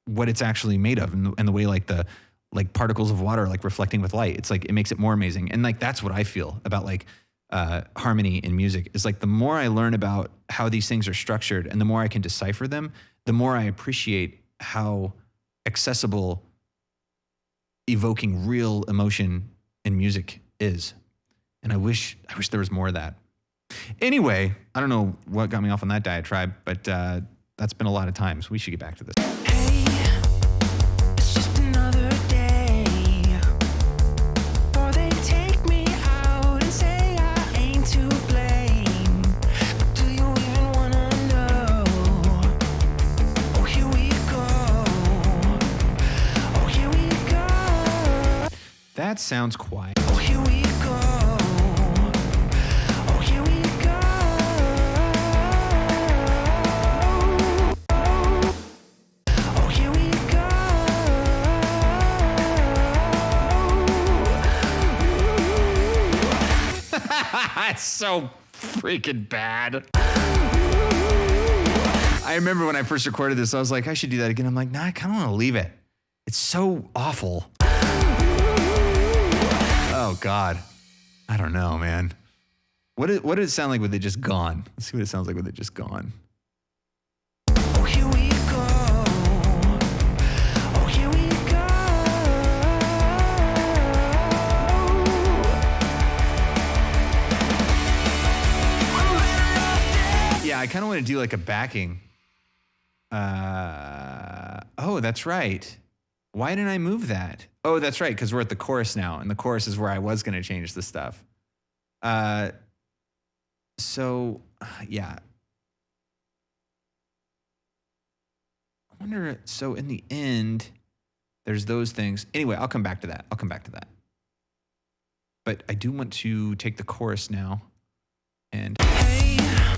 what it's actually made of, and the way like the particles of water like reflecting with light. It's like, it makes it more amazing. And like, that's what I feel about like harmony in music, is like the more I learn about how these things are structured and the more I can decipher them, the more I appreciate how accessible evoking real emotion in music is. And I wish there was more of that. Anyway, I don't know what got me off on that diatribe, but that's been a lot of times. We should get back to this. Hey, it's just another day. Or they take me out and say I ain't to blame. But do you even wanna know? Oh, here we go. Oh, here we go. That sounds quiet. Oh, here we go. Oh, here we go. Oh, here we go. It's so freaking bad. I remember when I first recorded this, I was like, I should do that again. I'm like, nah, I kind of want to leave it. It's so awful. Oh God, I don't know, man. What did it sound like with it just gone? Let's see what it sounds like with it just gone. Oh, here we go. Oh, here we go. Yeah, I kind of want to do like a backing. Oh, that's right. Why didn't I move that? Oh, that's right, because we're at the chorus now, and the chorus is where I was going to change the stuff. So, yeah. I wonder, so in the end, there's those things. Anyway, I'll come back to that. But I do want to take the chorus now. And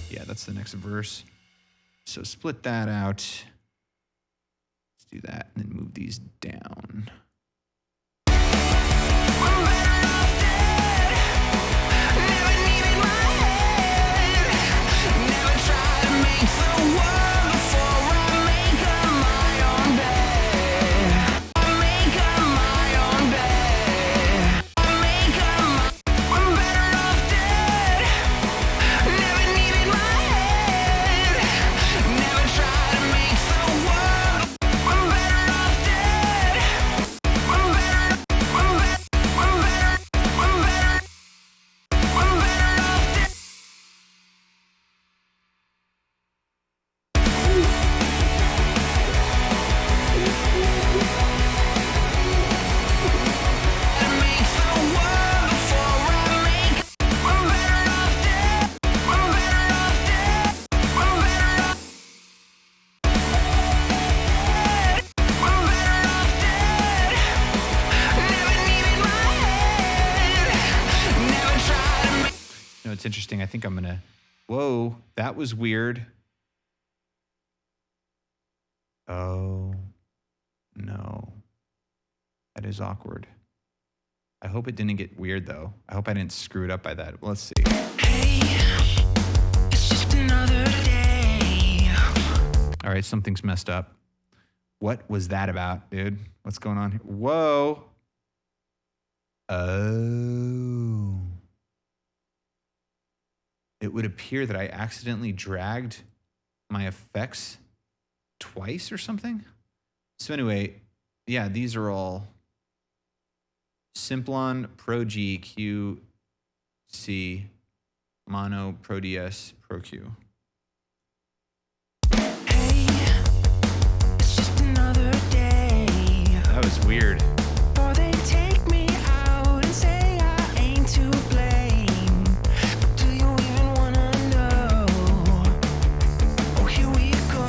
yeah, that's the next verse. So split that out. Let's do that and then move these down. It's interesting. I think I'm going to, whoa, that was weird. Oh, no. That is awkward. I hope it didn't get weird, though. I hope I didn't screw it up by that. Well, let's see. Hey, it's just another day. All right, something's messed up. What was that about, dude? What's going on here? Whoa. Oh. It would appear that I accidentally dragged my effects twice or something. So anyway, yeah, these are all Simplon Pro G QC Mono Pro DS Pro Q. Hey, it's just another day. That was weird. Or they take me out and say I ain't to blame. But do you even wanna know? Oh, here we go.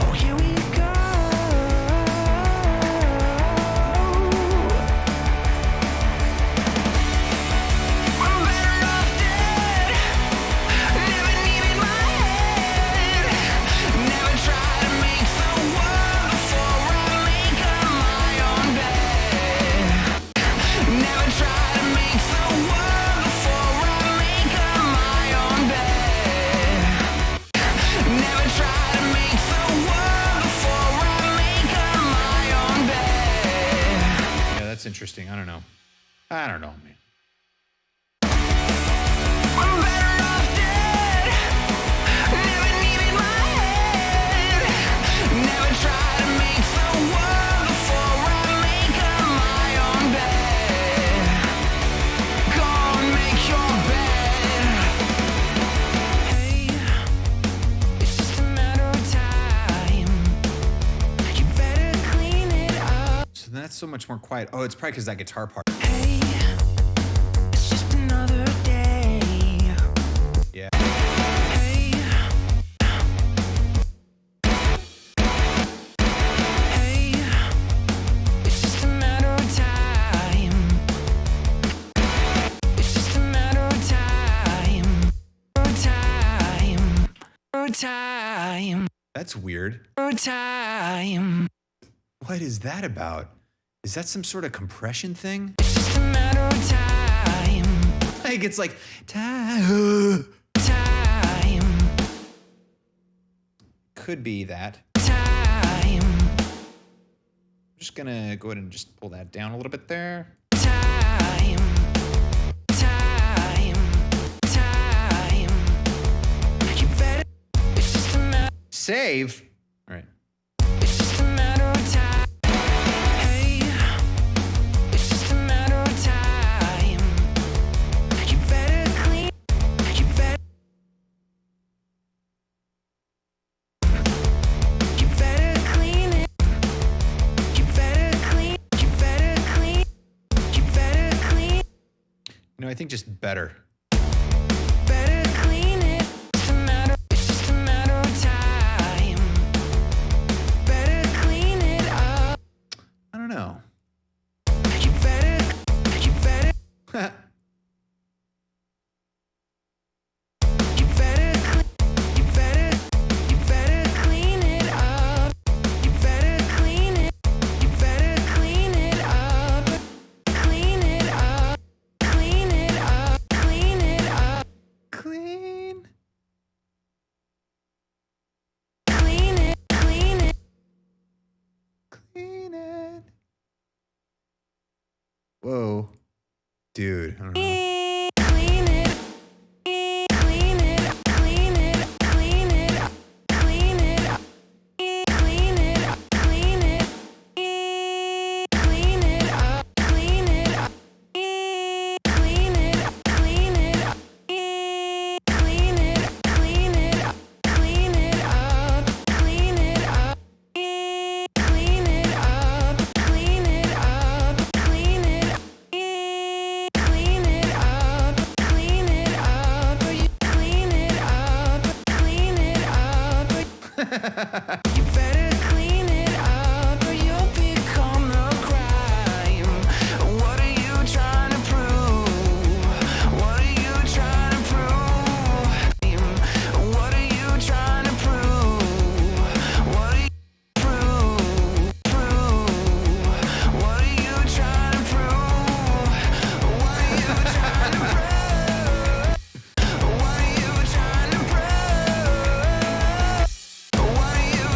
Oh, here we go. I'm better off dead. Never needed my head. Never try to make the world before I make up my own bed. Never try to make the world before I make up my own bed. Never try to make the world before I make up my own bed. Yeah, that's interesting. I don't know, man. I'm better off dead. Never needed my head. Never try to make the world before I make up my own bed. Go and make your bed. Hey, it's just a matter of time. You better clean it up. So that's so much more quiet. Oh, it's probably because that guitar part. Hey, it's just another day. Yeah. Hey, hey, it's just a matter of time. It's just a matter of time. Time. That's weird. Time. What is that about? Is that some sort of compression thing? It's just a matter of time. Like it's like time. Could be that. Time. I'm just gonna go ahead and just pull that down a little bit there. Time. You better. It's just a matter. Save. All right. It's just a matter of time. Hey, it's just a matter of time. You better clean. You better. You better clean it. You better clean. You better clean. You better clean. I think just better. Better clean it. It's just a matter of time. Better clean it up. I don't know. You better. You better. You better. You better. You better clean it up. You better clean it. You better clean it up. Clean it up. Clean it up. Clean it up. Clean. Clean it. Clean it. Clean it. Whoa. Dude, I don't know. Clean it. Clean it. Clean it. Clean it. Clean it. Clean it. Clean it. Clean it up. Clean it up. Clean it. Clean it. Clean it. Clean it up. Clean it up. Clean it up. Clean it up. Clean it up. Clean it. Clean it up. Clean it up. Clean it up. Clean it up. You better clean it up or you'll become the crime. What are you trying to prove? What are you trying to prove? What are you trying to prove? What are you prove? What are you trying to prove? What are you trying to prove? What are you trying to prove? What are you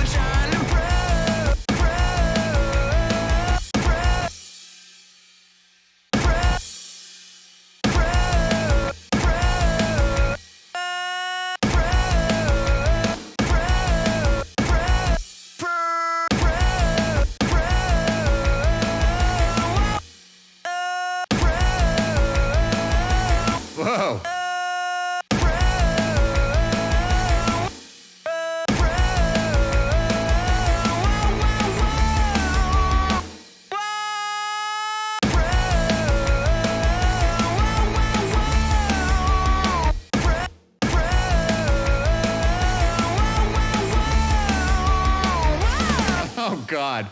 God.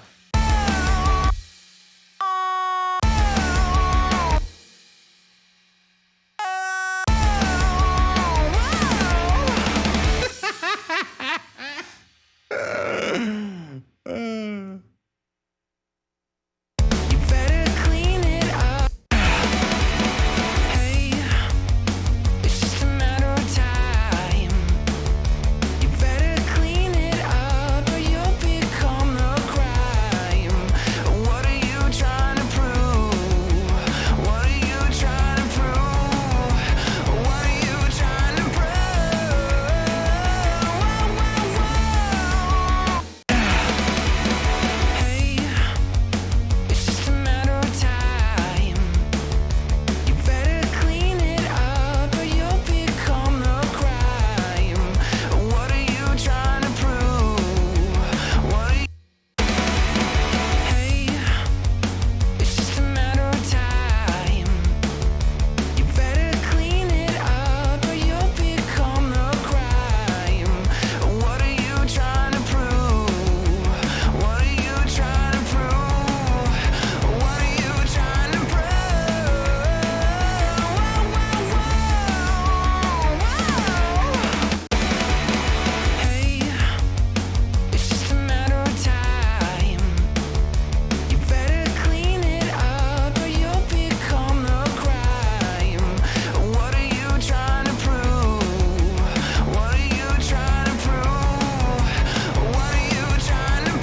You better clean it up. Hey, it's just a matter of time. You better clean it up or you'll become the crime. What are you trying to prove? What are you trying to prove? What are you trying to prove? Hey, it's just a matter of time. You better clean it up or you'll become the crime. What are you trying to prove? What are you? Hey, it's just a matter of time. You better clean it up or you'll become the crime. What are you trying to prove? What are you trying to prove? What are you trying to prove? Hey, it's just a matter of time. You better clean it up or you'll become the crime. What are you trying to prove? What are you trying to prove? What are you trying to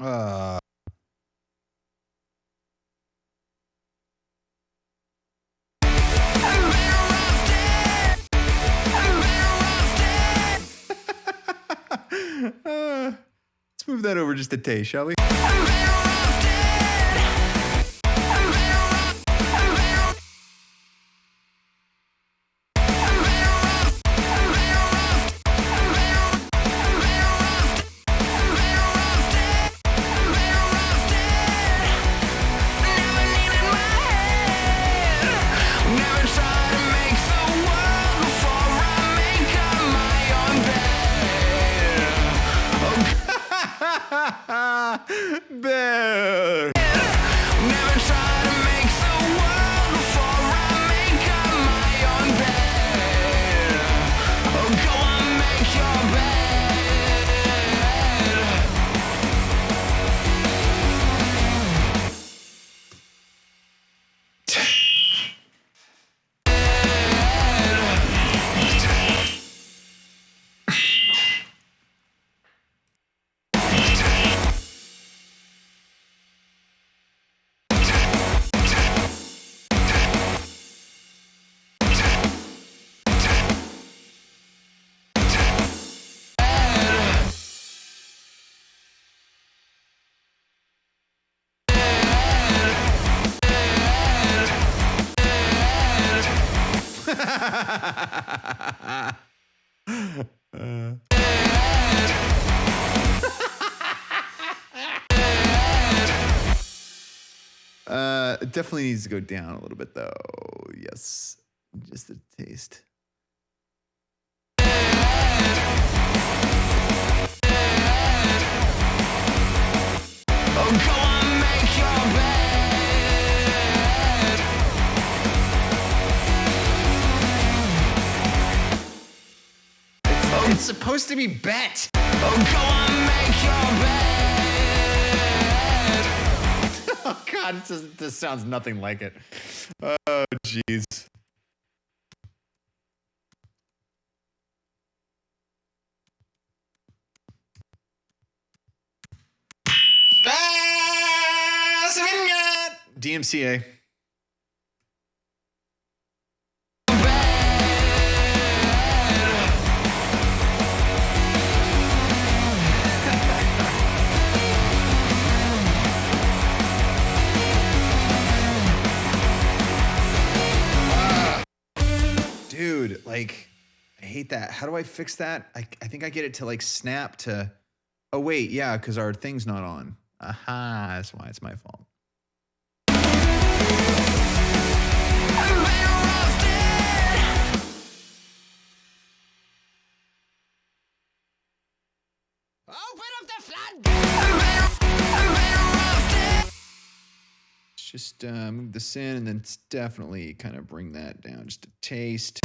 Uh, let's move that over just a tay, shall we? Never try to make the world before I make up my own bed. Bear. Never try to make the world before I make up my own bed. Oh, go on, make your It definitely needs to go down a little bit, though. Yes, just a taste. Oh, go on, make your bed. It's supposed to be bet. Oh, go on, make your bed. Oh God, this sounds nothing like it. Oh jeez. DMCA. Dude, like, I hate that. How do I fix that? I think I get it to like snap to Oh, wait. Yeah, because our thing's not on. Aha. That's why it's my fault. Let's just move this in and then definitely kind of bring that down just a taste.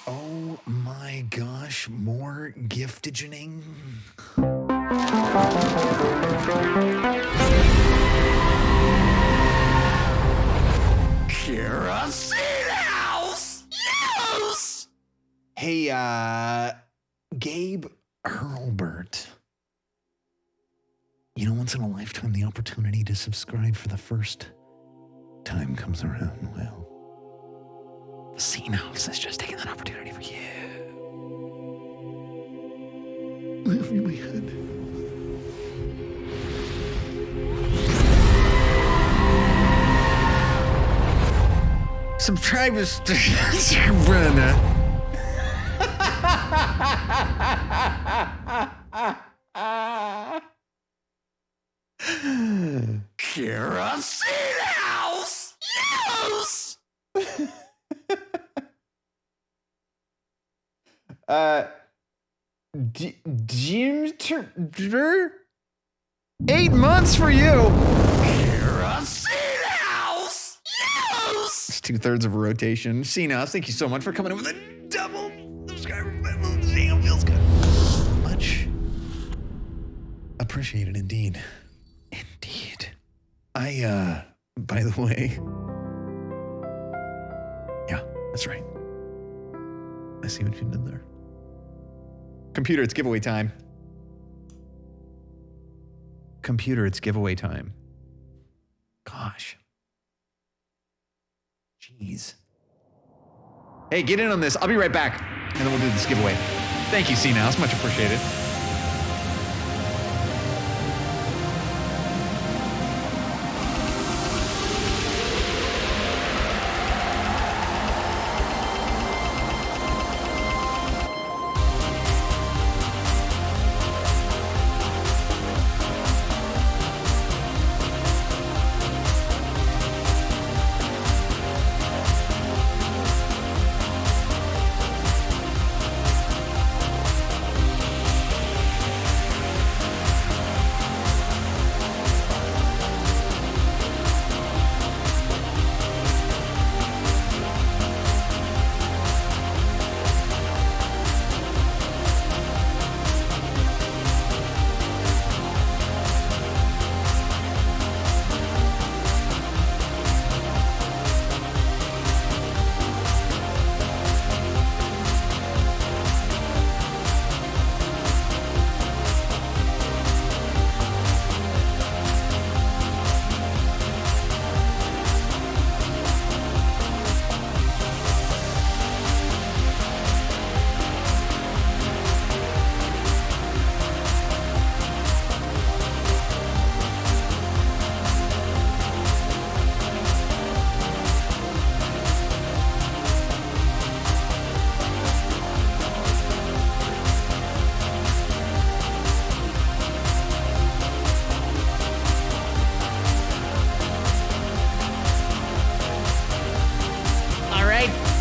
Oh my gosh, more giftagening. Kerosene House! Yes! Hey, Gabe Hurlbert. You know, once in a lifetime, the opportunity to subscribe for the first time comes around. Well, Scene House is just taking that opportunity for you. Lift me my head. Subscribers to Sabrina. Kerosene House! Yes! Jim 8 months for you. Kerosene House! Yes! It's 2/3 of a rotation. Cena, thank you so much for coming in with a double subscriber. Damn, feels good. Much appreciated indeed. Indeed. By the way. Yeah, that's right. I see what you did there. Computer, it's giveaway time. Computer, it's giveaway time. Gosh. Jeez. Hey, get in on this. I'll be right back. And then we'll do this giveaway. Thank you, C-Now. It's much appreciated.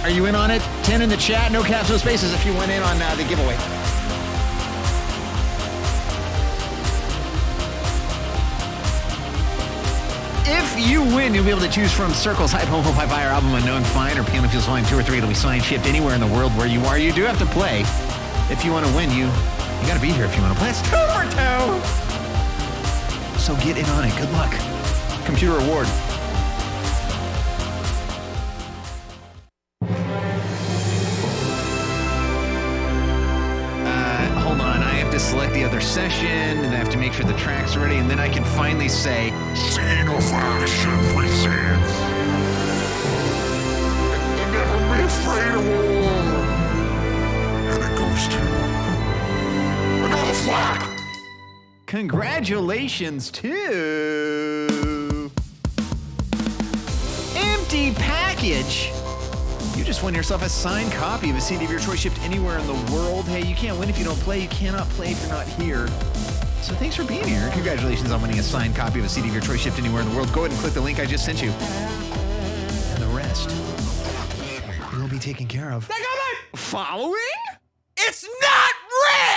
Are you in on it? 10 in the chat, no caps, no spaces if you went in on the giveaway. If you win, you'll be able to choose from Circle's Hype Home Hi Fire album Unknown Fine or Piano Feels Fine 2 or 3. It'll be signed, shipped anywhere in the world where you are. You do have to play. If you want to win, you got to be here if you want to play. It's 2 for 2. So get in on it. Good luck. Computer reward. Select the other session, and I have to make sure the track's ready, and then I can finally say, Scene of Action presents. And never be afraid of war. And it goes to another flag. Congratulations to Empty Package. You just won yourself a signed copy of a CD of your choice shipped anywhere in the world. Hey, you can't win if you don't play. You cannot play if you're not here. So thanks for being here. Congratulations on winning a signed copy of a CD of your choice shipped anywhere in the world. Go ahead and click the link I just sent you. And the rest will be taken care of. Following? It's not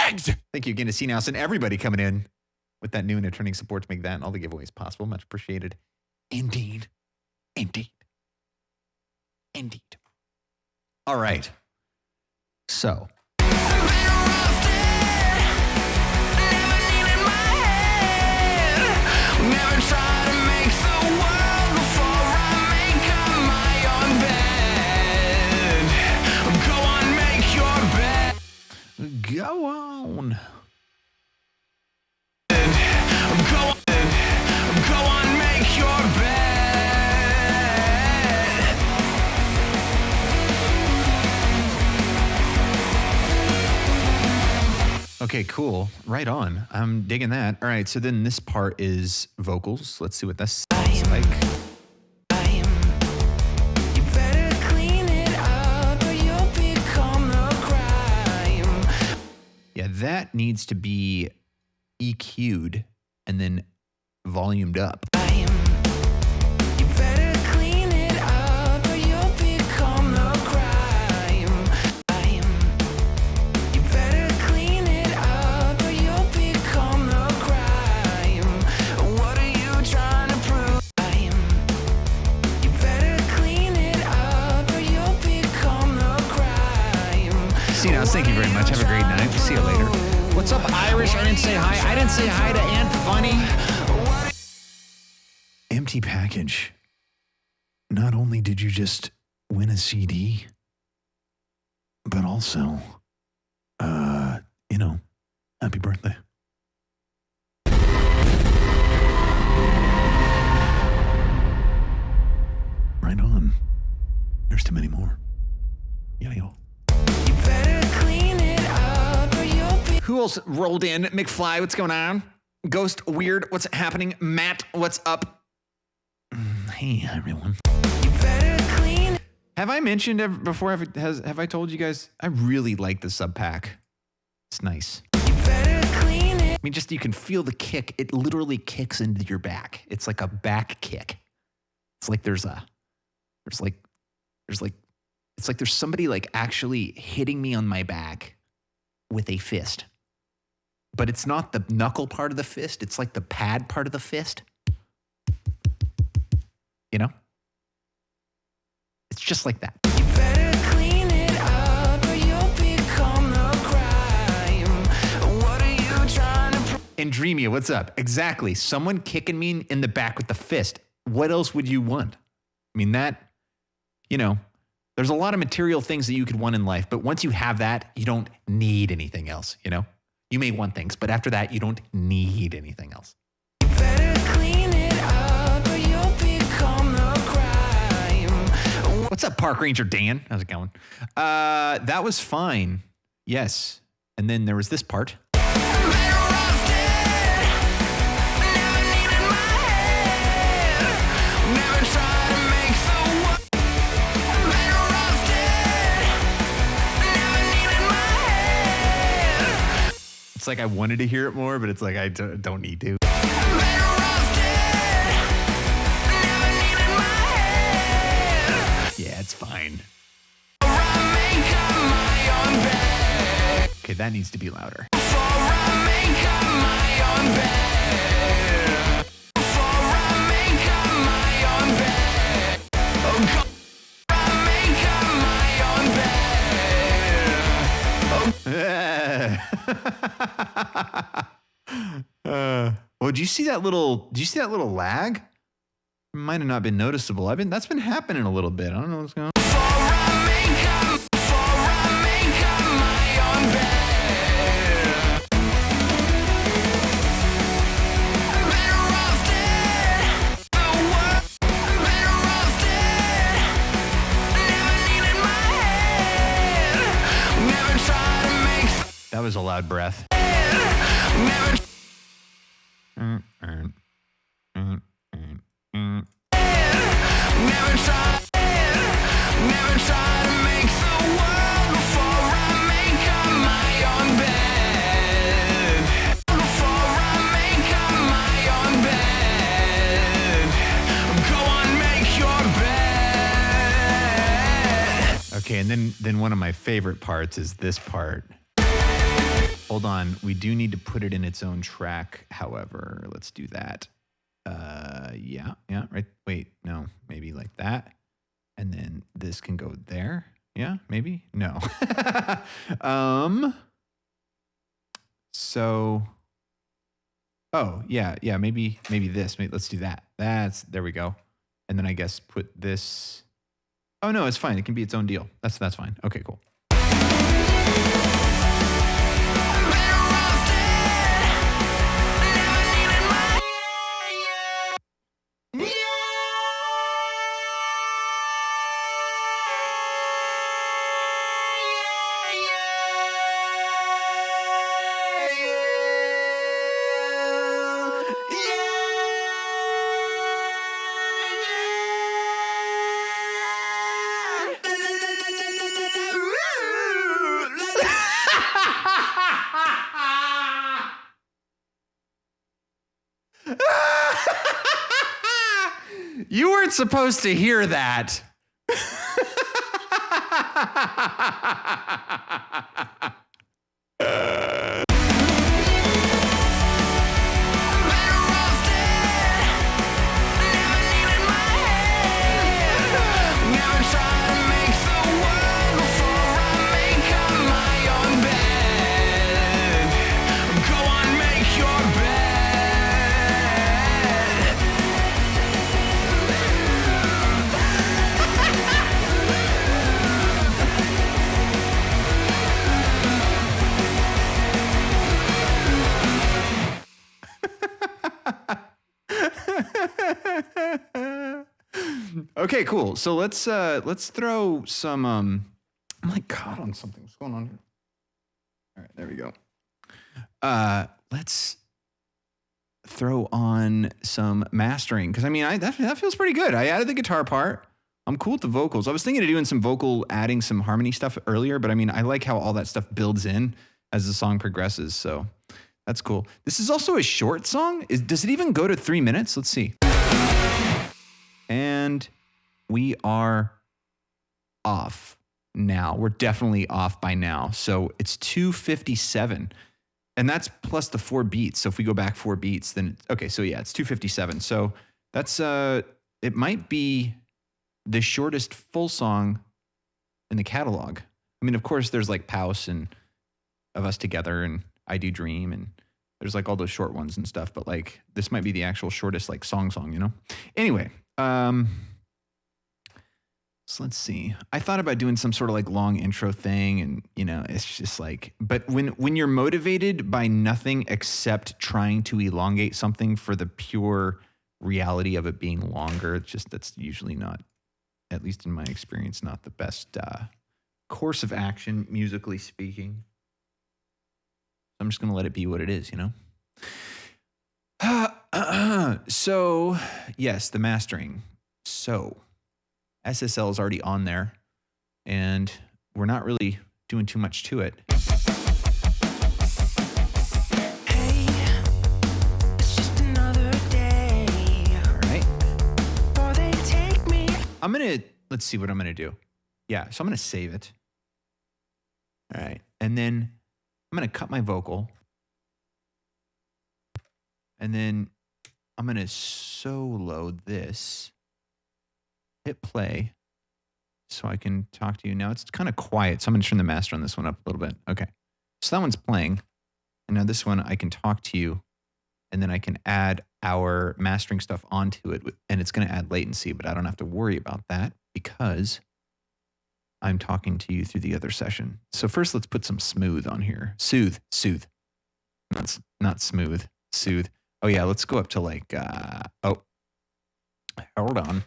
rigged! Thank you again to C Nouse and everybody coming in with that new and returning support to make that and all the giveaways possible. Much appreciated. Indeed. Indeed. Indeed. All right. So. Never try to make the world before I make up my own bed. Go on, make your bed. Go on. Go on, make your bed. Okay, cool. Right on. I'm digging that. All right, so then this part is vocals. Let's see what that sounds like. You better clean it up or you'll become a crime. Yeah, that needs to be EQ'd and then volumed up. You better clean it up or you'll become a crime. You better clean it up or you'll become a crime. What are you trying to prove? You better clean it up or you'll become a crime. See now, thank you very much. Have a great night. See you later. What's up, Irish? I didn't say hi. I didn't say hi to Aunt Funny. Empty package. Not only did you just win a CD, but also, happy birthday. Right on. There's too many more. Yeah, yo. You better clean it up or you'll be. Who else rolled in? McFly, what's going on? Ghost, Weird, what's happening? Matt, what's up? Hey, everyone. You better clean. Have I mentioned before? Have I told you guys? I really like the sub pack. It's nice. You better clean it. I mean, just you can feel the kick. It literally kicks into your back. It's like a back kick. It's like there's somebody like actually hitting me on my back with a fist. But it's not the knuckle part of the fist. It's like the pad part of the fist. You know? It's just like that. You better clean it up or you'll become a crime. What are you trying to prove? And Dreamia, what's up? Exactly. Someone kicking me in the back with the fist. What else would you want? I mean, there's a lot of material things that you could want in life, but once you have that, you don't need anything else, you know? You may want things, but after that, you don't need anything else. You better clean it up or you'll become a crime. What's up, Park Ranger Dan? How's it going? That was fine. Yes. And then there was this part. Better off dead. Never needed my head. Never try to make the world. Better off dead. Never needed my head. It's like I wanted to hear it more, but it's like I don't need to. Better off dead. Never needed my head. Yeah, it's fine. I make up my own bed. Okay, that needs to be louder. Before I make up my own bed. Before I make up my own bed. Oh God, I make up my own bed. Oh, do you see that little lag? Might have not been noticeable. That's been happening a little bit. I don't know what's going on. Before I make up my own bed. Better off dead. The world. Better off dead. Never needed my head. Never try to make. That was a loud breath. Never. Never try to Okay, and then one of my favorite parts is this part. Hold on, we do need to put it in its own track, however. Let's do that. Yeah, right. Wait, no, maybe like that. And then this can go there. Yeah, maybe? No. So, oh, yeah, maybe this. Let's do that. There we go. And then I guess put this. Oh, no, it's fine. It can be its own deal. That's fine. Okay, cool. You weren't supposed to hear that. Okay, cool. So let's throw some I'm like caught on something. What's going on here? All right, there we go. Let's throw on some mastering because I mean that feels pretty good. I added the guitar part. I'm cool with the vocals. I was thinking of doing some adding some harmony stuff earlier, but I mean I like how all that stuff builds in as the song progresses. So that's cool. This is also a short song. Does it even go to 3 minutes? Let's see. And we are off now. We're definitely off by now. So it's 2:57. And that's plus the 4 beats. So if we go back 4 beats, then okay, so yeah, it's 2:57. So that's it might be the shortest full song in the catalog. I mean, of course, there's like Pouse and Of Us Together and I Do Dream, and there's like all those short ones and stuff, but like this might be the actual shortest like song, you know? Anyway, so let's see. I thought about doing some sort of like long intro thing, and you know, it's just like, but when you're motivated by nothing except trying to elongate something for the pure reality of it being longer, it's just that's usually not, at least in my experience, not the best course of action, musically speaking. I'm just gonna let it be what it is, you know? So yes, the mastering. So SSL is already on there, and we're not really doing too much to it. Hey, it's just another day. All right. Before they take me. Let's see what I'm gonna do. Yeah, so I'm gonna save it. All right, and then I'm gonna cut my vocal, and then I'm gonna solo this. Hit play so I can talk to you. Now it's kind of quiet, so I'm gonna turn the master on this one up a little bit. Okay, so that one's playing, and now this one I can talk to you, and then I can add our mastering stuff onto it, and it's gonna add latency, but I don't have to worry about that because I'm talking to you through the other session. So first let's put some smooth on here. Soothe. Not smooth, soothe. Oh yeah, let's go up to like, hold on.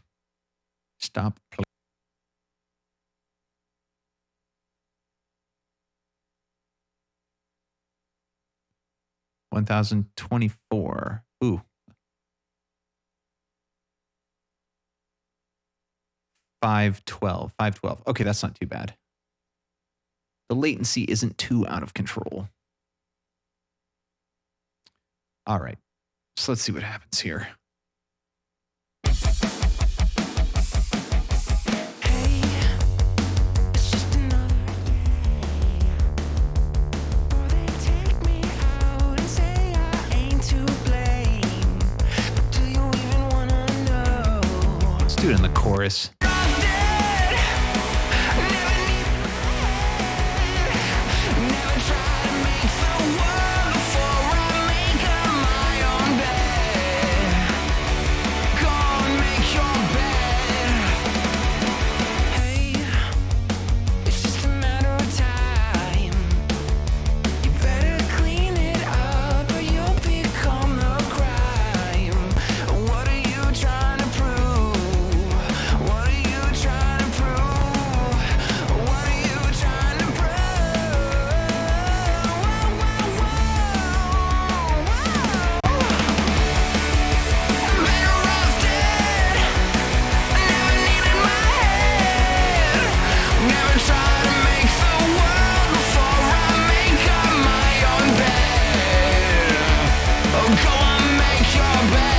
Stop. 1024. Ooh. 512. Okay, that's not too bad. The latency isn't too out of control. All right. So let's see what happens here. Hey, it's just chorus. It's just a matter of time. You better clean it up or you'll become a crime. What are you trying to prove? What are you trying to prove? What are you trying to prove? Better off dead. I never needed my head. Never try to make the world before I make up my own bed. Oh, go on, make your bed.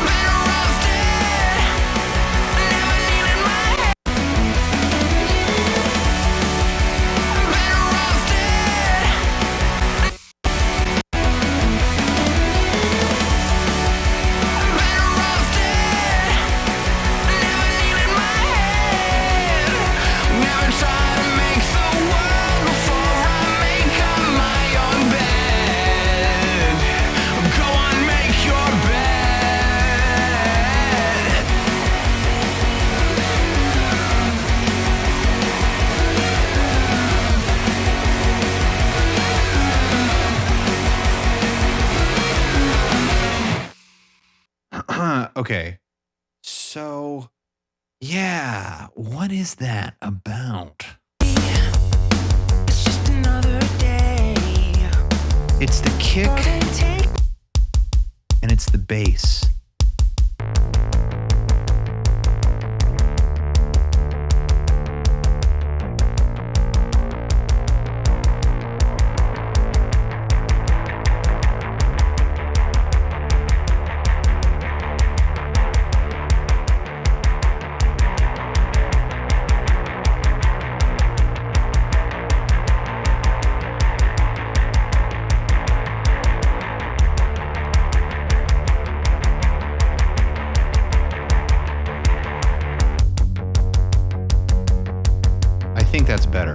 Better off dead. I never needed my head. Better off dead. Better off dead. I never needed my head. Never try to make the world before I make up my own bed. Go on, make your bed. Okay. So, yeah, what is that about? It's just another day. It's the kick Doesn't take and it's the bass. I think that's better.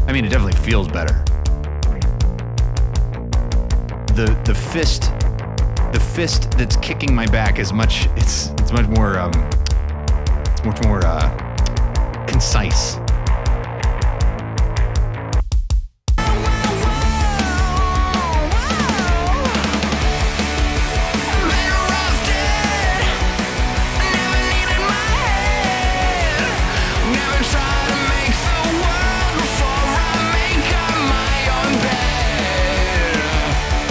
I mean, it definitely feels better. The fist that's kicking my back is much. It's much more. It's much more concise. Better off dead. I never needed my head. Never try to make the world before I make up my own bed.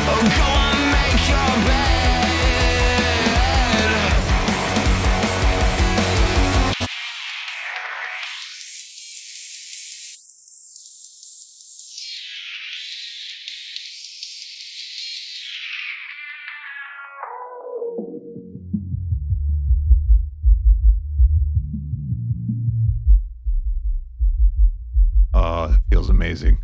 Oh, go on, make your bed. Oh, that feels amazing.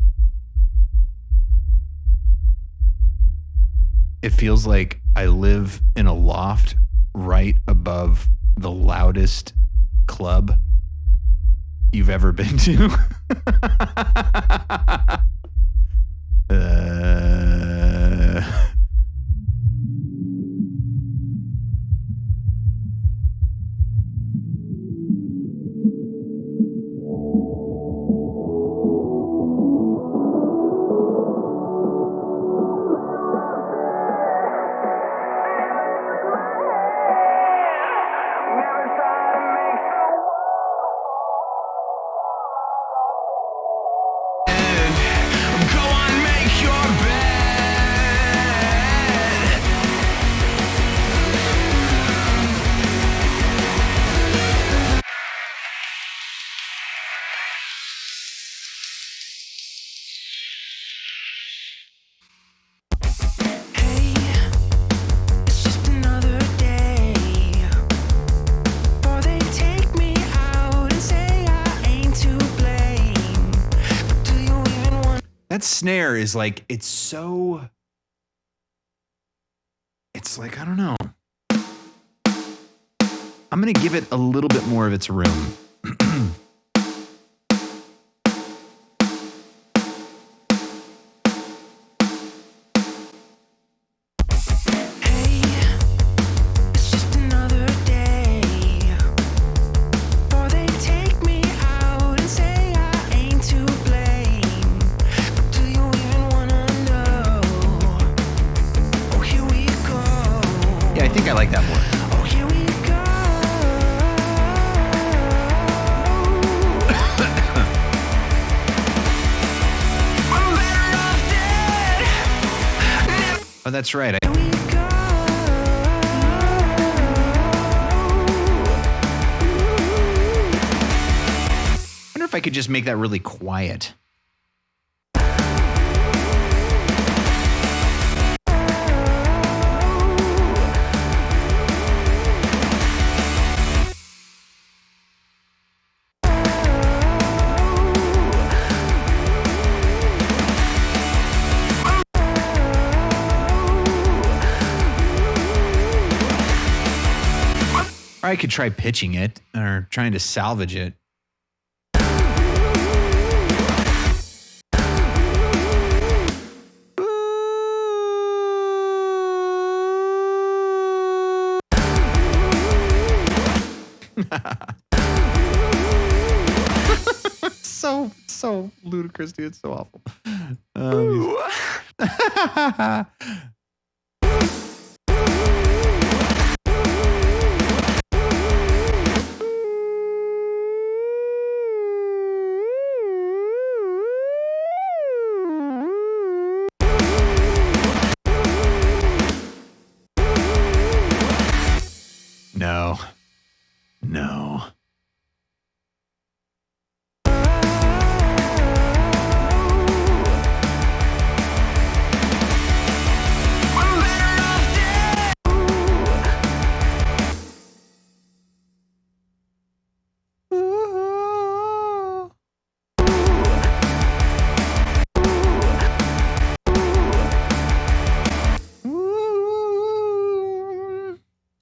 It feels like I live in a loft right above the loudest club you've ever been to. That snare is like, it's like, I don't know. I'm going to give it a little bit more of its room. Hey, it's just another day. Or they take me out and say I ain't to blame. But do you even wanna know? Oh, here we go. Yeah, I think I like that more. Oh, here we go. I'm better off dead. Oh, that's right. Here we go. I wonder if I could just make that really quiet. Or I could try pitching it or trying to salvage it. So ludicrous, dude. It's so awful. No. No. I'm better off dead.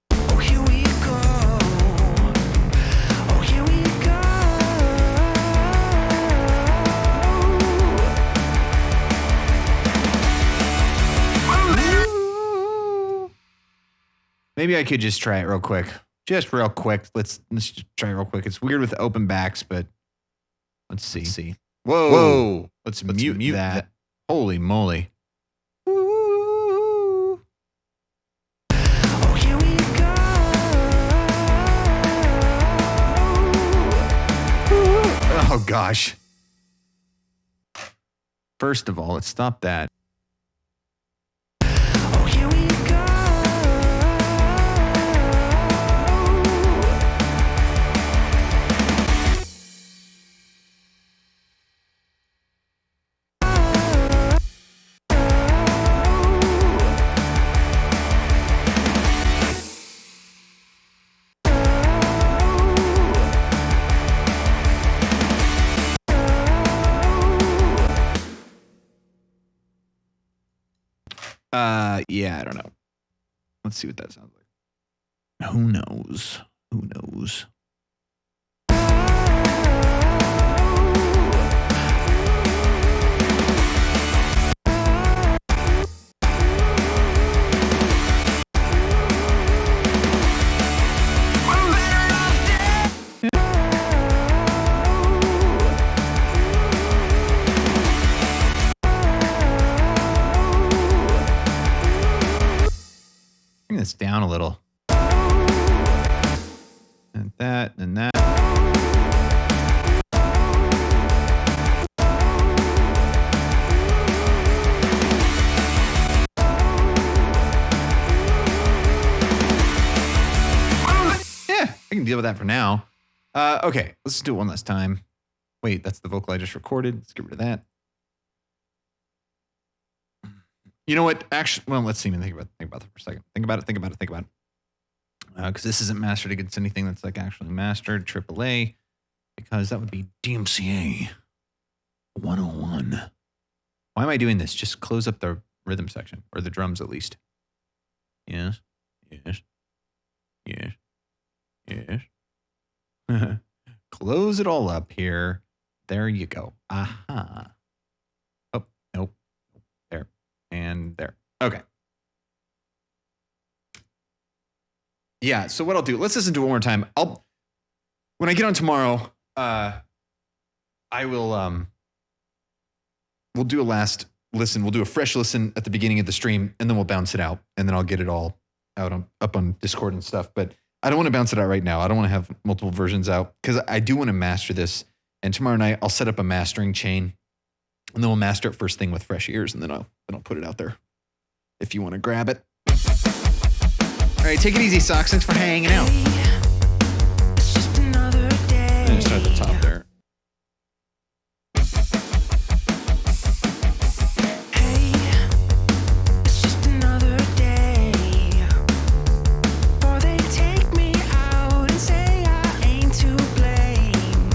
Oh, here we go. Oh, here we go. I'm better. Maybe I could just try it real quick. Just real quick. Let's just try it real quick. It's weird with open backs, but let's see. Whoa. Let's mute that. Holy moly. Oh, here we go. Oh gosh. First of all, let's stop that. Oh, here we go. Yeah, I don't know. Let's see what that sounds like. Who knows? Who knows? I'm better off dead. Bring this down a little. And that, and that. Yeah, I can deal with that for now. Okay, let's do it one last time. Wait, that's the vocal I just recorded. Let's get rid of that. You know what? Actually, well, let's see. Think about that for a second. Think about it. Because this isn't mastered against anything that's like actually mastered, AAA, because that would be DMCA 101. Why am I doing this? Just close up the rhythm section, or the drums at least. Yes, yes, yes, yes. Close it all up here. There you go. Aha. Oh, nope. There. And there. Okay. Yeah, so what I'll do, let's listen to it one more time. When I get on tomorrow, I will we'll do a last listen. We'll do a fresh listen at the beginning of the stream, and then we'll bounce it out, and then I'll get it all out up on Discord and stuff. But I don't want to bounce it out right now. I don't want to have multiple versions out because I do want to master this. And tomorrow night I'll set up a mastering chain, and then we'll master it first thing with fresh ears, and then I'll put it out there if you want to grab it. All right, take it easy, Socks. Thanks for hanging out. It's just another day. And start at the top there. Hey, it's just another day. Or they take me out and say I ain't to blame.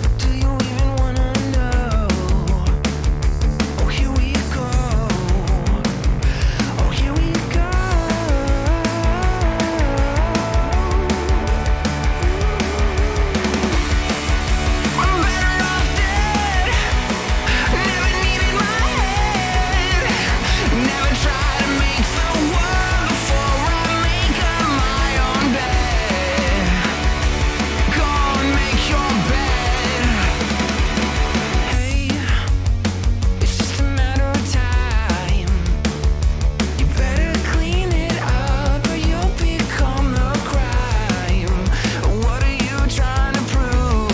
But do you even wanna know? Oh, here we go. Oh, here we go. I'm better off dead. Never needed my head. Never tried to make the world before I make up my own bed. Go and make your bed. Hey, it's just a matter of time. You better clean it up or you'll become the crime. What are you trying to prove?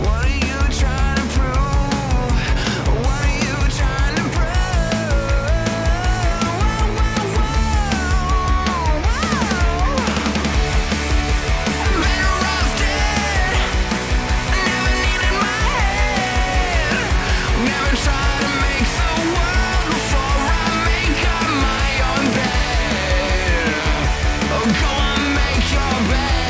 What are you trying to prove? What are you trying to prove? Better off dead. Never needed my head. Never tried to make the world before I make up my own bed. Oh, go on, make your bed.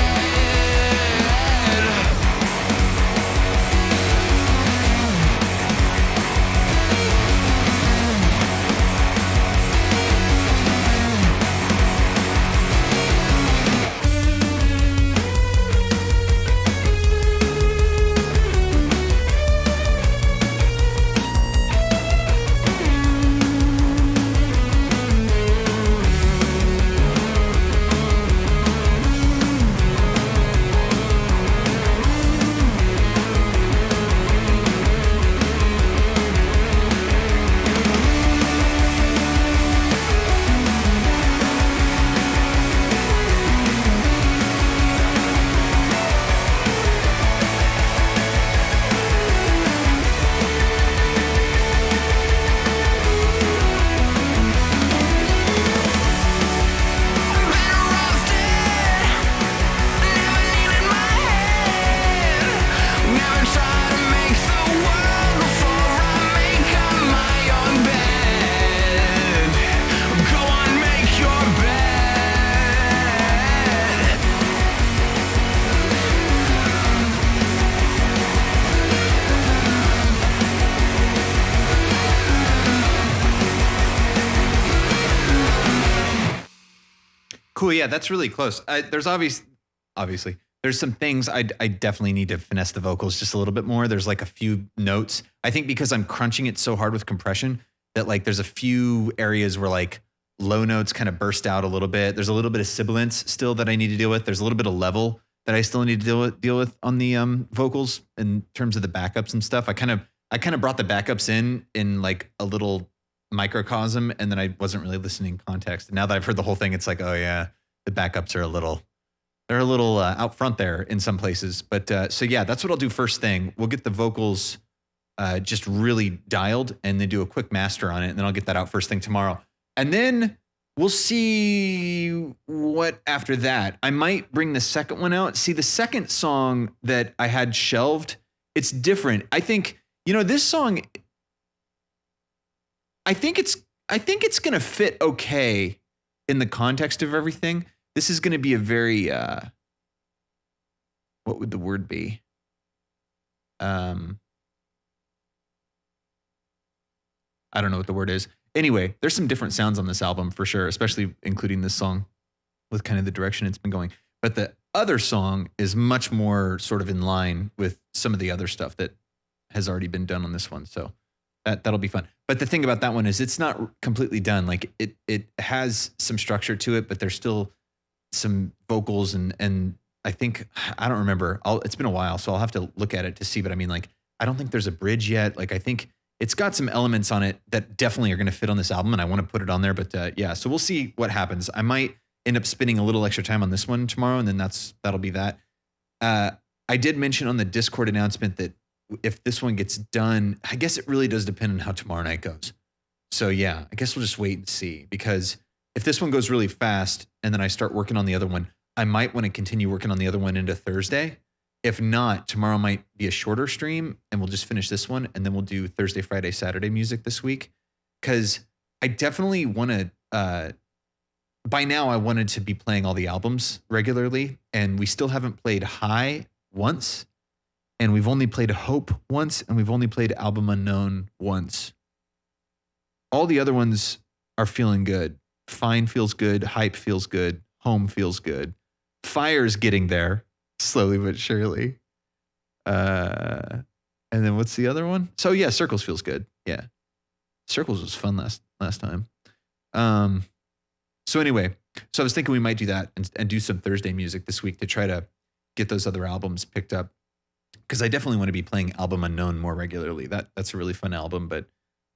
Better off dead. Never needed my head. Never tried to make the world before I make up my own bed. Go on, make your bed. Cool. Yeah, that's really close. There's obviously, there's some things I definitely need to finesse the vocals just a little bit more. There's like a few notes. I think because I'm crunching it so hard with compression that like there's a few areas where like low notes kind of burst out a little bit. There's a little bit of sibilance still that I need to deal with. There's a little bit of level that I still need to deal with on the vocals in terms of the backups and stuff. I kind of brought the backups in like a little microcosm, and then I wasn't really listening context. And now that I've heard the whole thing, it's like, oh yeah, the backups are a little out front there in some places. But so yeah, that's what I'll do first thing. We'll get the vocals just really dialed, and then do a quick master on it, and then I'll get that out first thing tomorrow. And then we'll see what after that. I might bring the second one out. See, the second song that I had shelved, it's different. I think, this song, I think it's going to fit okay in the context of everything. This is going to be a very, what would the word be? I don't know what the word is. Anyway, there's some different sounds on this album for sure, especially including this song with kind of the direction it's been going. But the other song is much more sort of in line with some of the other stuff that has already been done on this one. So that'll be fun. But the thing about that one is it's not completely done. Like it has some structure to it, but there's still some vocals and I think, I don't remember. It's been a while, so I'll have to look at it to see. But I mean, like, I don't think there's a bridge yet. Like, I think it's got some elements on it that definitely are going to fit on this album, and I want to put it on there. But yeah, so we'll see what happens. I might end up spending a little extra time on this one tomorrow, and then that'll be that. I did mention on the Discord announcement that if this one gets done, I guess it really does depend on how tomorrow night goes. So yeah, I guess we'll just wait and see, because if this one goes really fast and then I start working on the other one, I might want to continue working on the other one into Thursday. If not, tomorrow might be a shorter stream and we'll just finish this one, and then we'll do Thursday, Friday, Saturday music this week. Because I definitely want to, by now I wanted to be playing all the albums regularly, and we still haven't played High once, and we've only played Hope once, and we've only played Album Unknown once. All the other ones are feeling good. Fine feels good. Hype feels good. Home feels good. Fire's getting there slowly but surely. And then what's the other one? So yeah, Circles feels good. Yeah. Circles was fun last time. So anyway, so I was thinking we might do that and do some Thursday music this week to try to get those other albums picked up. Because I definitely want to be playing Album Unknown more regularly. That's a really fun album, but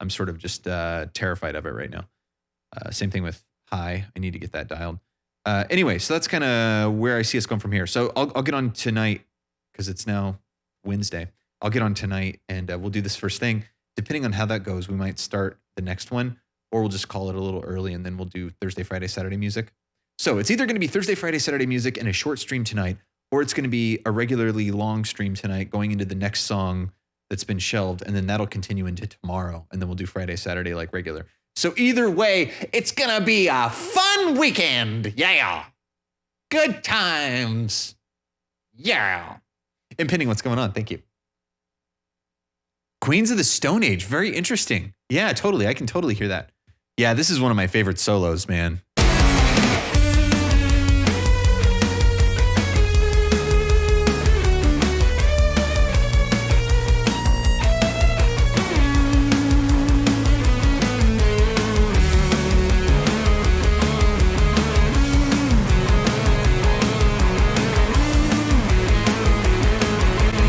I'm sort of just terrified of it right now. Same thing with High. I need to get that dialed. Anyway, so that's kind of where I see us going from here. So I'll get on tonight, because it's now Wednesday. I'll get on tonight and we'll do this first thing. Depending on how that goes, we might start the next one, or we'll just call it a little early and then we'll do Thursday, Friday, Saturday music. So it's either going to be Thursday, Friday, Saturday music and a short stream tonight, or it's going to be a regularly long stream tonight going into the next song that's been shelved, and then that'll continue into tomorrow, and then we'll do Friday, Saturday like regular. So either way, it's going to be a fun weekend. Yeah. Good times. Yeah. Impending what's going on. Thank you. Queens of the Stone Age. Very interesting. Yeah, totally. I can totally hear that. Yeah, this is one of my favorite solos, man.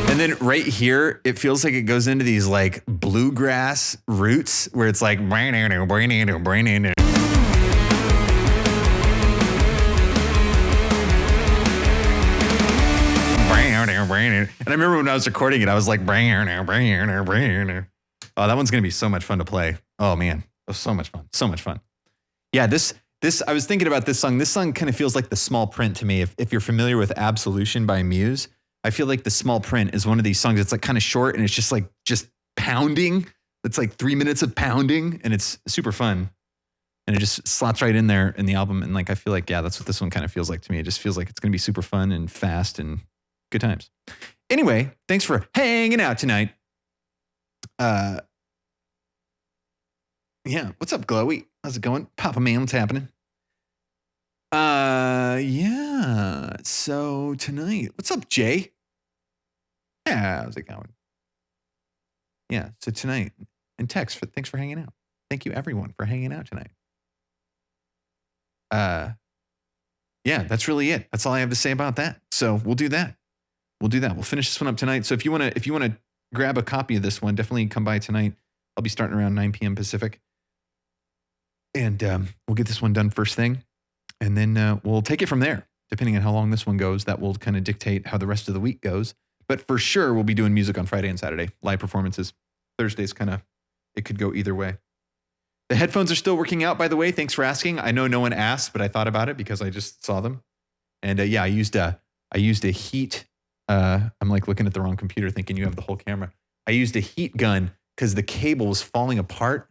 And then right here, it feels like it goes into these like bluegrass roots where it's like. And I remember when I was recording it, I was like, oh, that one's going to be so much fun to play. Oh man, it was so much fun. So much fun. Yeah, this, I was thinking about this song. This song kind of feels like The Small Print to me. If you're familiar with Absolution by Muse, I feel like The Small Print is one of these songs that's like kind of short and it's just pounding. It's like 3 minutes of pounding and it's super fun. And it just slots right in there in the album. And like, I feel like, yeah, that's what this one kind of feels like to me. It just feels like it's going to be super fun and fast and good times. Anyway, thanks for hanging out tonight. Yeah, what's up, Glowy? How's it going? Papa Man, what's happening? Yeah. So tonight, what's up, Jay? Yeah, how's it going? Yeah, so tonight, and Tex, thanks for hanging out. Thank you, everyone, for hanging out tonight. Yeah, that's really it. That's all I have to say about that. So we'll do that. We'll finish this one up tonight. So if you want to grab a copy of this one, definitely come by tonight. I'll be starting around 9 p.m. Pacific. And we'll get this one done first thing. And then we'll take it from there. Depending on how long this one goes, that will kind of dictate how the rest of the week goes. But for sure, we'll be doing music on Friday and Saturday, live performances. Thursday's it could go either way. The headphones are still working out, by the way. Thanks for asking. I know no one asked, but I thought about it because I just saw them. And yeah, I used a heat. I'm like looking at the wrong computer thinking you have the whole camera. I used a heat gun because the cable was falling apart.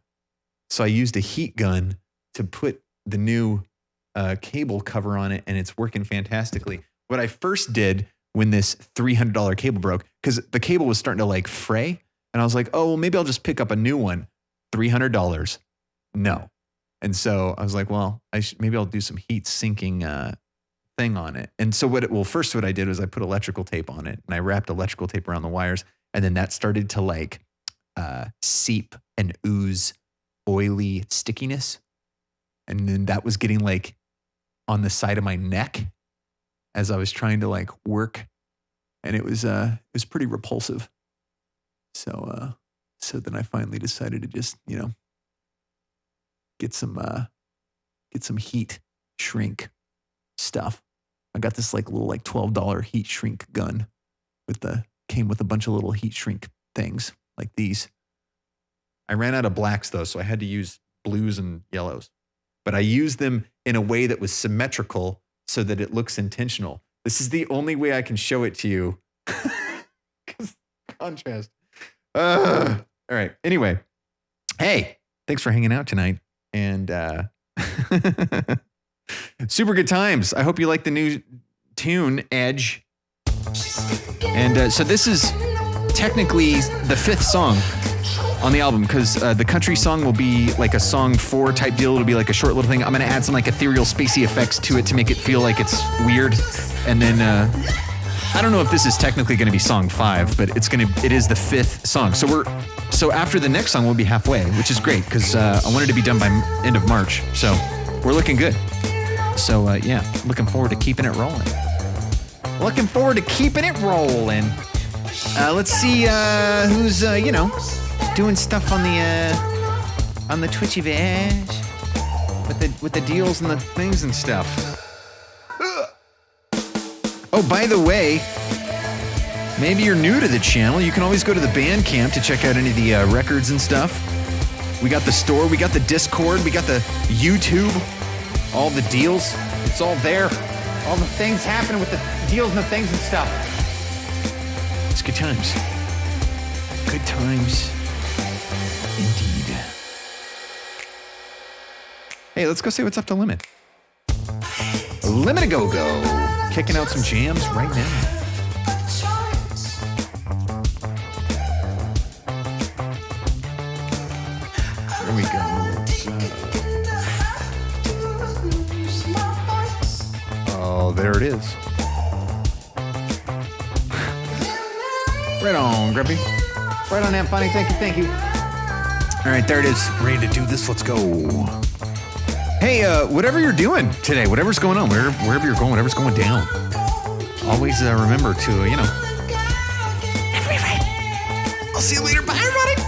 So I used a heat gun to put the new cable cover on it, and it's working fantastically. What I first did when this $300 cable broke, because the cable was starting to like fray, and I was like, oh, well, maybe I'll just pick up a new one. $300. No. And so I was like, well, maybe I'll do some heat sinking thing on it. And so first what I did was I put electrical tape on it and I wrapped electrical tape around the wires. And then that started to like seep and ooze oily stickiness. And then that was getting like on the side of my neck as I was trying to like work. And it was pretty repulsive. So then I finally decided to just, get some heat shrink stuff. I got this like little like $12 heat shrink gun came with a bunch of little heat shrink things like these. I ran out of blacks though, so I had to use blues and yellows. But I used them in a way that was symmetrical so that it looks intentional. This is the only way I can show it to you. Because contrast. All right. Anyway, hey, thanks for hanging out tonight. And super good times. I hope you like the new tune, Edge. And so this is technically the 5th song on the album because the country song will be like a song 4 type deal. It'll be like a short little thing. I'm going to add some like ethereal spacey effects to it to make it feel like it's weird. And then I don't know if this is technically going to be song 5, but it is the 5th song. So after the next song, we'll be halfway, which is great because I wanted to be done by end of March. So we're looking good. So yeah, looking forward to keeping it rolling. Looking forward to keeping it rolling. Let's see who's doing stuff on the Twitchy Vag with the deals and the things and stuff. Oh, by the way, maybe you're new to the channel. You can always go to the Bandcamp to check out any of the records and stuff. We got the store, we got the Discord, we got the YouTube, all the deals. It's all there. All the things happening with the deals and the things and stuff. It's good times. Good times. Indeed. Hey, let's go say what's up to Limit. Limit a go-go. Kicking out some jams right now. There we go. Oh, there it is. Right on, Grumpy. Right on that, Funny. Thank you. All right, there it is. Ready to do this. Let's go. Hey, whatever you're doing today, whatever's going on, wherever you're going, whatever's going down, always remember to, I'll see you later. Bye, everybody.